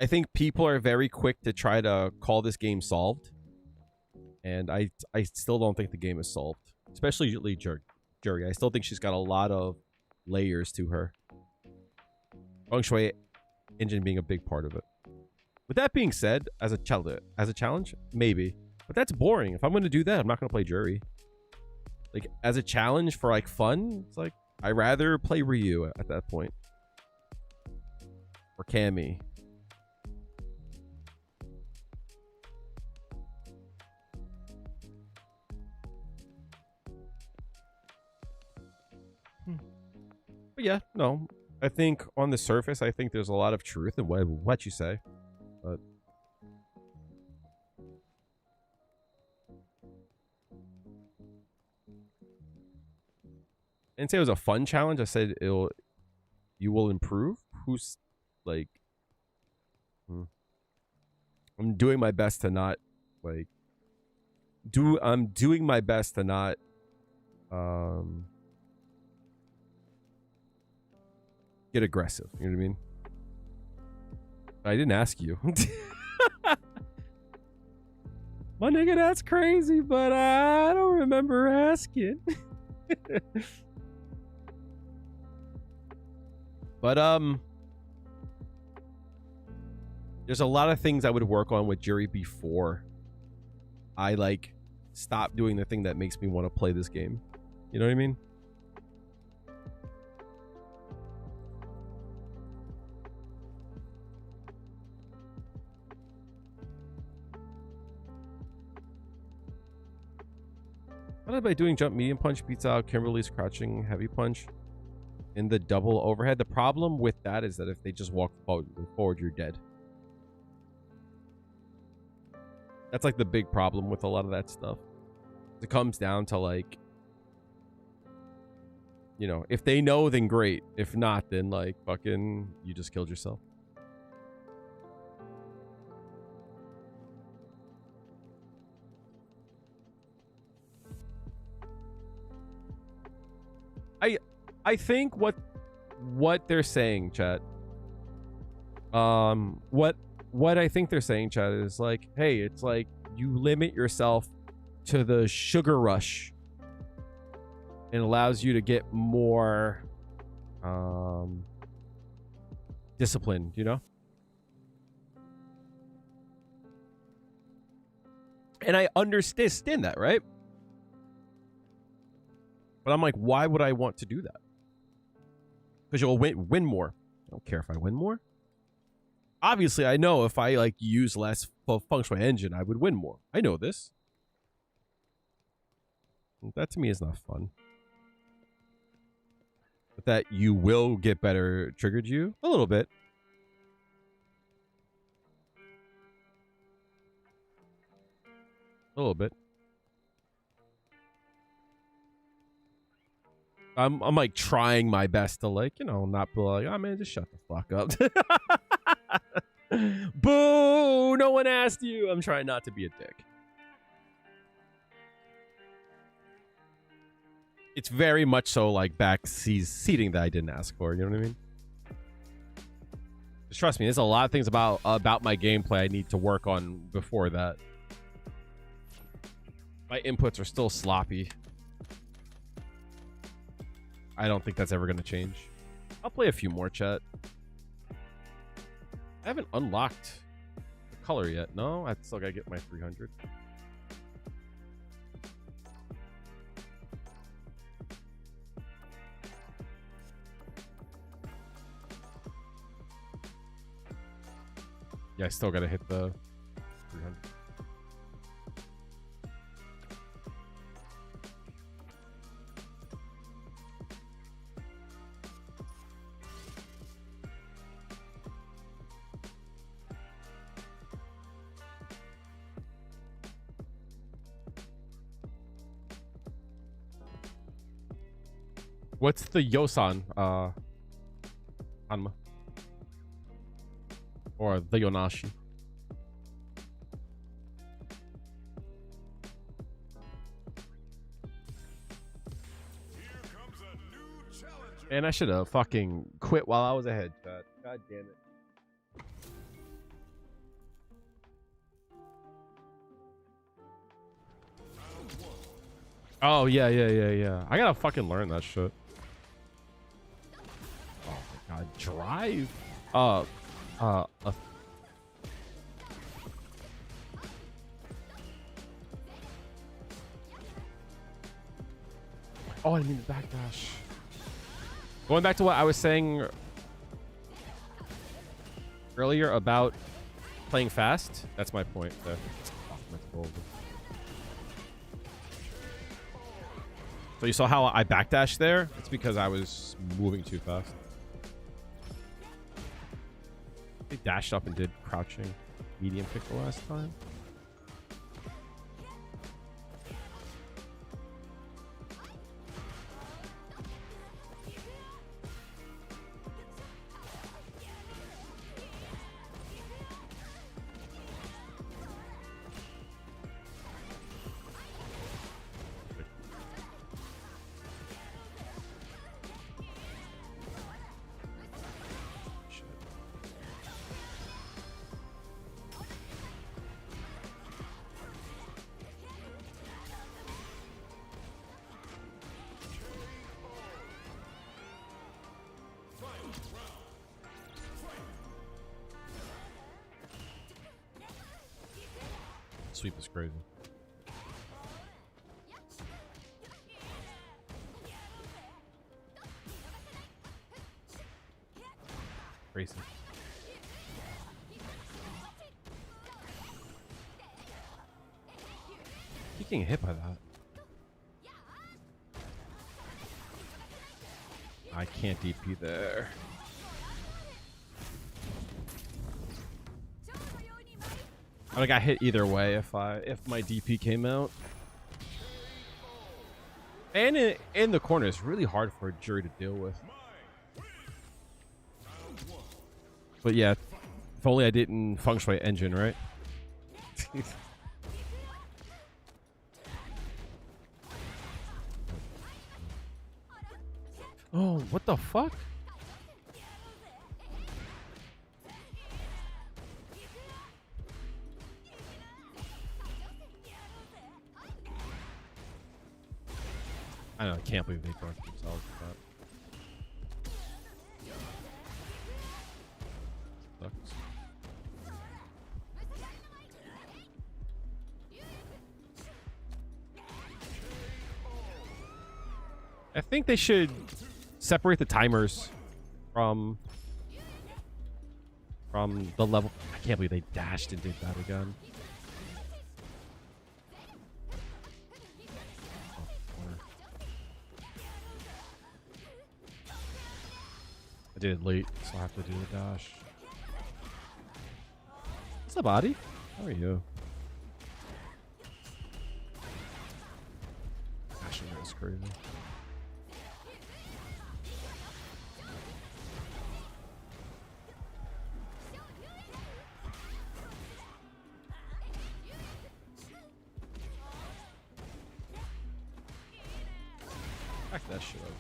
S1: I think people are very quick to try to call this game solved. And I still don't think the game is solved. Especially Juri. I still think she's got a lot of layers to her. Feng Shui engine being a big part of it. With that being said, as a challenge, maybe. But that's boring. If I'm going to do that, I'm not going to play Juri. Like, as a challenge for, like, fun, it's like, I'd rather play Ryu at that point. Or Cammy. But yeah, no. I think on the surface, I think there's a lot of truth in what you say. But I didn't say it was a fun challenge. I said you will improve. Who's like, I'm doing my best to not like I'm doing my best to not get aggressive. You know what I mean? I didn't ask you. My nigga, that's crazy, but I don't remember asking. But there's a lot of things I would work on with Juri before I like stop doing the thing that makes me want to play this game. You know what I mean? What about doing jump medium punch beats out Kimberly's crouching heavy punch in the double overhead? The problem with that is that if they just walk forward, you're dead. That's like the big problem with a lot of that stuff. It comes down to like, you know, if they know, then great. If not, then like fucking you just killed yourself. I think what they're saying, chat. What I think they're saying, chat, is like, hey, it's like you limit yourself to the sugar rush and allows you to get more disciplined, you know? And I understand that, right? But I'm like, why would I want to do that? Because you'll win more. I don't care if I win more. Obviously, I know if I like use less feng shui engine, I would win more. I know this. That to me is not fun. But that you will get better triggered you a little bit. A little bit. I'm like trying my best to like, you know, not be like, oh man, just shut the fuck up. Boo! No one asked you. I'm trying not to be a dick. It's very much so like back seating that I didn't ask for. You know what I mean? Just trust me, there's a lot of things about my gameplay I need to work on before that. My inputs are still sloppy. I don't think that's ever going to change. I'll play a few more, chat. I haven't unlocked the color yet. No, I still got to get my 300. Yeah, I still got to hit the 300. What's the Yosan, Hanma? Or the Yonashi?
S2: Here comes a new challenger.
S1: And I should have fucking quit while I was ahead, chat. God damn it. Oh, yeah. I gotta fucking learn that shit. Oh my god, drive. Oh, I didn't mean to backdash. Going back to what I was saying earlier about playing fast. That's my point there. So you saw how I backdashed there? It's because I was moving too fast. I dashed up and did crouching medium kick the last time. Sweep is crazy. Crazy. You getting hit by that? I can't DP there. I would have got hit either way if my DP came out. And in the corner, it's really hard for a Juri to deal with. But yeah, if only I didn't feng shui engine, right? Oh, what the fuck? I don't know, I can't believe they broke themselves with that. Sucks. I think they should separate the timers from the level. I can't believe they dashed and did that again. I did it late, so I have to do the dash. What's up, Adi? How are you? Dashing is crazy. Back that shit up, man.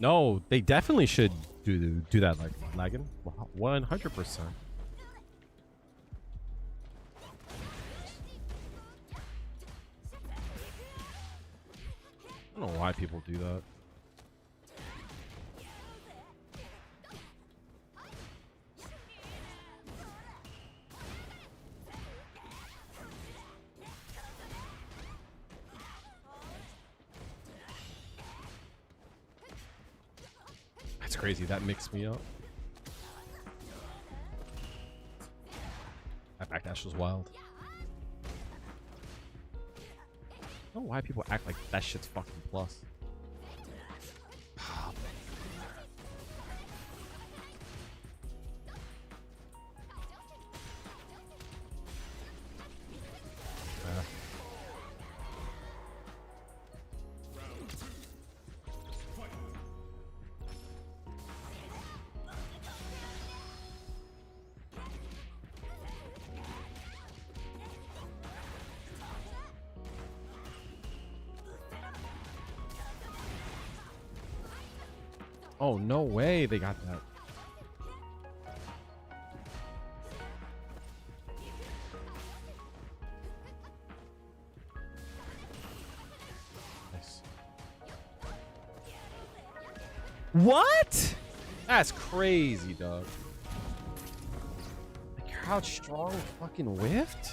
S1: No, they definitely should do that, like lagging 100%. I don't know why people do that. That's crazy. That mixed me up. That backdash was wild. I don't know why people act like that shit's fucking plus. Oh, no way they got that. Nice. What? That's crazy, dog. The crouch strong fucking whiffed?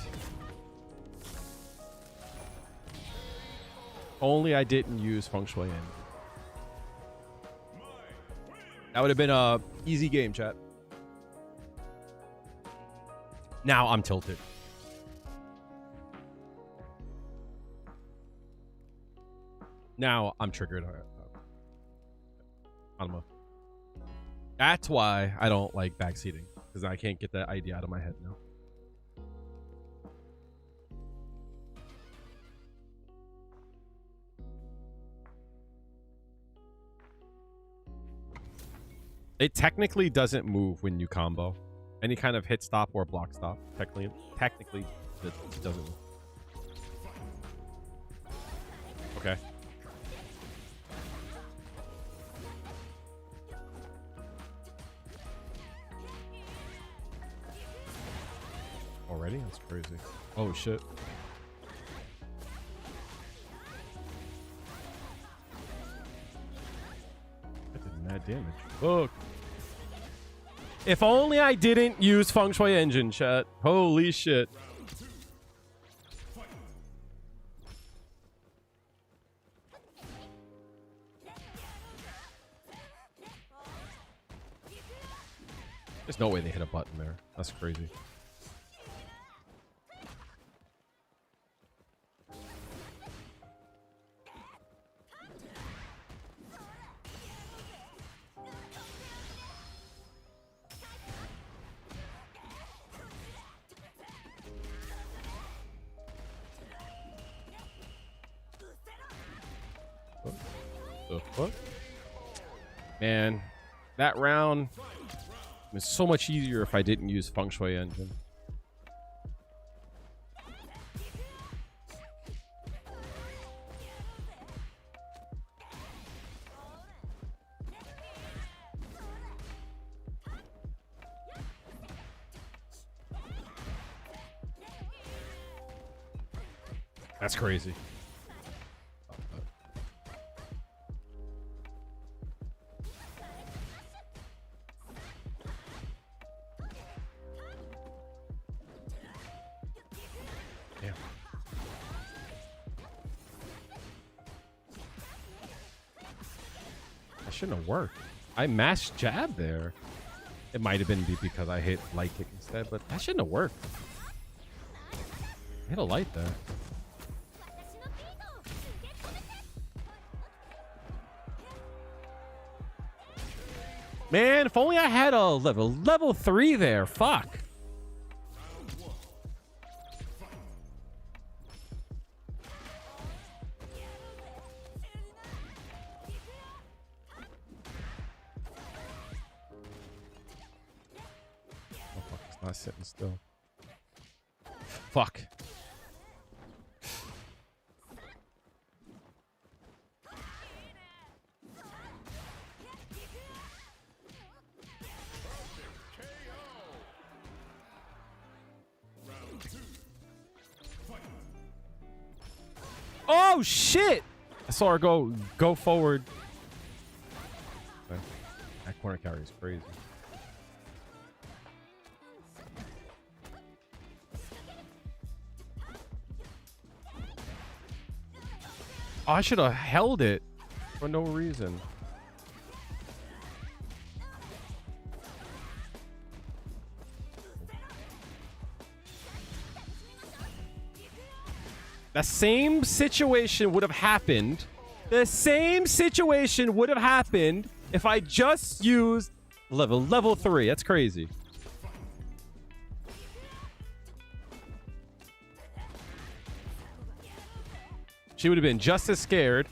S1: Only I didn't use feng shui in. That would have been a easy game, chat. Now I'm tilted. Now I'm triggered. I don't know. That's why I don't like backseating, because I can't get that idea out of my head now. It technically doesn't move when you combo. Any kind of hit stop or block stop. Technically it doesn't move. Okay. Already? That's crazy. Oh shit. That did mad damage. Look. If only I didn't use feng shui engine, chat. Holy shit. There's no way they hit a button there. That's crazy. The fuck? Man, that round was so much easier if I didn't use Feng Shui Engine. That's crazy. Damn. That shouldn't have worked. I mashed jab there. It might have been because I hit light kick instead, but that shouldn't have worked. I hit a light there. Man, if only I had a level 3 there. Fuck. Oh, fuck, it's not sitting still. Fuck. Oh shit! I saw her go forward. That corner carry is crazy. Oh, I should have held it for no reason. The same situation would have happened. The same situation would have happened if I just used level 3. That's crazy. She would have been just as scared.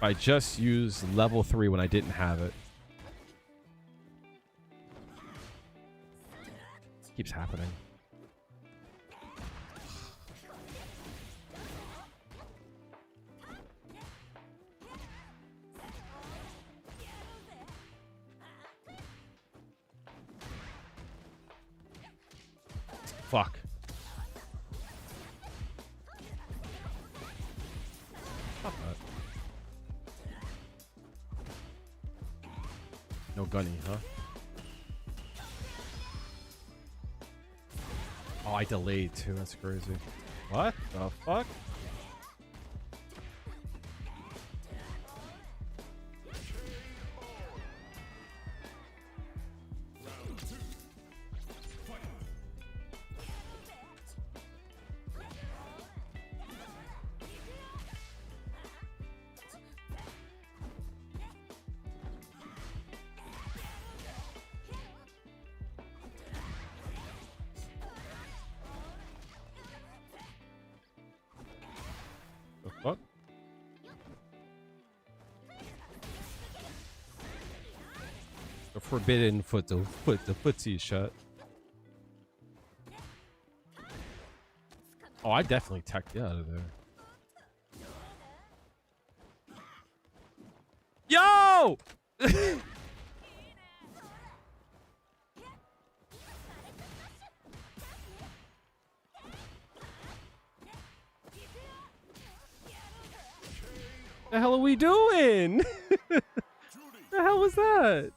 S1: I just used level 3 when I didn't have it. Keeps happening. Fuck. Stop that. No gunny, huh? Oh, I delayed too. That's crazy. What the fuck? The fuck? The forbidden footsie shut. Oh, I definitely teched you out of there. Yo! The hell are we doing? The hell was that?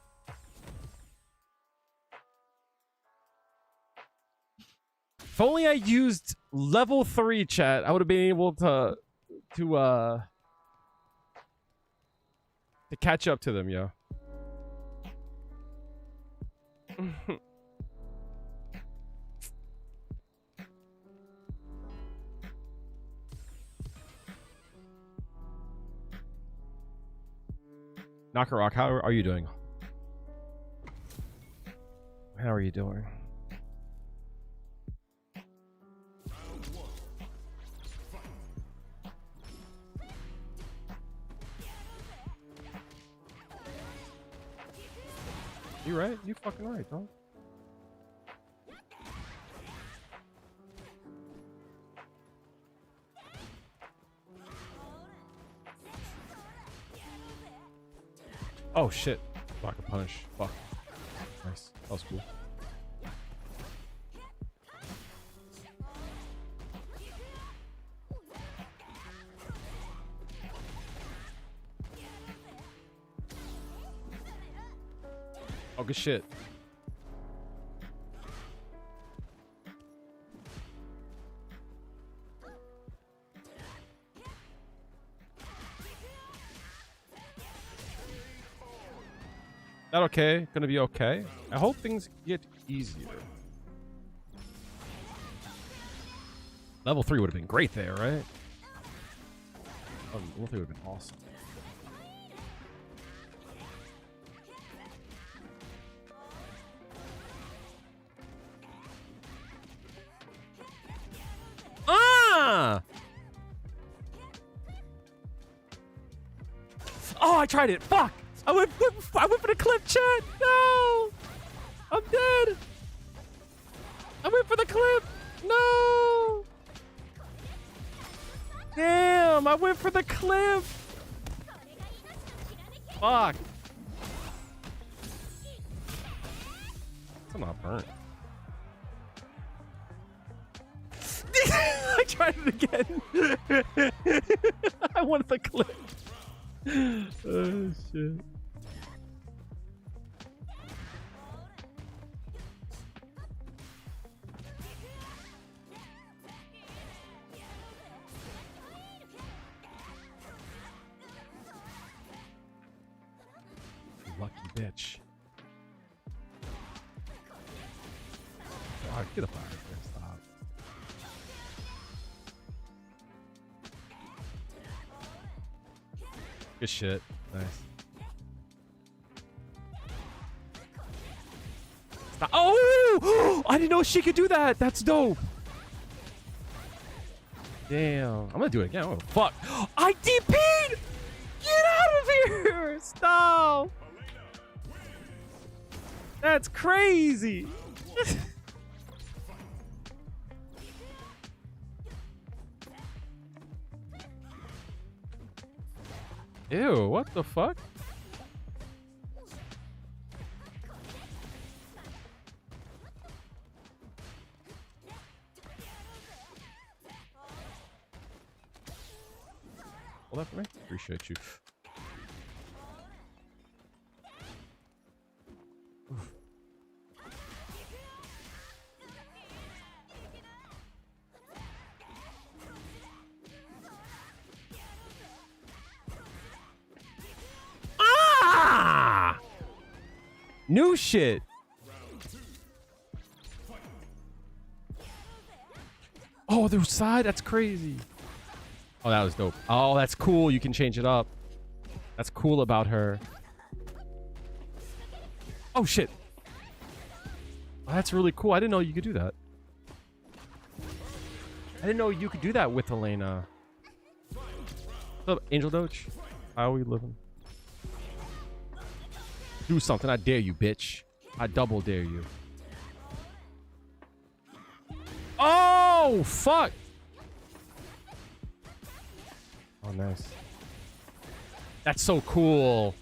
S1: If only I used level 3 chat, I would have been able to catch up to them, yo. Knockerrock, how are you doing? How are you doing? You right? You fucking right, dog. Oh shit. Block a punish. Fuck. Nice. That was cool. Oh, good shit. That okay? Gonna be okay? I hope things get easier. Level 3 would have been great there, right? Oh, level 3 would have been awesome. Ah! Oh, I tried it. Fuck! I went for the clip, chat. No! I'm dead. I went for the clip. No! Damn, I went for the clip. Fuck. I'm not burnt. I tried it again. I wanted the clip. Oh, shit. Lucky bitch. Oh, get up out of here. Stop. Good shit. Nice. Stop. Oh! I didn't know she could do that. That's dope. Damn. I'm gonna do it again. Oh, fuck. I DP'd! Get out of here! Stop! That's crazy! Ew, what the fuck? Hold that for me. Appreciate you. Ah! New shit. Oh, the side? That's crazy. Oh, that was dope. Oh, that's cool. You can change it up. That's cool about her. Oh, shit. Oh, that's really cool. I didn't know you could do that. I didn't know you could do that with Elena. What's up, Angel Doge? How are we living? Do something. I dare you, bitch. I double dare you. Oh, fuck. Oh, nice. That's so cool.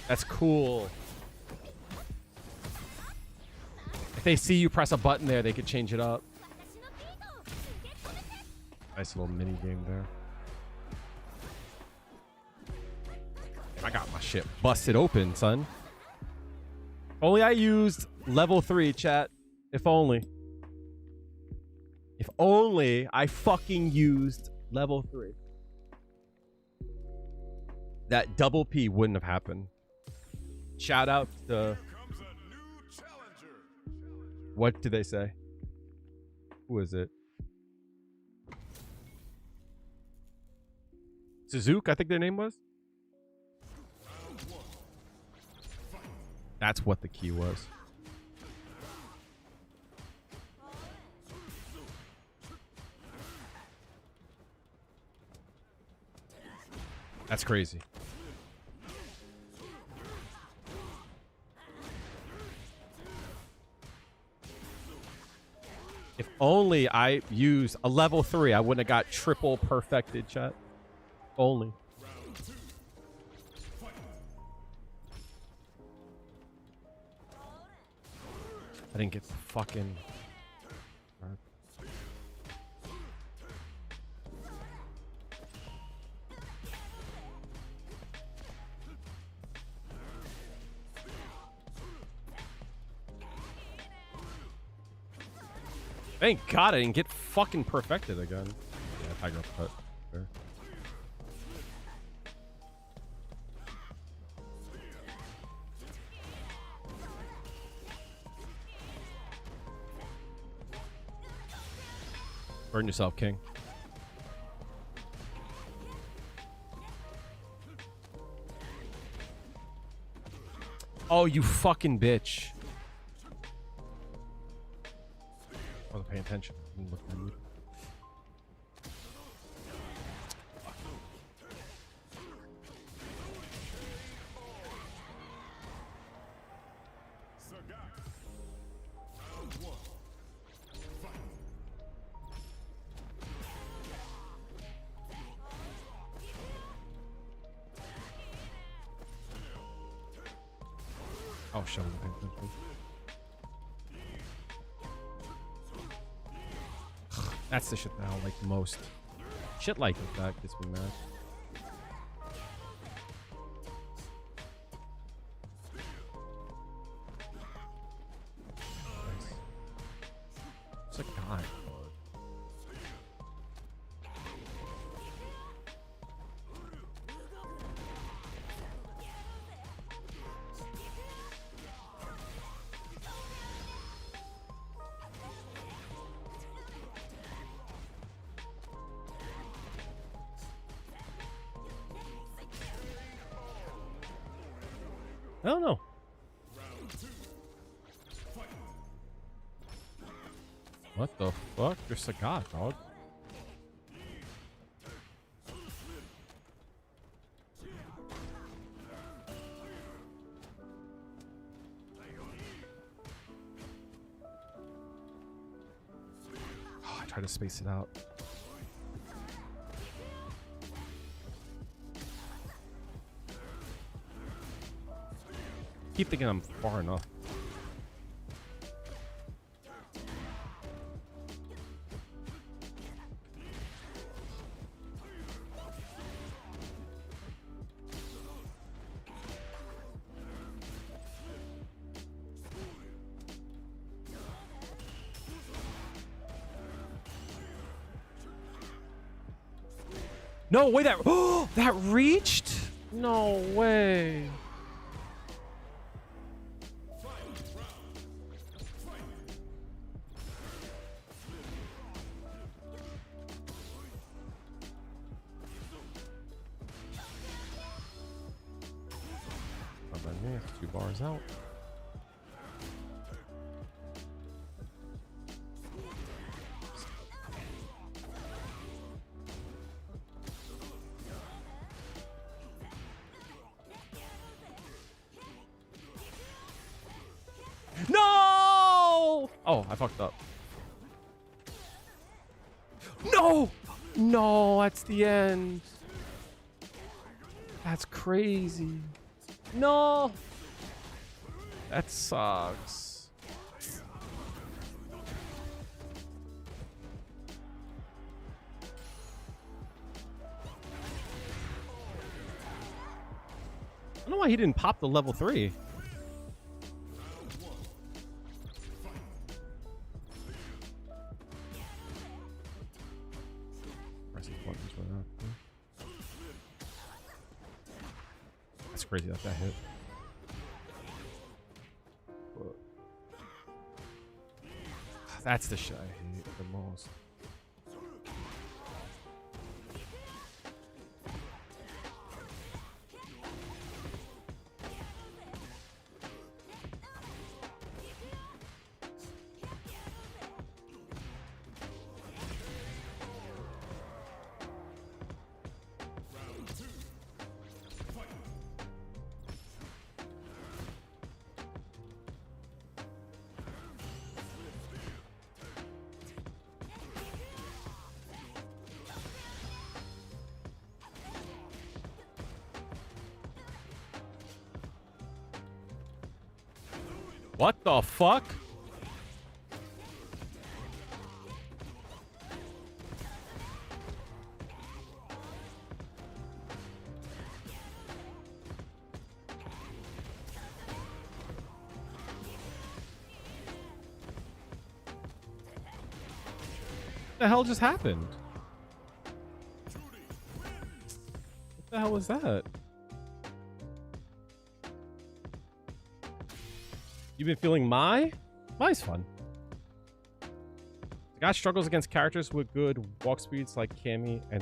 S1: That's cool. If they see you press a button there, they could change it up. Nice little mini game there. I got my shit busted open, son. Only I used level 3, chat. If only. If only I fucking used level 3. That double P wouldn't have happened. Shout out to... What did they say? Who is it? Suzuki, I think their name was. That's what the key was. That's crazy. If only I used a level 3, I wouldn't have got triple perfected, chat. Only. I didn't get the fucking... Thank God I didn't get fucking perfected again. Yeah, tiger cut. Sure. Burn yourself, King. Oh, you fucking bitch. I wasn't paying attention. I didn't look at me. Oh, shit. I'm paying attention. That's the shit that I don't like the most. Shit like that gets me mad. Nice. It's a guy. I don't know. What the fuck? You're Sagat, dog. Oh, I try to space it out. Keep thinking I'm far enough. No way, that that reached? No way. Yeah, 2 bars out. No! Oh, I fucked up. No! No, that's the end. That's crazy. No! That sucks. I don't know why he didn't pop the level 3. That's crazy that that hit. That's the shit I hate the most. What the fuck? What the hell just happened? What the hell was that? You've been feeling Mai's fun. The guy struggles against characters with good walk speeds like Cammy and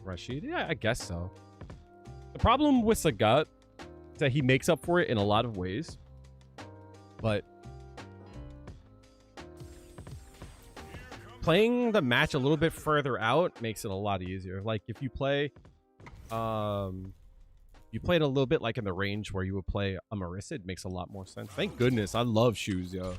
S1: Rashid. Yeah, I guess so. The problem with Sagat is that he makes up for it in a lot of ways, but playing the match a little bit further out makes it a lot easier. Like if you play, you played a little bit like in the range where you would play a Marissa, it makes a lot more sense. Thank goodness, I love shoes, yo.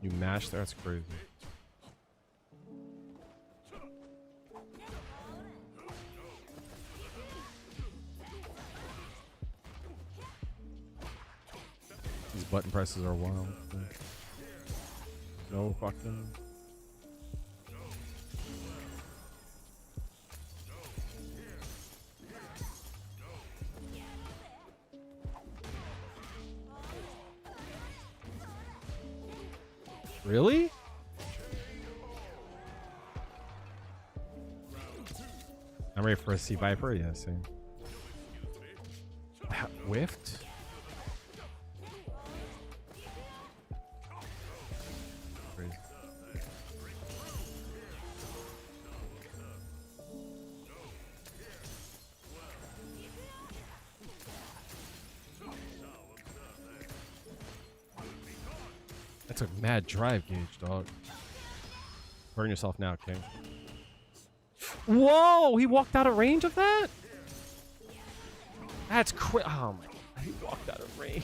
S1: You mashed there, that's crazy. These button presses are wild. No fucking. Really? I'm ready for a Sea Viper. Yeah, same. That whiffed. Crazy. That's a mad drive gauge, dog. Burn yourself now, King. Whoa! He walked out of range of that? That's crazy. Oh my god. He walked out of range.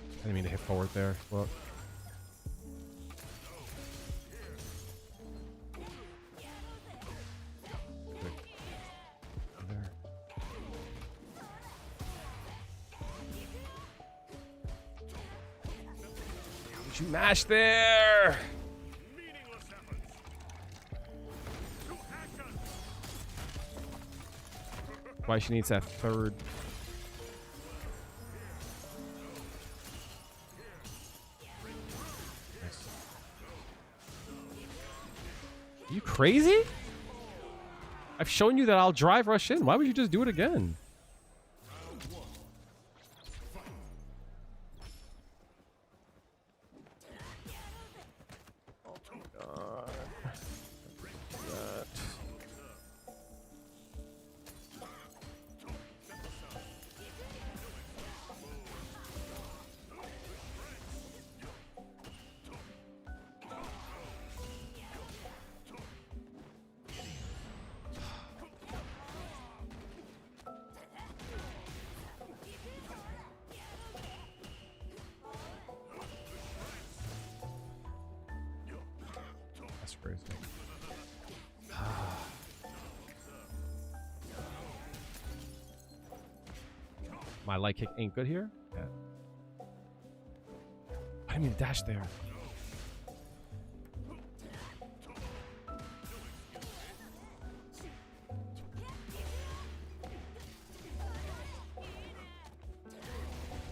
S1: I didn't mean to hit forward there. Look. You mash there. Why she needs that third. Nice. Are you crazy? I've shown you that I'll drive rush in. Why would you just do it again? That's crazy. My light kick ain't good here? Yeah. I didn't mean to dash there.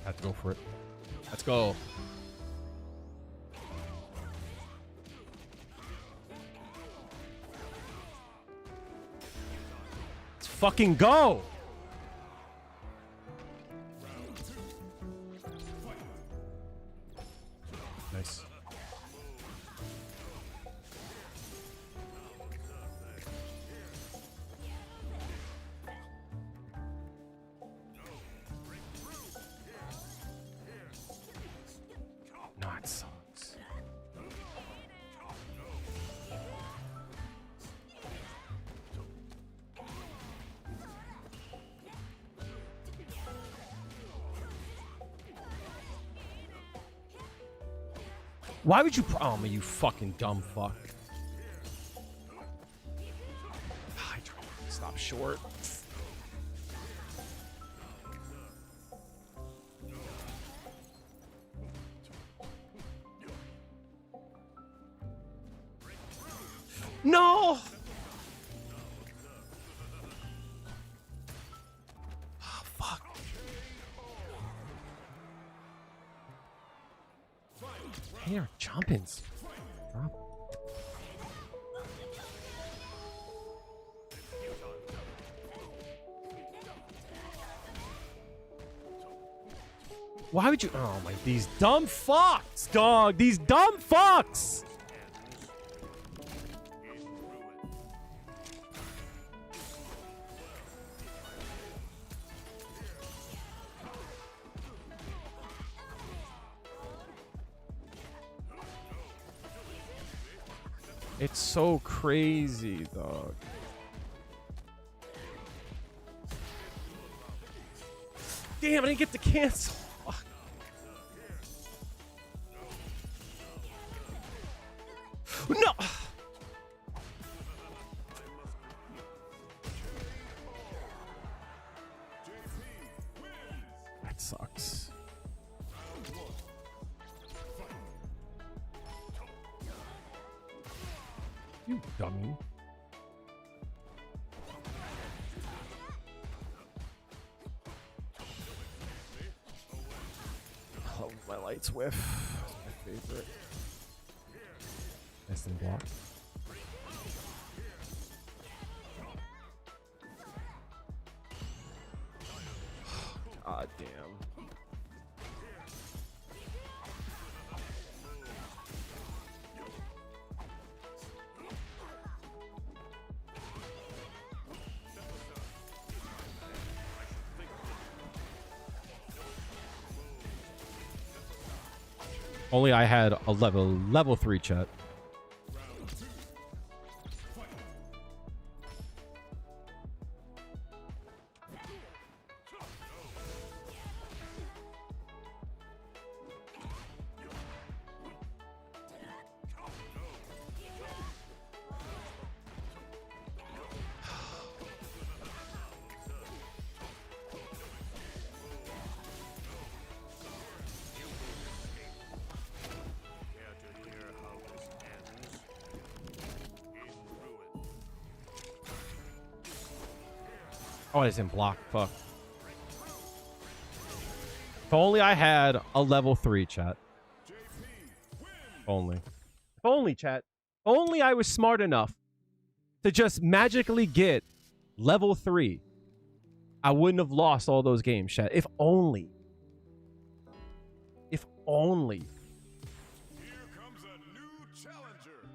S1: Have to go for it. Let's go. Let's fucking go. Nice. No, it sucks. Why would you... Oh, man, you fucking dumb fuck. I tried to stop short. No! Oh, fuck. Hey, are jumping. Drop. Why would you... Oh, my... These dumb fucks, dog. These dumb fucks. It's so crazy, dog. Damn, I didn't get to cancel. Fuck. No. That sucks. You dummy. Oh, my lights whiff. That's my favorite. Nice and block. God damn. Only I had a level 3 chat. Oh, I didn't block. Fuck. If only I had a level 3 chat. Only. If only, chat. Only I was smart enough to just magically get level 3. I wouldn't have lost all those games, chat. If only. If only.
S2: Here comes a new challenger.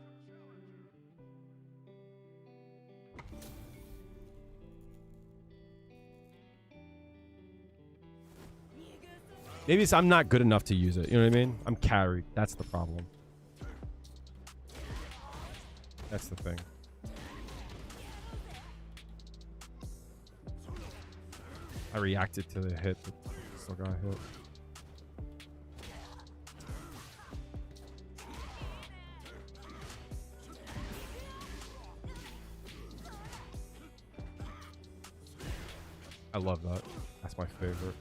S1: Maybe it's I'm not good enough to use it. You know what I mean? I'm carried. That's the problem. That's the thing. I reacted to the hit, but still got hit. I love that. That's my favorite.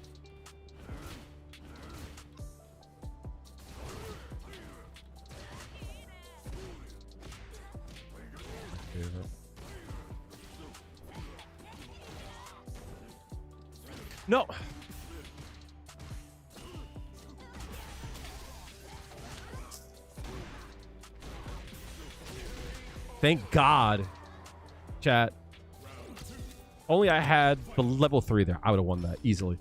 S1: No. Thank God, chat. Only I had the level 3 there. I would have won that easily.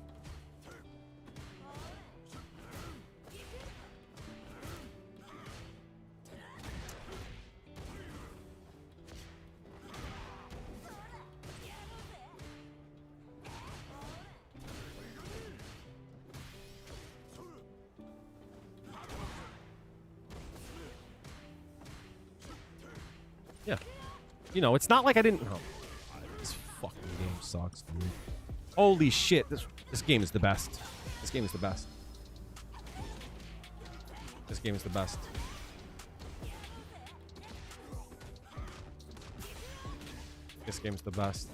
S1: Yeah. You know, it's not like I didn't... Oh, this fucking game sucks, dude. Holy shit. This game is the best. This game is the best. This game is the best. This game's the best.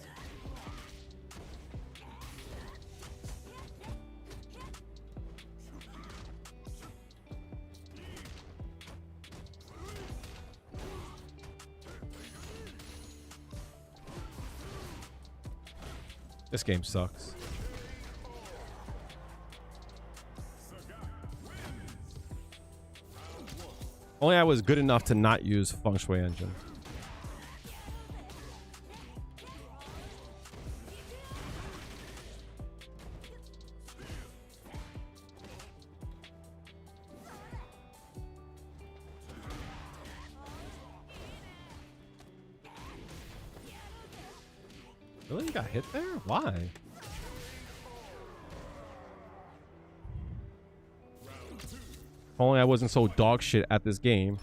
S1: This game sucks. Only I was good enough to not use Feng Shui Engine. Really? You got hit there? Why? If only I wasn't so dog shit at this game.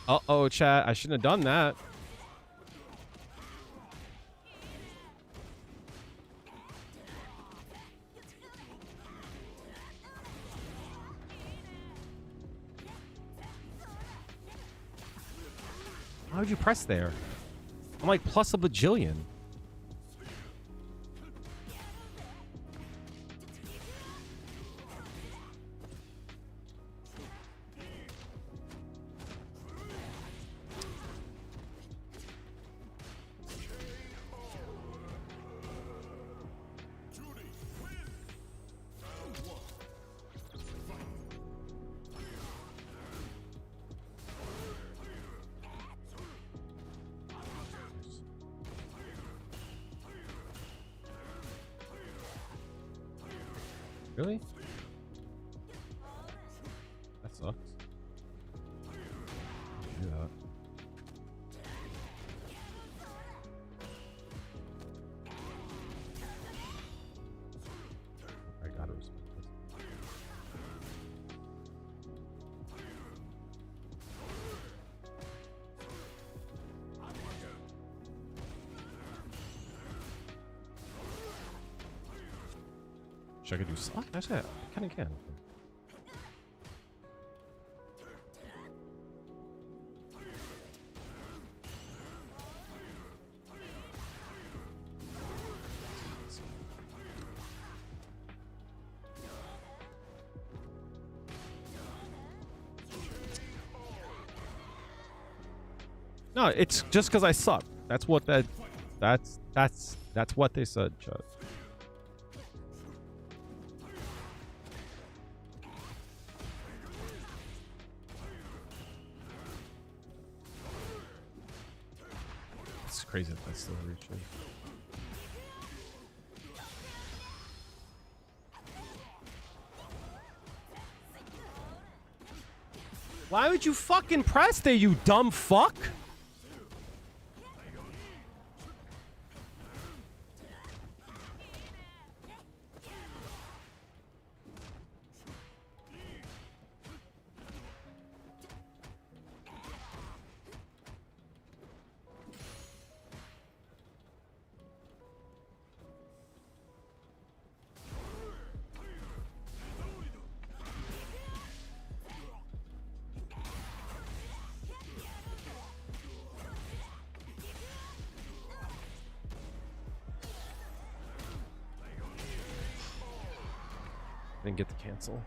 S1: Uh-oh, chat. I shouldn't have done that. How would you press there? I'm like plus a bajillion. Really? That sucks. Do that. I gotta respect this. Wish I could do slot. Actually, I kind of can. No, it's just because I suck. That's what that's what they said, Chud. It's crazy that that's still reaching. Why would you fucking press there, you dumb fuck? Didn't get to cancel.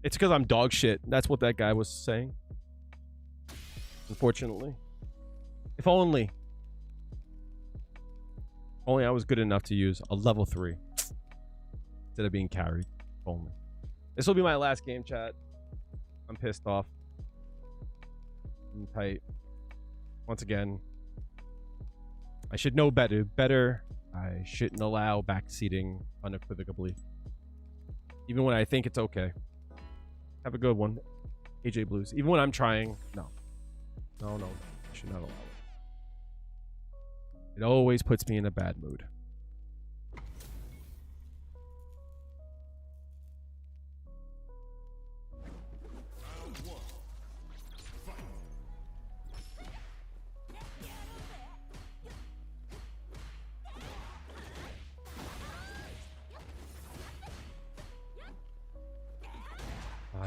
S1: It's because I'm dog shit. That's what that guy was saying. Unfortunately. If only. Only I was good enough to use a level 3. Instead of being carried. If only. This will be my last game, chat. I'm pissed off. I'm tight. Once again. I should know better. I shouldn't allow backseating unequivocally. Even when I think it's okay. Have a good one. AJ Blues. Even when I'm trying. No. No. I should not allow it. It always puts me in a bad mood.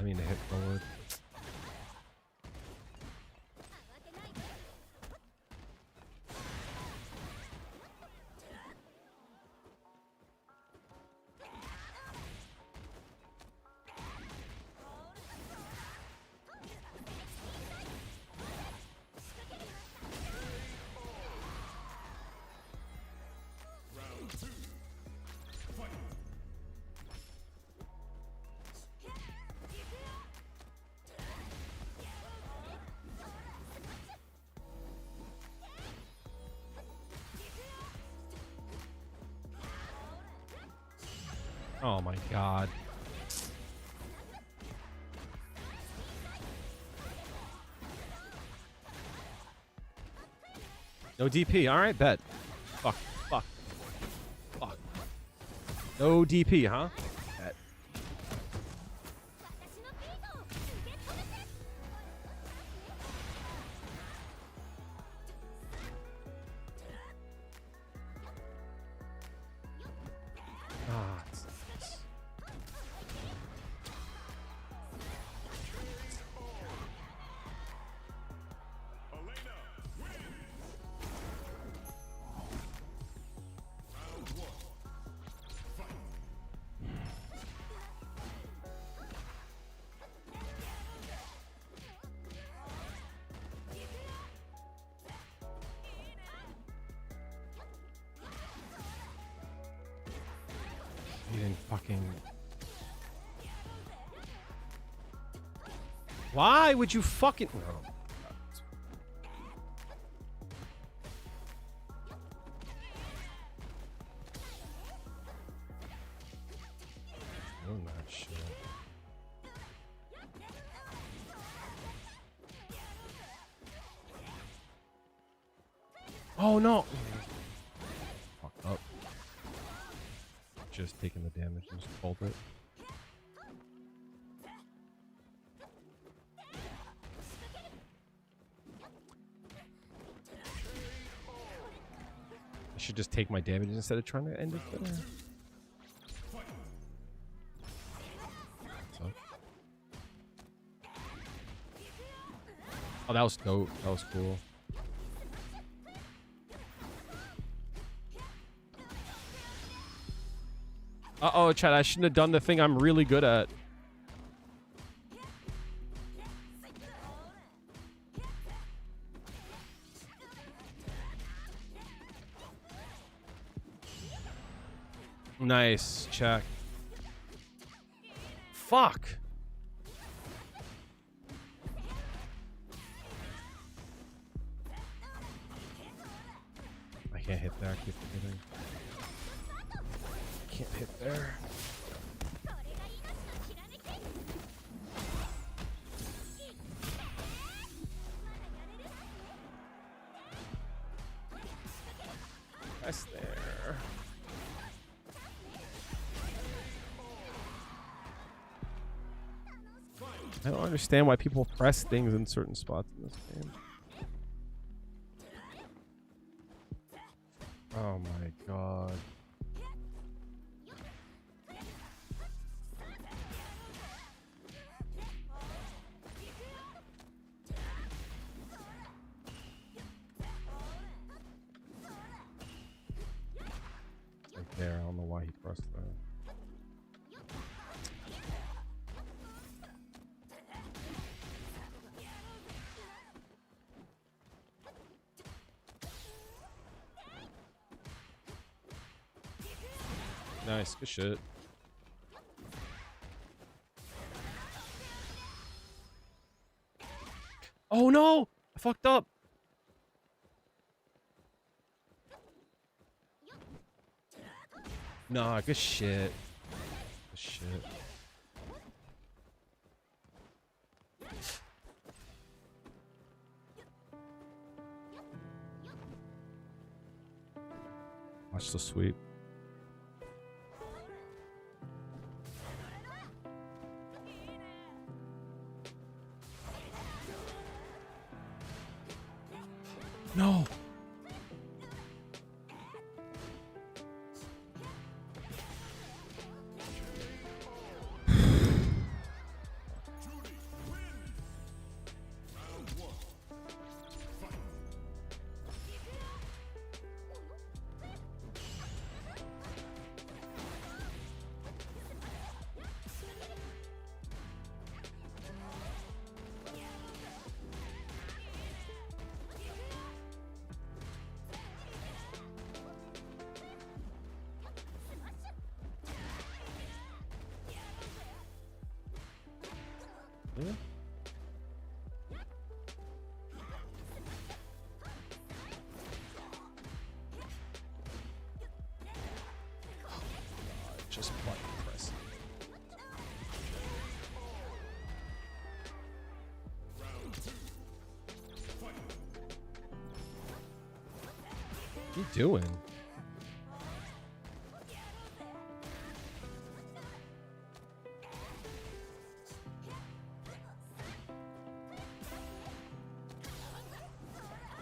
S1: mean to hit forward. Oh my god. No DP. All right, bet. Fuck. Fuck. Fuck. No DP, huh? Bet. Ah, it's-
S2: Elena wins. Round one. Fight.
S1: You didn't fucking. Why would you fucking? No. Doing that shit. Oh no! Fuck up. Just taking the damage and just fold it. I should just take my damage instead of trying to end it there. So. Oh, that was dope. That was cool. Uh-oh, Chad, I shouldn't have done the thing I'm really good at. Nice, check. Fuck. I can't hit there, I keep forgetting. Can't hit there. That's there. I don't understand why people press things in certain spots in this game. Oh my god. Right there, I don't know why he pressed that. Nice, good shit. Oh no! I fucked up! Nah, good shit. Good shit. Watch the sweep. No. Yeah.
S3: Just button press.
S1: What are you doing?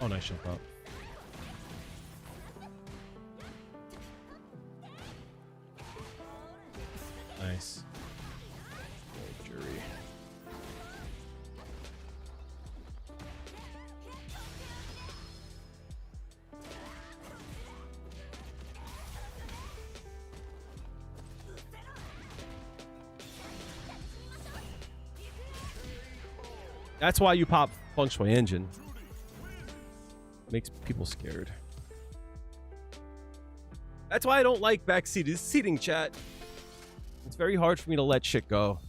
S1: Oh, nice jump up. Nice.
S3: Oh, Juri.
S1: That's why you pop Feng Shui Engine. Makes people scared. That's why I don't like backseat seating, chat. It's very hard for me to let shit go.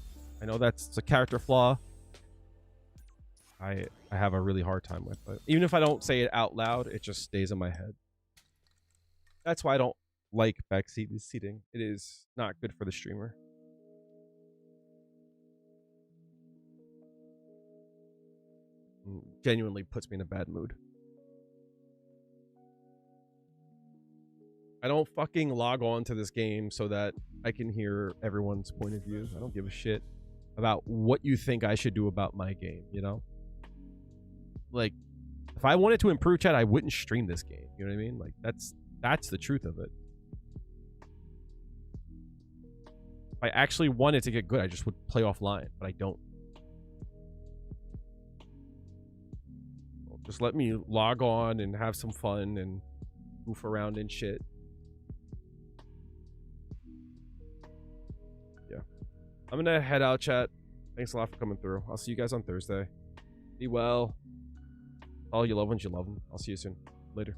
S1: I know that's a character flaw. I have a really hard time with it. Even if I don't say it out loud, it just stays in my head. That's why I don't like backseat seating. It is not good for the streamer. Genuinely puts me in a bad mood. I don't fucking log on to this game so that I can hear everyone's point of view. I don't give a shit about what you think I should do about my game, you know? Like, if I wanted to improve chat, I wouldn't stream this game. You know what I mean? Like, that's the truth of it. If I actually wanted to get good, I just would play offline, but I don't. Just let me log on and have some fun and goof around and shit. Yeah. I'm gonna head out, chat. Thanks a lot for coming through. I'll see you guys on Thursday. Be well. All your loved ones, you love them. I'll see you soon. Later.